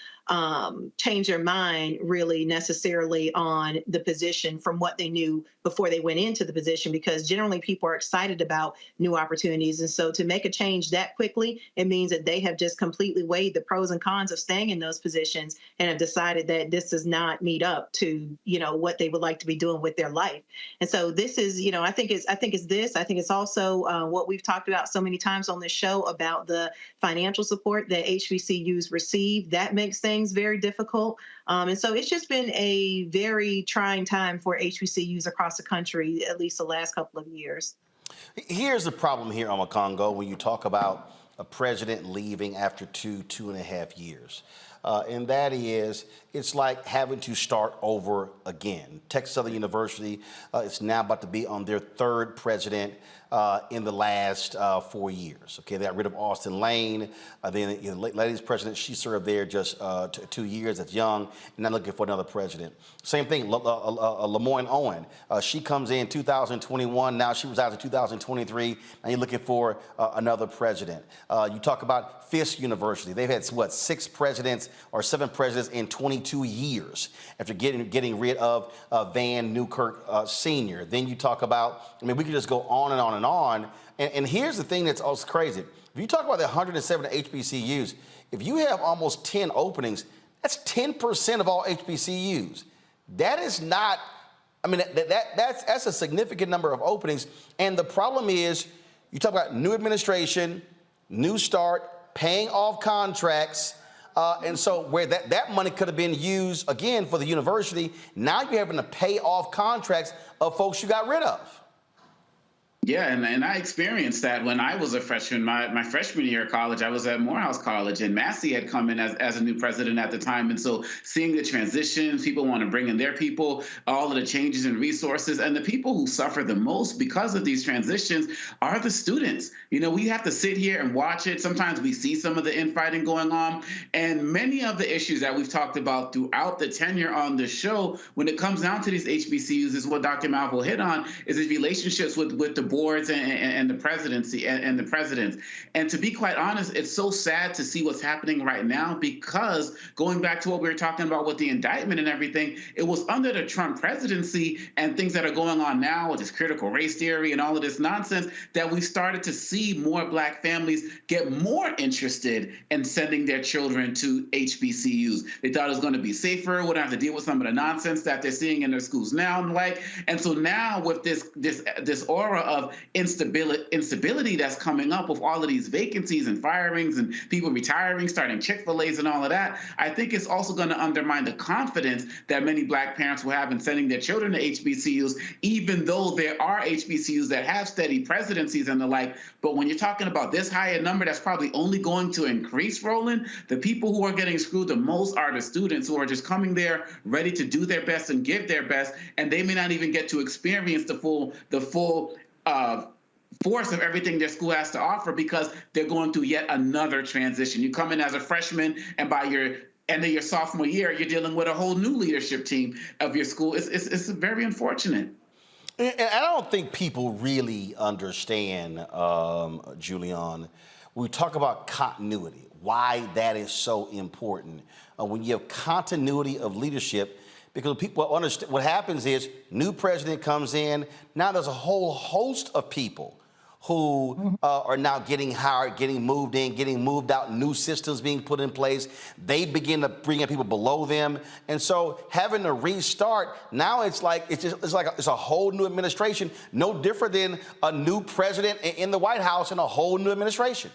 changed their mind really necessarily on the position from what they knew before they went into the position, because generally people are excited about new opportunities. And so to make a change that quickly, it means that they have just completely weighed the pros and cons of staying in those positions and have decided that this does not meet up to, you know, what they would like to be doing with their life. And so this is, you know, I think it's also what we've talked about so many times on this show about the financial support that HBCUs receive. That makes things very difficult. And so it's just been a very trying time for HBCUs across the country, at least the last couple of years. Here's the problem here, Congo, when you talk about a president leaving after 2.5 years. And that is, it's like having to start over again. Texas Southern University is now about to be on their 3rd president in the last 4 years. Okay, they got rid of Austin Lane. Then the ladies president, she served there just 2 years. That's young, and now looking for another president. Same thing, Lemoyne Owen. She comes in 2021. Now she resigns in 2023. Now you're looking for another president. You talk about Fisk University. They've had, what, 6 presidents or 7 presidents in 22 years after getting rid of Van Newkirk Sr. Then you talk about, I mean, we could just go on and on and on. And here's the thing that's also crazy. If you talk about the 107 HBCUs, if you have almost 10 openings, that's 10% of all HBCUs. That is not, I mean, that's a significant number of openings. And the problem is, you talk about new administration, new start, paying off contracts, and so where that money could have been used, again, for the university, now you're having to pay off contracts of folks you got rid of. Yeah, and I experienced that when I was a freshman. My freshman year of college, I was at Morehouse College, and Massey had come in as a new president at the time. And so seeing the transitions, people want to bring in their people, all of the changes in resources, and the people who suffer the most because of these transitions are the students. You know, we have to sit here and watch it. Sometimes we see some of the infighting going on, and many of the issues that we've talked about throughout the tenure on this show, when it comes down to these HBCUs, is what Dr. Malvo hit on, is these relationships with the boards and the presidency and the presidents. And to be quite honest, it's so sad to see what's happening right now, because going back to what we were talking about with the indictment and everything, it was under the Trump presidency and things that are going on now with this critical race theory and all of this nonsense that we started to see more Black families get more interested in sending their children to HBCUs. They thought it was going to be safer, wouldn't have to deal with some of the nonsense that they're seeing in their schools now and like. And so now with this aura of instability that's coming up with all of these vacancies and firings and people retiring, starting Chick-fil-A's and all of that, I think it's also going to undermine the confidence that many Black parents will have in sending their children to HBCUs, even though there are HBCUs that have steady presidencies and the like. But when you're talking about this high a number that's probably only going to increase, Roland, the people who are getting screwed the most are the students who are just coming there ready to do their best and give their best, and they may not even get to experience the full force of everything their school has to offer because they're going through yet another transition. You come in as a freshman, and by your end of your sophomore year, you're dealing with a whole new leadership team of your school. It's very unfortunate. And I don't think people really understand, Julian, when we talk about continuity, why that is so important. When you have continuity of leadership, because people understand what happens is new president comes in. Now there's a whole host of people who are now getting hired, getting moved in, getting moved out, new systems being put in place. They begin to bring in people below them. And so having to restart, now it's a whole new administration, no different than a new president in the White House and a whole new administration.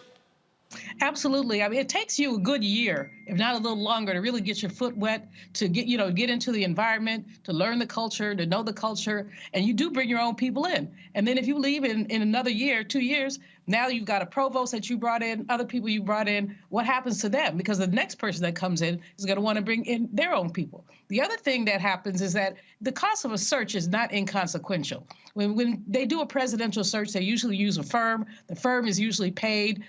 Absolutely. I mean, it takes you a good year, if not a little longer, to really get your foot wet, to get into the environment, to learn the culture, to know the culture, and you do bring your own people in. And then if you leave in another year, 2 years, now you've got a provost that you brought in, other people you brought in. What happens to them? Because the next person that comes in is going to want to bring in their own people. The other thing that happens is that the cost of a search is not inconsequential. When they do a presidential search, they usually use a firm. The firm is usually paid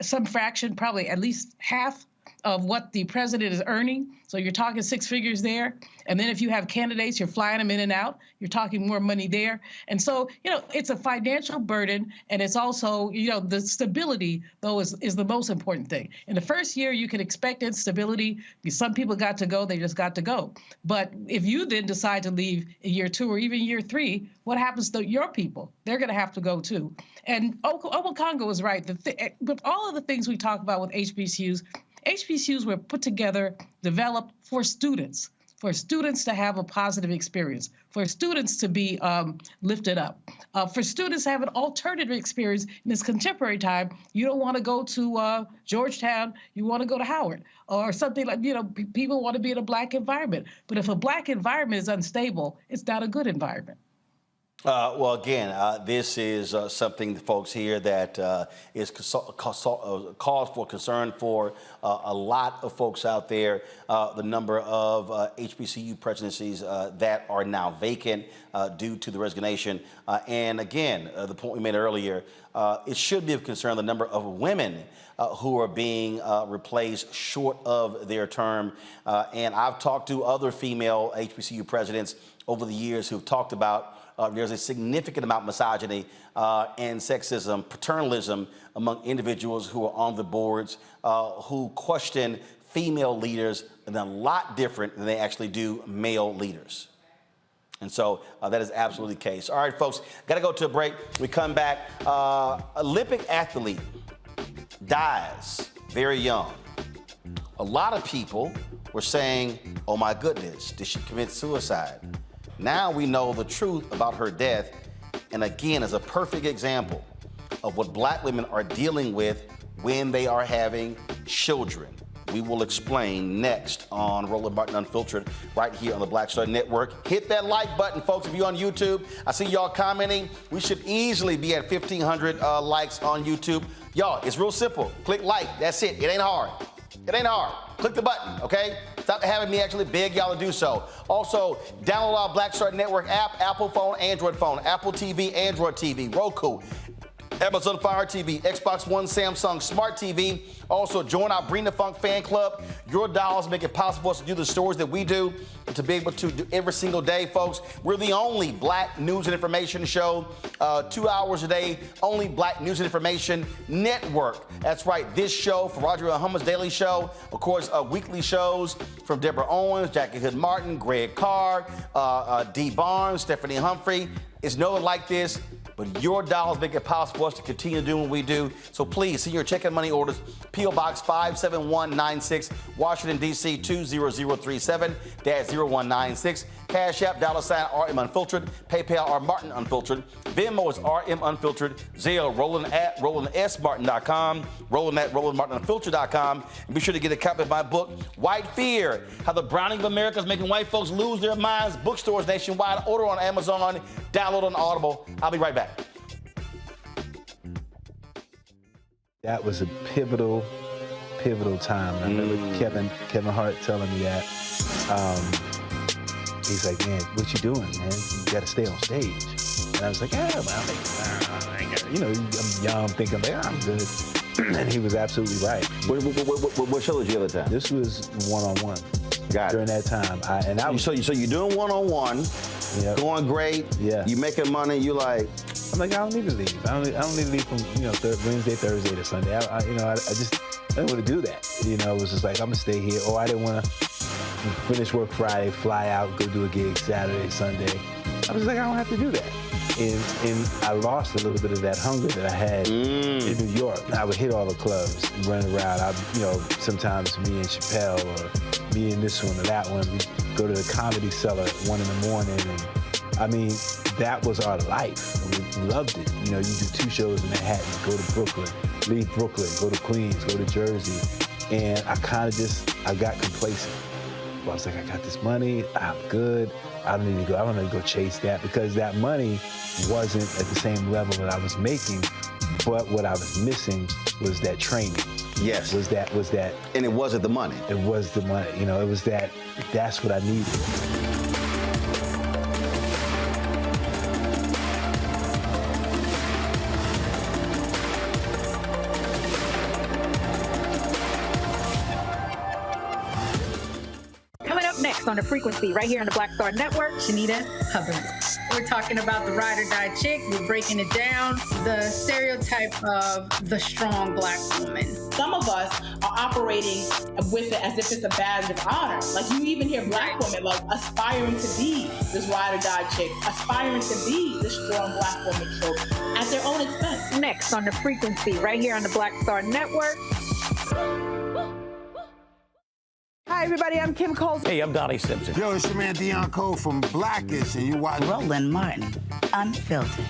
some fraction, probably at least half of what the president is earning. So you're talking six figures there. And then if you have candidates, you're flying them in and out, you're talking more money there. And so, it's a financial burden. And it's also, the stability, though, is the most important thing. In the first year, you can expect instability. Some people got to go, they just got to go. But if you then decide to leave in year 2 or even year 3, what happens to your people? They're going to have to go too. And Owakongo was right. With all of the things we talk about with HBCUs were put together, developed for students to have a positive experience, for students to be lifted up, for students to have an alternative experience in this contemporary time. You don't want to go to Georgetown, you want to go to Howard or something like, people want to be in a Black environment. But if a Black environment is unstable, it's not a good environment. Well, again, this is something, folks, here that is cause for concern for a lot of folks out there. The number of HBCU presidencies that are now vacant due to the resignation. And again, the point we made earlier, it should be of concern the number of women who are being replaced short of their term. And I've talked to other female HBCU presidents over the years who've talked about there's a significant amount of misogyny and sexism, paternalism among individuals who are on the boards who question female leaders and a lot different than they actually do male leaders. And so that is absolutely the case. All right, folks, got to go to a break. We come back. Olympic athlete dies very young. A lot of people were saying, oh my goodness, did she commit suicide? Now we know the truth about her death, and again, is a perfect example of what Black women are dealing with when they are having children. We will explain next on Roland Martin Unfiltered right here on the Black Star Network. Hit that like button, folks, if you're on YouTube. I see y'all commenting. We should easily be at 1,500 likes on YouTube. Y'all, it's real simple. Click like. That's it. It ain't hard. It ain't hard. Click the button, okay? Stop having me actually beg y'all to do so. Also, download our Black Star Network app, Apple phone, Android phone, Apple TV, Android TV, Roku, Amazon Fire TV, Xbox One, Samsung Smart TV. Also, join our Bring the Funk fan club. Your dollars make it possible for us to do the stories that we do and to be able to do every single day, folks. We're the only black news and information show, 2 hours a day, only black news and information network. That's right, this show, for Roger Hummer's Daily Show, of course, weekly shows from Deborah Owens, Jackie Hood Martin, Greg Carr, Dee Barnes, Stephanie Humphrey. It's no one like this. But your dollars make it possible for us to continue doing what we do. So please send your check and money orders, P.O. Box 57196, Washington, D.C. 20037-0196. Cash App, $RM Unfiltered. PayPal, R Martin Unfiltered. Venmo is RM Unfiltered. Zelle, Roland at RolandSMartin.com. Roland at RolandMartinUnfiltered.com. And be sure to get a copy of my book, White Fear, How the Browning of America is Making White Folks Lose Their Minds. Bookstores nationwide. Order on Amazon. Download on Audible. I'll be right back. That was a pivotal time. I remember Kevin Hart telling me that. He's like, man, what you doing, man? You got to stay on stage. And I was like, yeah, well, I'm young, thinking, like, I'm good. And he was absolutely right. What show did you have at the time? This was one-on-one. Got it. During that time. So you're doing one-on-one, going great. Yeah. You making money. You like. I'm like, I don't need to leave. I don't need to leave from Wednesday, Thursday to Sunday. I didn't want to do that. It was just like, I'm gonna stay here. Or I didn't want to finish work Friday, fly out, go do a gig Saturday, Sunday. I was like, I don't have to do that. And I lost a little bit of that hunger that I had in New York. I would hit all the clubs, run around. Sometimes me and Chappelle or me and this one or that one, we'd go to the Comedy Cellar at 1 a.m. And that was our life. We loved it. You do 2 shows in Manhattan, go to Brooklyn, leave Brooklyn, go to Queens, go to Jersey. And I got complacent. I was like, I got this money, I'm good. I don't need to go chase that, because that money wasn't at the same level that I was making. But what I was missing was that training. Yes. Was that. And it wasn't the money. It was the money. It was that's what I needed. On the frequency right here on the Black Star Network. Shanita Hubbard. We're talking about the ride or die chick. We're breaking it down. The stereotype of the strong black woman. Some of us are operating with it as if it's a badge of honor. Like, you even hear black women like aspiring to be this ride or die chick, aspiring to be this strong black woman trope at their own expense. Next on the frequency right here on the Black Star Network. Hi, everybody. I'm Kim Coles. Hey, I'm Donnie Simpson. Yo, it's your man Deion Cole from Blackish, and you watch Roland Martin Unfiltered.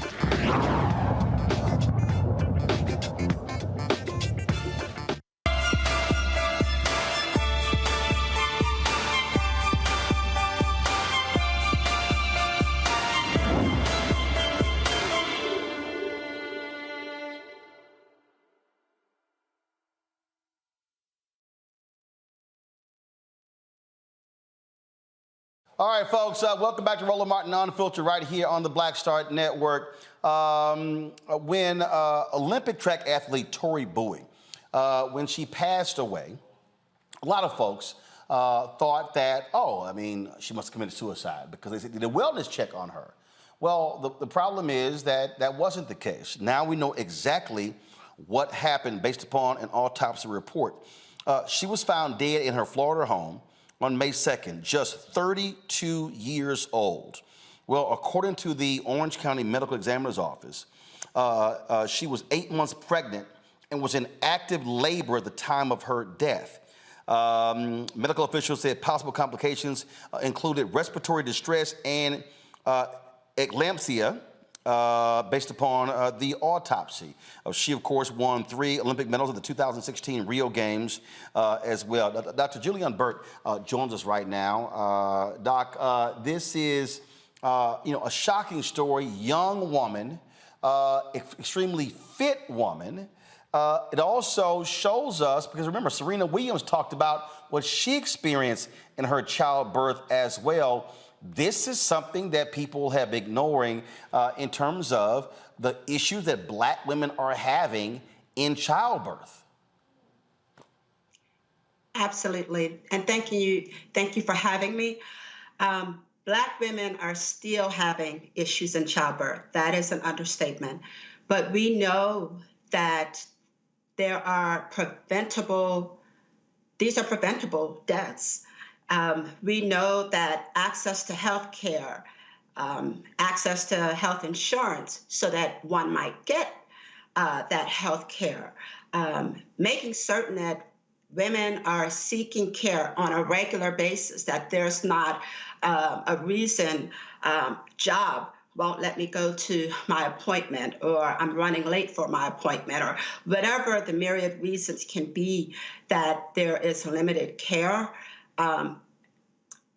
All right, folks, welcome back to Roland Martin Unfiltered right here on the Black Star Network. When Olympic track athlete Tori Bowie, when she passed away, a lot of folks thought that, she must have committed suicide because they did a wellness check on her. Well, the problem is that wasn't the case. Now we know exactly what happened based upon an autopsy report. She was found dead in her Florida home on May 2nd, just 32 years old. Well, according to the Orange County Medical Examiner's Office, she was 8 months pregnant and was in active labor at the time of her death. Medical officials said possible complications included respiratory distress and eclampsia, based upon the autopsy. She, of course, won 3 Olympic medals at the 2016 Rio Games as well. Dr. Julianne Burt joins us right now. Doc, this is a shocking story. Young woman, extremely fit woman. It also shows us, because remember, Serena Williams talked about what she experienced in her childbirth as well. This is something that people have been ignoring in terms of the issues that Black women are having in childbirth. Absolutely, and thank you for having me. Black women are still having issues in childbirth. That is an understatement. But we know that there are preventable deaths. We know that access to health care, access to health insurance so that one might get that health care, making certain that women are seeking care on a regular basis, that there's not a reason job won't let me go to my appointment, or I'm running late for my appointment, or whatever the myriad reasons can be that there is limited care.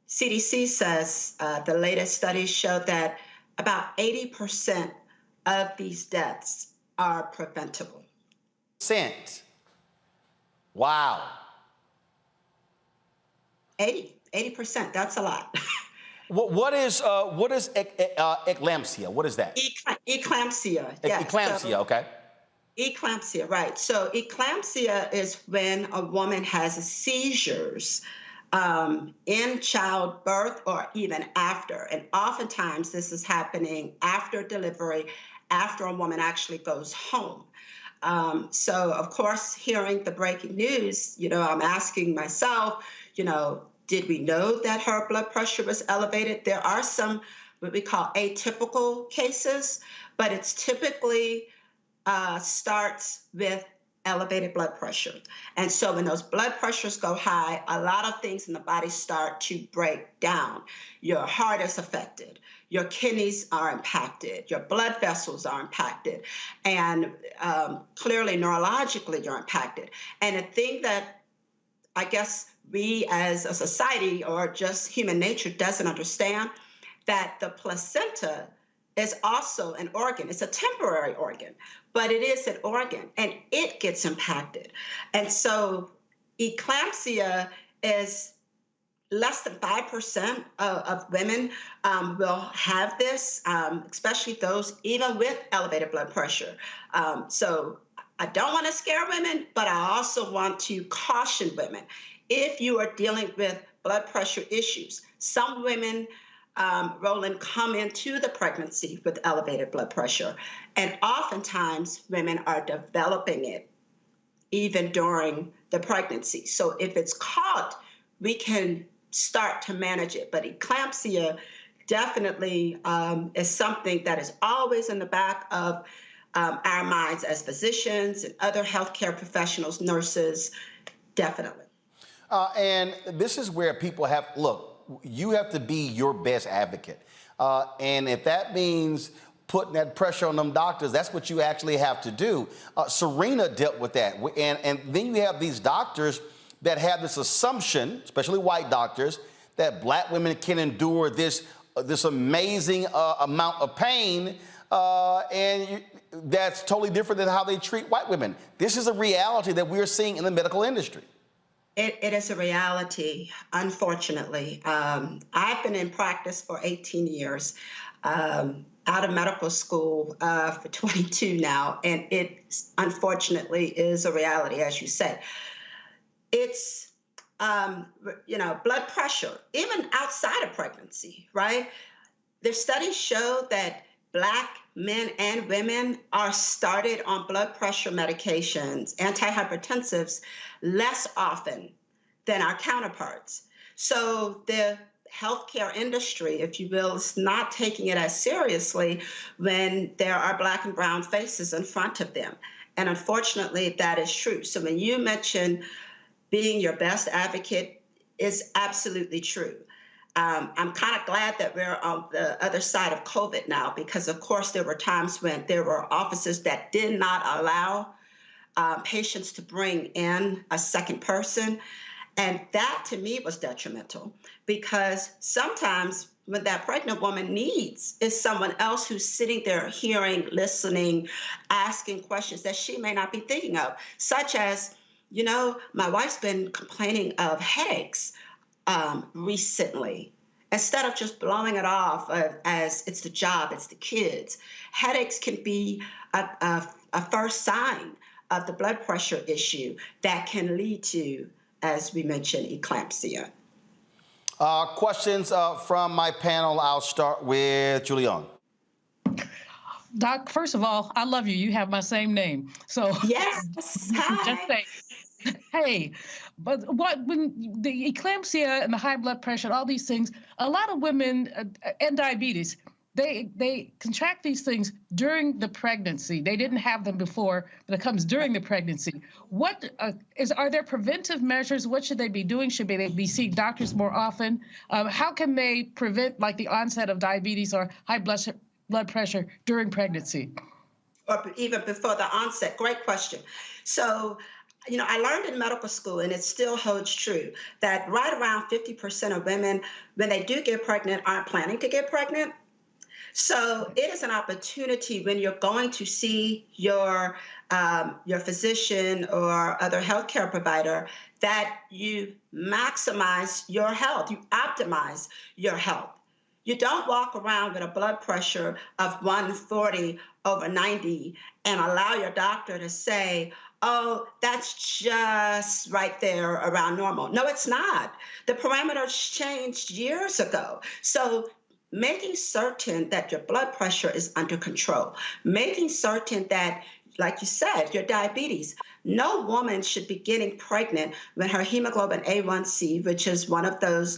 CDC says the latest studies show that about 80% of these deaths are preventable. Wow. 80%, that's a lot. What is eclampsia? What is that? Eclampsia. Yes. Eclampsia, okay. Eclampsia, right. So eclampsia is when a woman has seizures in childbirth or even after. And oftentimes this is happening after delivery, after a woman actually goes home. So, of course, hearing the breaking news, I'm asking myself, did we know that her blood pressure was elevated? There are some what we call atypical cases, but it's typically starts with elevated blood pressure. And so when those blood pressures go high, a lot of things in the body start to break down. Your heart is affected. Your kidneys are impacted. Your blood vessels are impacted. And clearly, neurologically, you're impacted. And the thing that I guess we as a society or just human nature doesn't understand, that the placenta is also an organ. It's a temporary organ, but it is an organ and it gets impacted. And so eclampsia is less than 5% of women will have this, especially those even with elevated blood pressure. So I don't want to scare women, but I also want to caution women. If you are dealing with blood pressure issues, some women, Roland, come into the pregnancy with elevated blood pressure. And oftentimes women are developing it even during the pregnancy. So if it's caught, we can start to manage it. But eclampsia definitely is something that is always in the back of our minds as physicians and other healthcare professionals, nurses, definitely. And this is where people have, look, you have to be your best advocate. And if that means putting that pressure on them doctors, that's what you actually have to do. Serena dealt with that. And then you have these doctors that have this assumption, especially white doctors, that Black women can endure this amazing amount of pain. That's totally different than how they treat white women. This is a reality that we're seeing in the medical industry. It is a reality, unfortunately. I've been in practice for 18 years, out of medical school for 22 now, and it unfortunately is a reality, as you said. It's, blood pressure, even outside of pregnancy, right? The studies show that Black men and women are started on blood pressure medications, antihypertensives, less often than our counterparts. So the healthcare industry, if you will, is not taking it as seriously when there are Black and brown faces in front of them. And unfortunately, that is true. So when you mention being your best advocate, is absolutely true. I'm kind of glad that we're on the other side of COVID now, because of course there were times when there were offices that did not allow patients to bring in a second person. And that to me was detrimental, because sometimes what that pregnant woman needs is someone else who's sitting there hearing, listening, asking questions that she may not be thinking of, such as, you know, my wife's been complaining of headaches recently. Instead of just blowing it off as it's the job, it's the kids, headaches can be a first sign of the blood pressure issue that can lead to, as we mentioned, eclampsia. Questions from my panel. I'll start with Julian. Doc, first of all, I love you. You have my same name. So yes, hi. Just say, hey, but when the eclampsia and the high blood pressure, all these things, a lot of women and diabetes, they contract these things during the pregnancy. They didn't have them before, but it comes during the pregnancy. What are there preventive measures? What should they be doing? Should they be seeing doctors more often? How can they prevent like the onset of diabetes or high blood pressure during pregnancy? Or even before the onset? Great question. So, you know, I learned in medical school, and it still holds true, that right around 50% of women, when they do get pregnant, aren't planning to get pregnant. So it is an opportunity when you're going to see your physician or other healthcare provider that you maximize your health, you optimize your health. You don't walk around with a blood pressure of 140 over 90 and allow your doctor to say, oh, that's just right there around normal. No, it's not. The parameters changed years ago. So making certain that your blood pressure is under control, making certain that, like you said, your diabetes. No woman should be getting pregnant when her hemoglobin A1C, which is one of those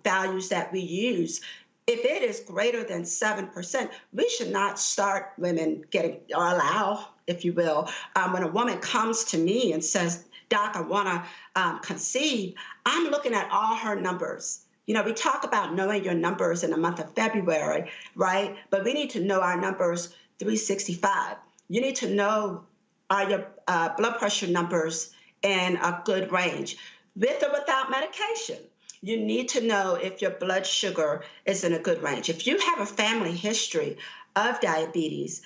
values that we use, if it is greater than 7%, we should not start women getting, or allow, if you will, when a woman comes to me and says, Doc, I want to conceive, I'm looking at all her numbers. You know, we talk about knowing your numbers in the month of February, right? But we need to know our numbers 365. You need to know are your blood pressure numbers in a good range, with or without medication. You need to know if your blood sugar is in a good range. If you have a family history of diabetes,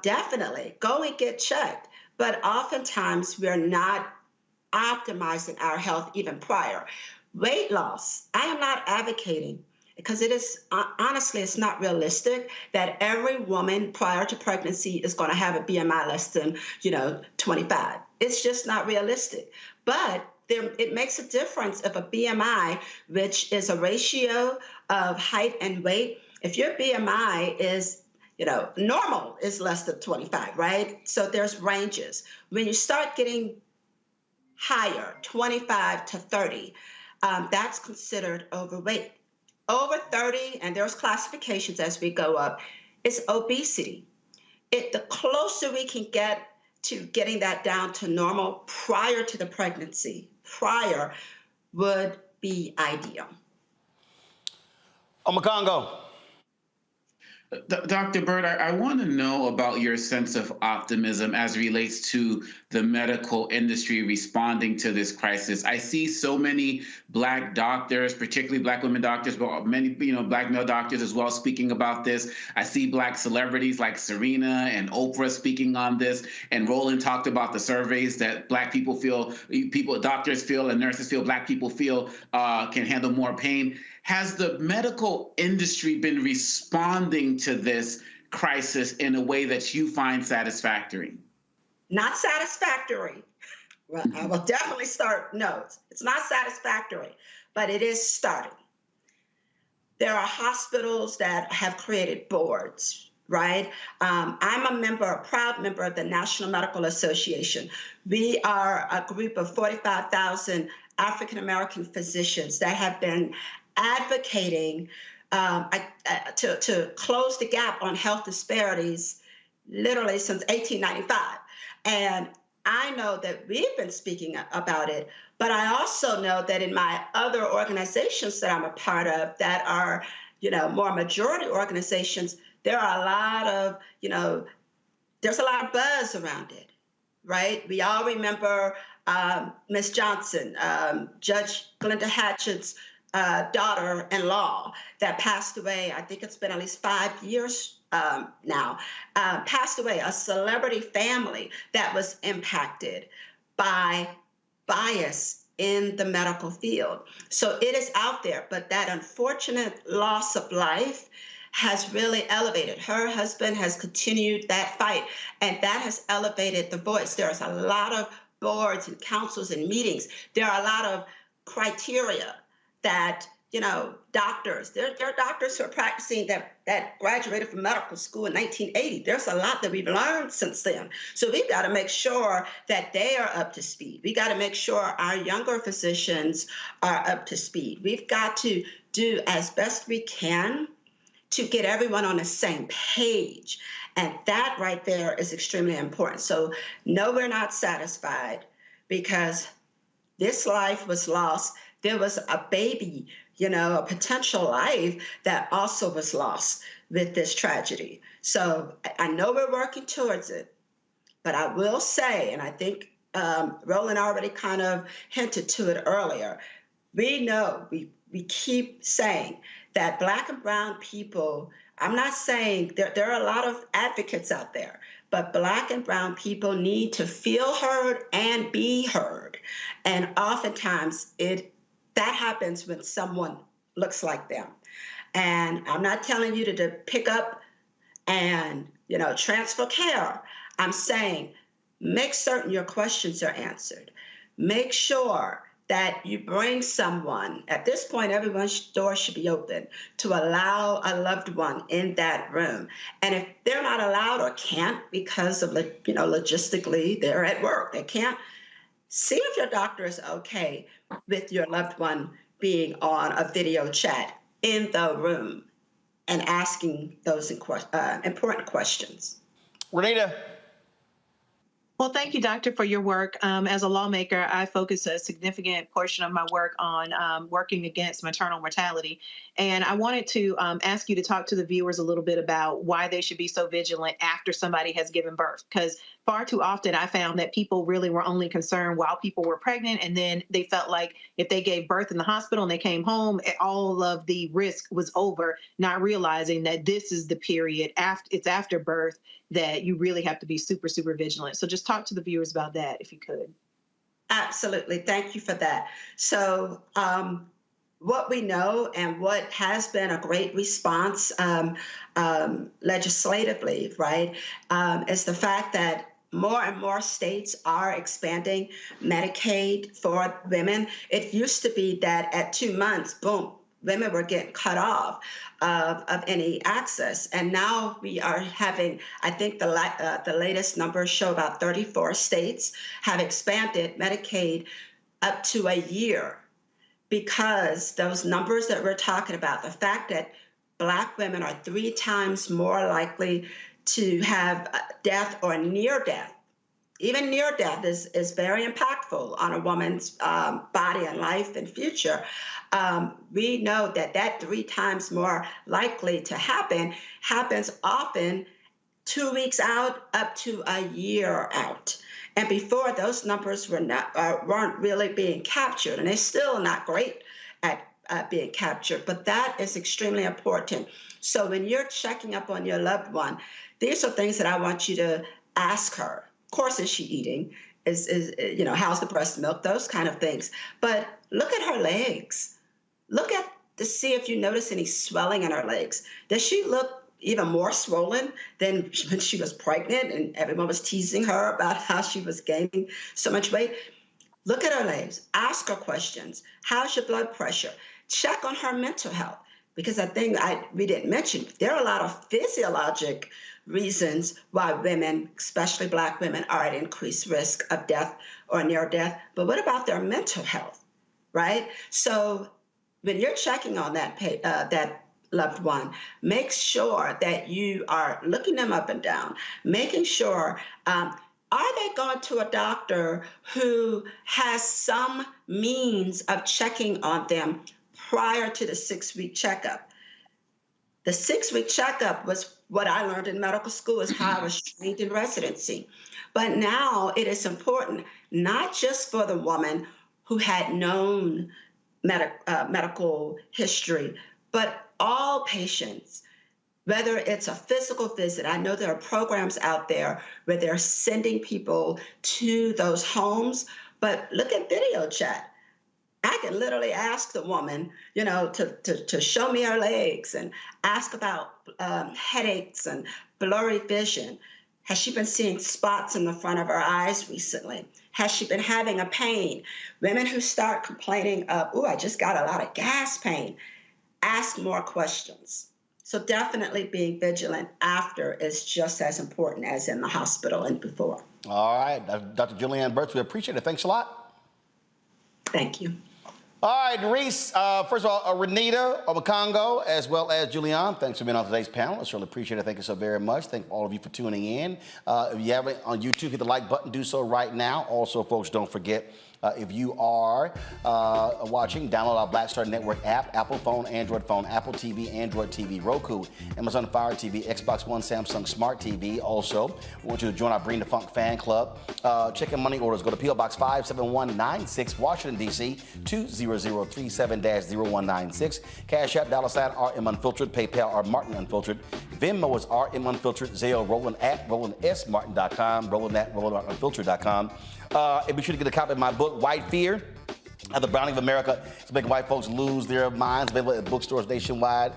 definitely go and get checked. But oftentimes we're not optimizing our health even prior. Weight loss, I am not advocating, because it is, honestly, it's not realistic that every woman prior to pregnancy is going to have a BMI less than, 25. It's just not realistic. But it makes a difference if a BMI, which is a ratio of height and weight, if your BMI is, normal is less than 25, right? So there's ranges. When you start getting higher, 25 to 30, that's considered overweight. Over 30, and there's classifications as we go up, is obesity. The closer we can get to getting that down to normal prior to the pregnancy, would be ideal. Omakongo. Dr. Bird, I want to know about your sense of optimism as relates to the medical industry responding to this crisis. I see so many Black doctors, particularly Black women doctors, but many, Black male doctors as well speaking about this. I see Black celebrities like Serena and Oprah speaking on this. And Roland talked about the surveys that Black people feel, doctors feel and nurses feel, Black people feel can handle more pain. Has the medical industry been responding to this crisis in a way that you find satisfactory? Not satisfactory. Well, I will definitely start. No, it's not satisfactory, but it is starting. There are hospitals that have created boards, right? I'm a proud member of the National Medical Association. We are a group of 45,000 African-American physicians that have been advocating to close the gap on health disparities literally since 1895. And I know that we've been speaking about it, but I also know that in my other organizations that I'm a part of that are, more majority organizations, there are a lot of, there's a lot of buzz around it, right? We all remember Miss Johnson, Judge Glenda Hatchett's daughter-in-law that passed away. I think it's been at least 5 years now, passed away, a celebrity family that was impacted by bias in the medical field. So it is out there, but that unfortunate loss of life has really elevated. Her husband has continued that fight, and that has elevated the voice. There's a lot of boards and councils and meetings. There are a lot of criteria that, doctors, there are doctors who are practicing that graduated from medical school in 1980. There's a lot that we've learned since then. So we've got to make sure that they are up to speed. We got to make sure our younger physicians are up to speed. We've got to do as best we can to get everyone on the same page. And that right there is extremely important. So no, we're not satisfied because this life was lost. There was a baby, a potential life that also was lost with this tragedy. So I know we're working towards it, but I will say, and I think Roland already kind of hinted to it earlier, we know, we keep saying that Black and brown people, I'm not saying there are a lot of advocates out there, but Black and brown people need to feel heard and be heard. And oftentimes that happens when someone looks like them. And I'm not telling you to pick up and, transfer care. I'm saying make certain your questions are answered. Make sure that you bring someone. At this point, everyone's door should be open to allow a loved one in that room. And if they're not allowed or can't because of, logistically, they're at work, they can't, see if your doctor is okay with your loved one being on a video chat in the room and asking those important questions. Renita. Well, thank you, Doctor, for your work. As a lawmaker, I focus a significant portion of my work on working against maternal mortality. And I wanted to ask you to talk to the viewers a little bit about why they should be so vigilant after somebody has given birth. Because far too often I found that people really were only concerned while people were pregnant. And then they felt like if they gave birth in the hospital and they came home, all of the risk was over, not realizing that this is the period after birth that you really have to be super, super vigilant. So just talk to the viewers about that, if you could. Absolutely. Thank you for that. So what we know and what has been a great response legislatively, right, is the fact that more and more states are expanding Medicaid for women. It used to be that at 2 months, boom, women were getting cut off of any access. And now we are having, I think the latest numbers show about 34 states have expanded Medicaid up to a year, because those numbers that we're talking about, the fact that Black women are 3 times more likely to have death or near death. Even near death is very impactful on a woman's body and life and future. We know that 3 times more likely to happen happens often 2 weeks out up to a year out. And before, those numbers weren't really being captured, and they're still not great at being captured, but that is extremely important. So when you're checking up on your loved one, these are things that I want you to ask her. Of course, is she eating? How's the breast milk? Those kind of things. But look at her legs. Look to see if you notice any swelling in her legs. Does she look even more swollen than when she was pregnant and everyone was teasing her about how she was gaining so much weight? Look at her legs. Ask her questions. How's your blood pressure? Check on her mental health. Because I think we didn't mention, there are a lot of physiologic reasons why women, especially Black women, are at increased risk of death or near death. But what about their mental health, right? So when you're checking on that loved one, make sure that you are looking them up and down, making sure are they going to a doctor who has some means of checking on them prior to the 6-week checkup? The 6-week checkup was what I learned in medical school, is how I was trained in residency. But now it is important, not just for the woman who had known medical history, but all patients, whether it's a physical visit. I know there are programs out there where they're sending people to those homes, but look at video chat. I can literally ask the woman, to show me her legs and ask about headaches and blurry vision. Has she been seeing spots in the front of her eyes recently? Has she been having a pain? Women who start complaining of, I just got a lot of gas pain, ask more questions. So definitely being vigilant after is just as important as in the hospital and before. All right, Dr. Julianne Burtz, we appreciate it. Thanks a lot. Thank you. All right, Reese, first of all, Renita Obakongo, as well as Julianne, thanks for being on today's panel. I certainly appreciate it. Thank you so very much. Thank all of you for tuning in. If you haven't on YouTube, hit the like button. Do so right now. Also, folks, don't forget, if you are watching, download our Black Star Network app, Apple phone, Android phone, Apple TV, Android TV, Roku, Amazon Fire TV, Xbox One, Samsung Smart TV. Also, we want you to join our Bring the Funk fan club. Check in money orders. Go to P.O. Box 57196, Washington, D.C., 20037-0196. Cash App, $RM Unfiltered. PayPal, R Martin Unfiltered. Venmo is RM Unfiltered. Zelle, Roland at RolandSMartin.com. Roland at RolandUnfiltered.com. And be sure to get a copy of my book, White Fear, The Browning of America. It's making white folks lose their minds. Available at bookstores nationwide.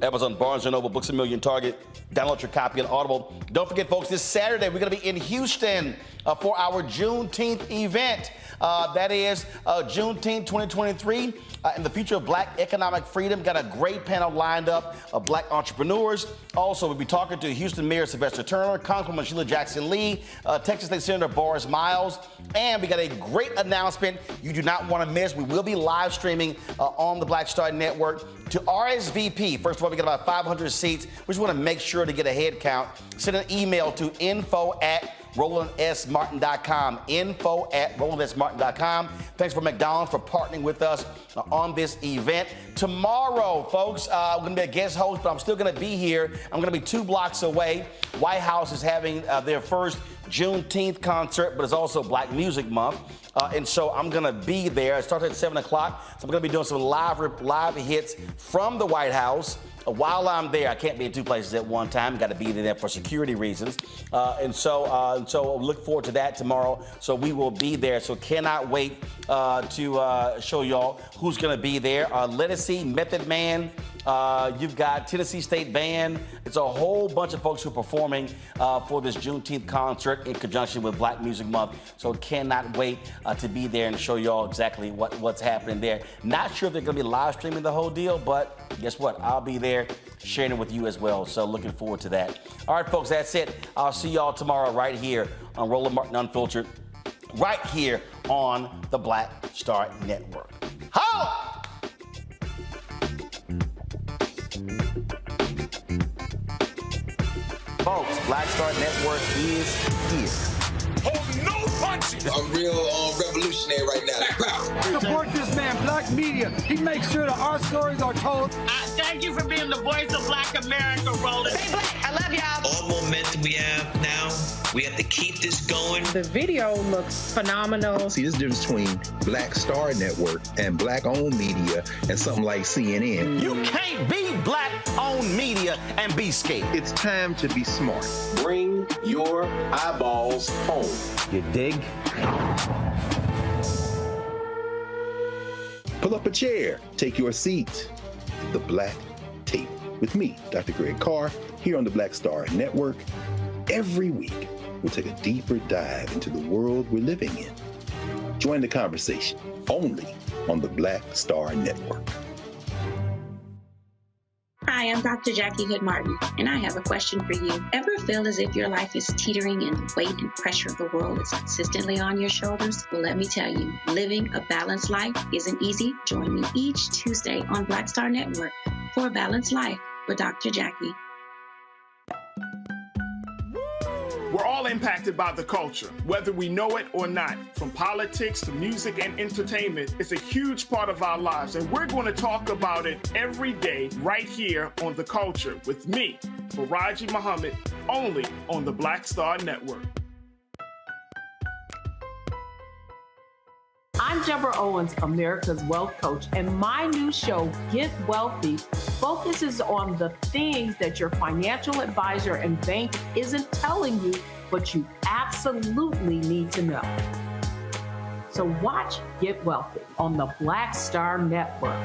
Amazon, Barnes & Noble, Books A Million, Target. Download your copy on Audible. Don't forget, folks, this Saturday, we're going to be in Houston for our Juneteenth event. That is Juneteenth 2023 and the future of Black economic freedom. Got a great panel lined up of Black entrepreneurs. Also, we'll be talking to Houston Mayor Sylvester Turner, Congresswoman Sheila Jackson Lee, Texas State Senator Boris Miles, and we got a great announcement you do not want to miss. We will be live streaming on the Black Star Network. To RSVP, first of all, we got about 500 seats. We just want to make sure to get a head count. Send an email to info@RolandSMartin.com. Info@RolandSMartin.com. Thanks for McDonald's for partnering with us on this event. Tomorrow, folks, I'm going to be a guest host, but I'm still going to be here. I'm going to be 2 blocks away. White House is having their first Juneteenth concert, but it's also Black Music Month. And so I'm going to be there. It starts at 7 o'clock. So I'm going to be doing some live hits from the White House. While I'm there, I can't be in 2 places at one time. Got to be there for security reasons. And so look forward to that tomorrow. So we will be there. So cannot wait to show y'all who's going to be there. Lettucey, Method Man. You've got Tennessee State Band. It's a whole bunch of folks who are performing for this Juneteenth concert in conjunction with Black Music Month. So cannot wait to be there and show y'all exactly what's happening there. Not sure if they're going to be live streaming the whole deal, but guess what? I'll be there sharing it with you as well. So looking forward to that. All right, folks, that's it. I'll see y'all tomorrow right here on Roland Martin Unfiltered, right here on the Black Star Network. Holla! Folks, Black Star Network is here. Hold no punches. I'm real revolutionary right now. Support this man, Black Media. He makes sure that our stories are told. Thank you for being the voice of Black America, Roland. Stay black. I love y'all. All momentum we have now, we have to keep this going. The video looks phenomenal. See, this difference between Black Star Network and Black-owned media and something like CNN. You can't be Black-owned media and be scared. It's time to be smart. Bring your eyeballs home. You dig? Pull up a chair. Take your seat. The Black Tape with me, Dr. Greg Carr, here on the Black Star Network. Every week, we'll take a deeper dive into the world we're living in. Join the conversation only on the Black Star Network. Hi, I'm Dr. Jackie Hood Martin, and I have a question for you. Ever feel as if your life is teetering and the weight and pressure of the world is consistently on your shoulders? Well, let me tell you, living a balanced life isn't easy. Join me each Tuesday on Black Star Network for A Balanced Life with Dr. Jackie. We're all impacted by the culture, whether we know it or not. From politics to music and entertainment, it's a huge part of our lives, and we're going to talk about it every day right here on The Culture with me, Faraji Muhammad, only on the Black Star Network. I'm Deborah Owens, America's Wealth Coach, and my new show, Get Wealthy, focuses on the things that your financial advisor and bank isn't telling you, but you absolutely need to know. So watch Get Wealthy on the Black Star Network.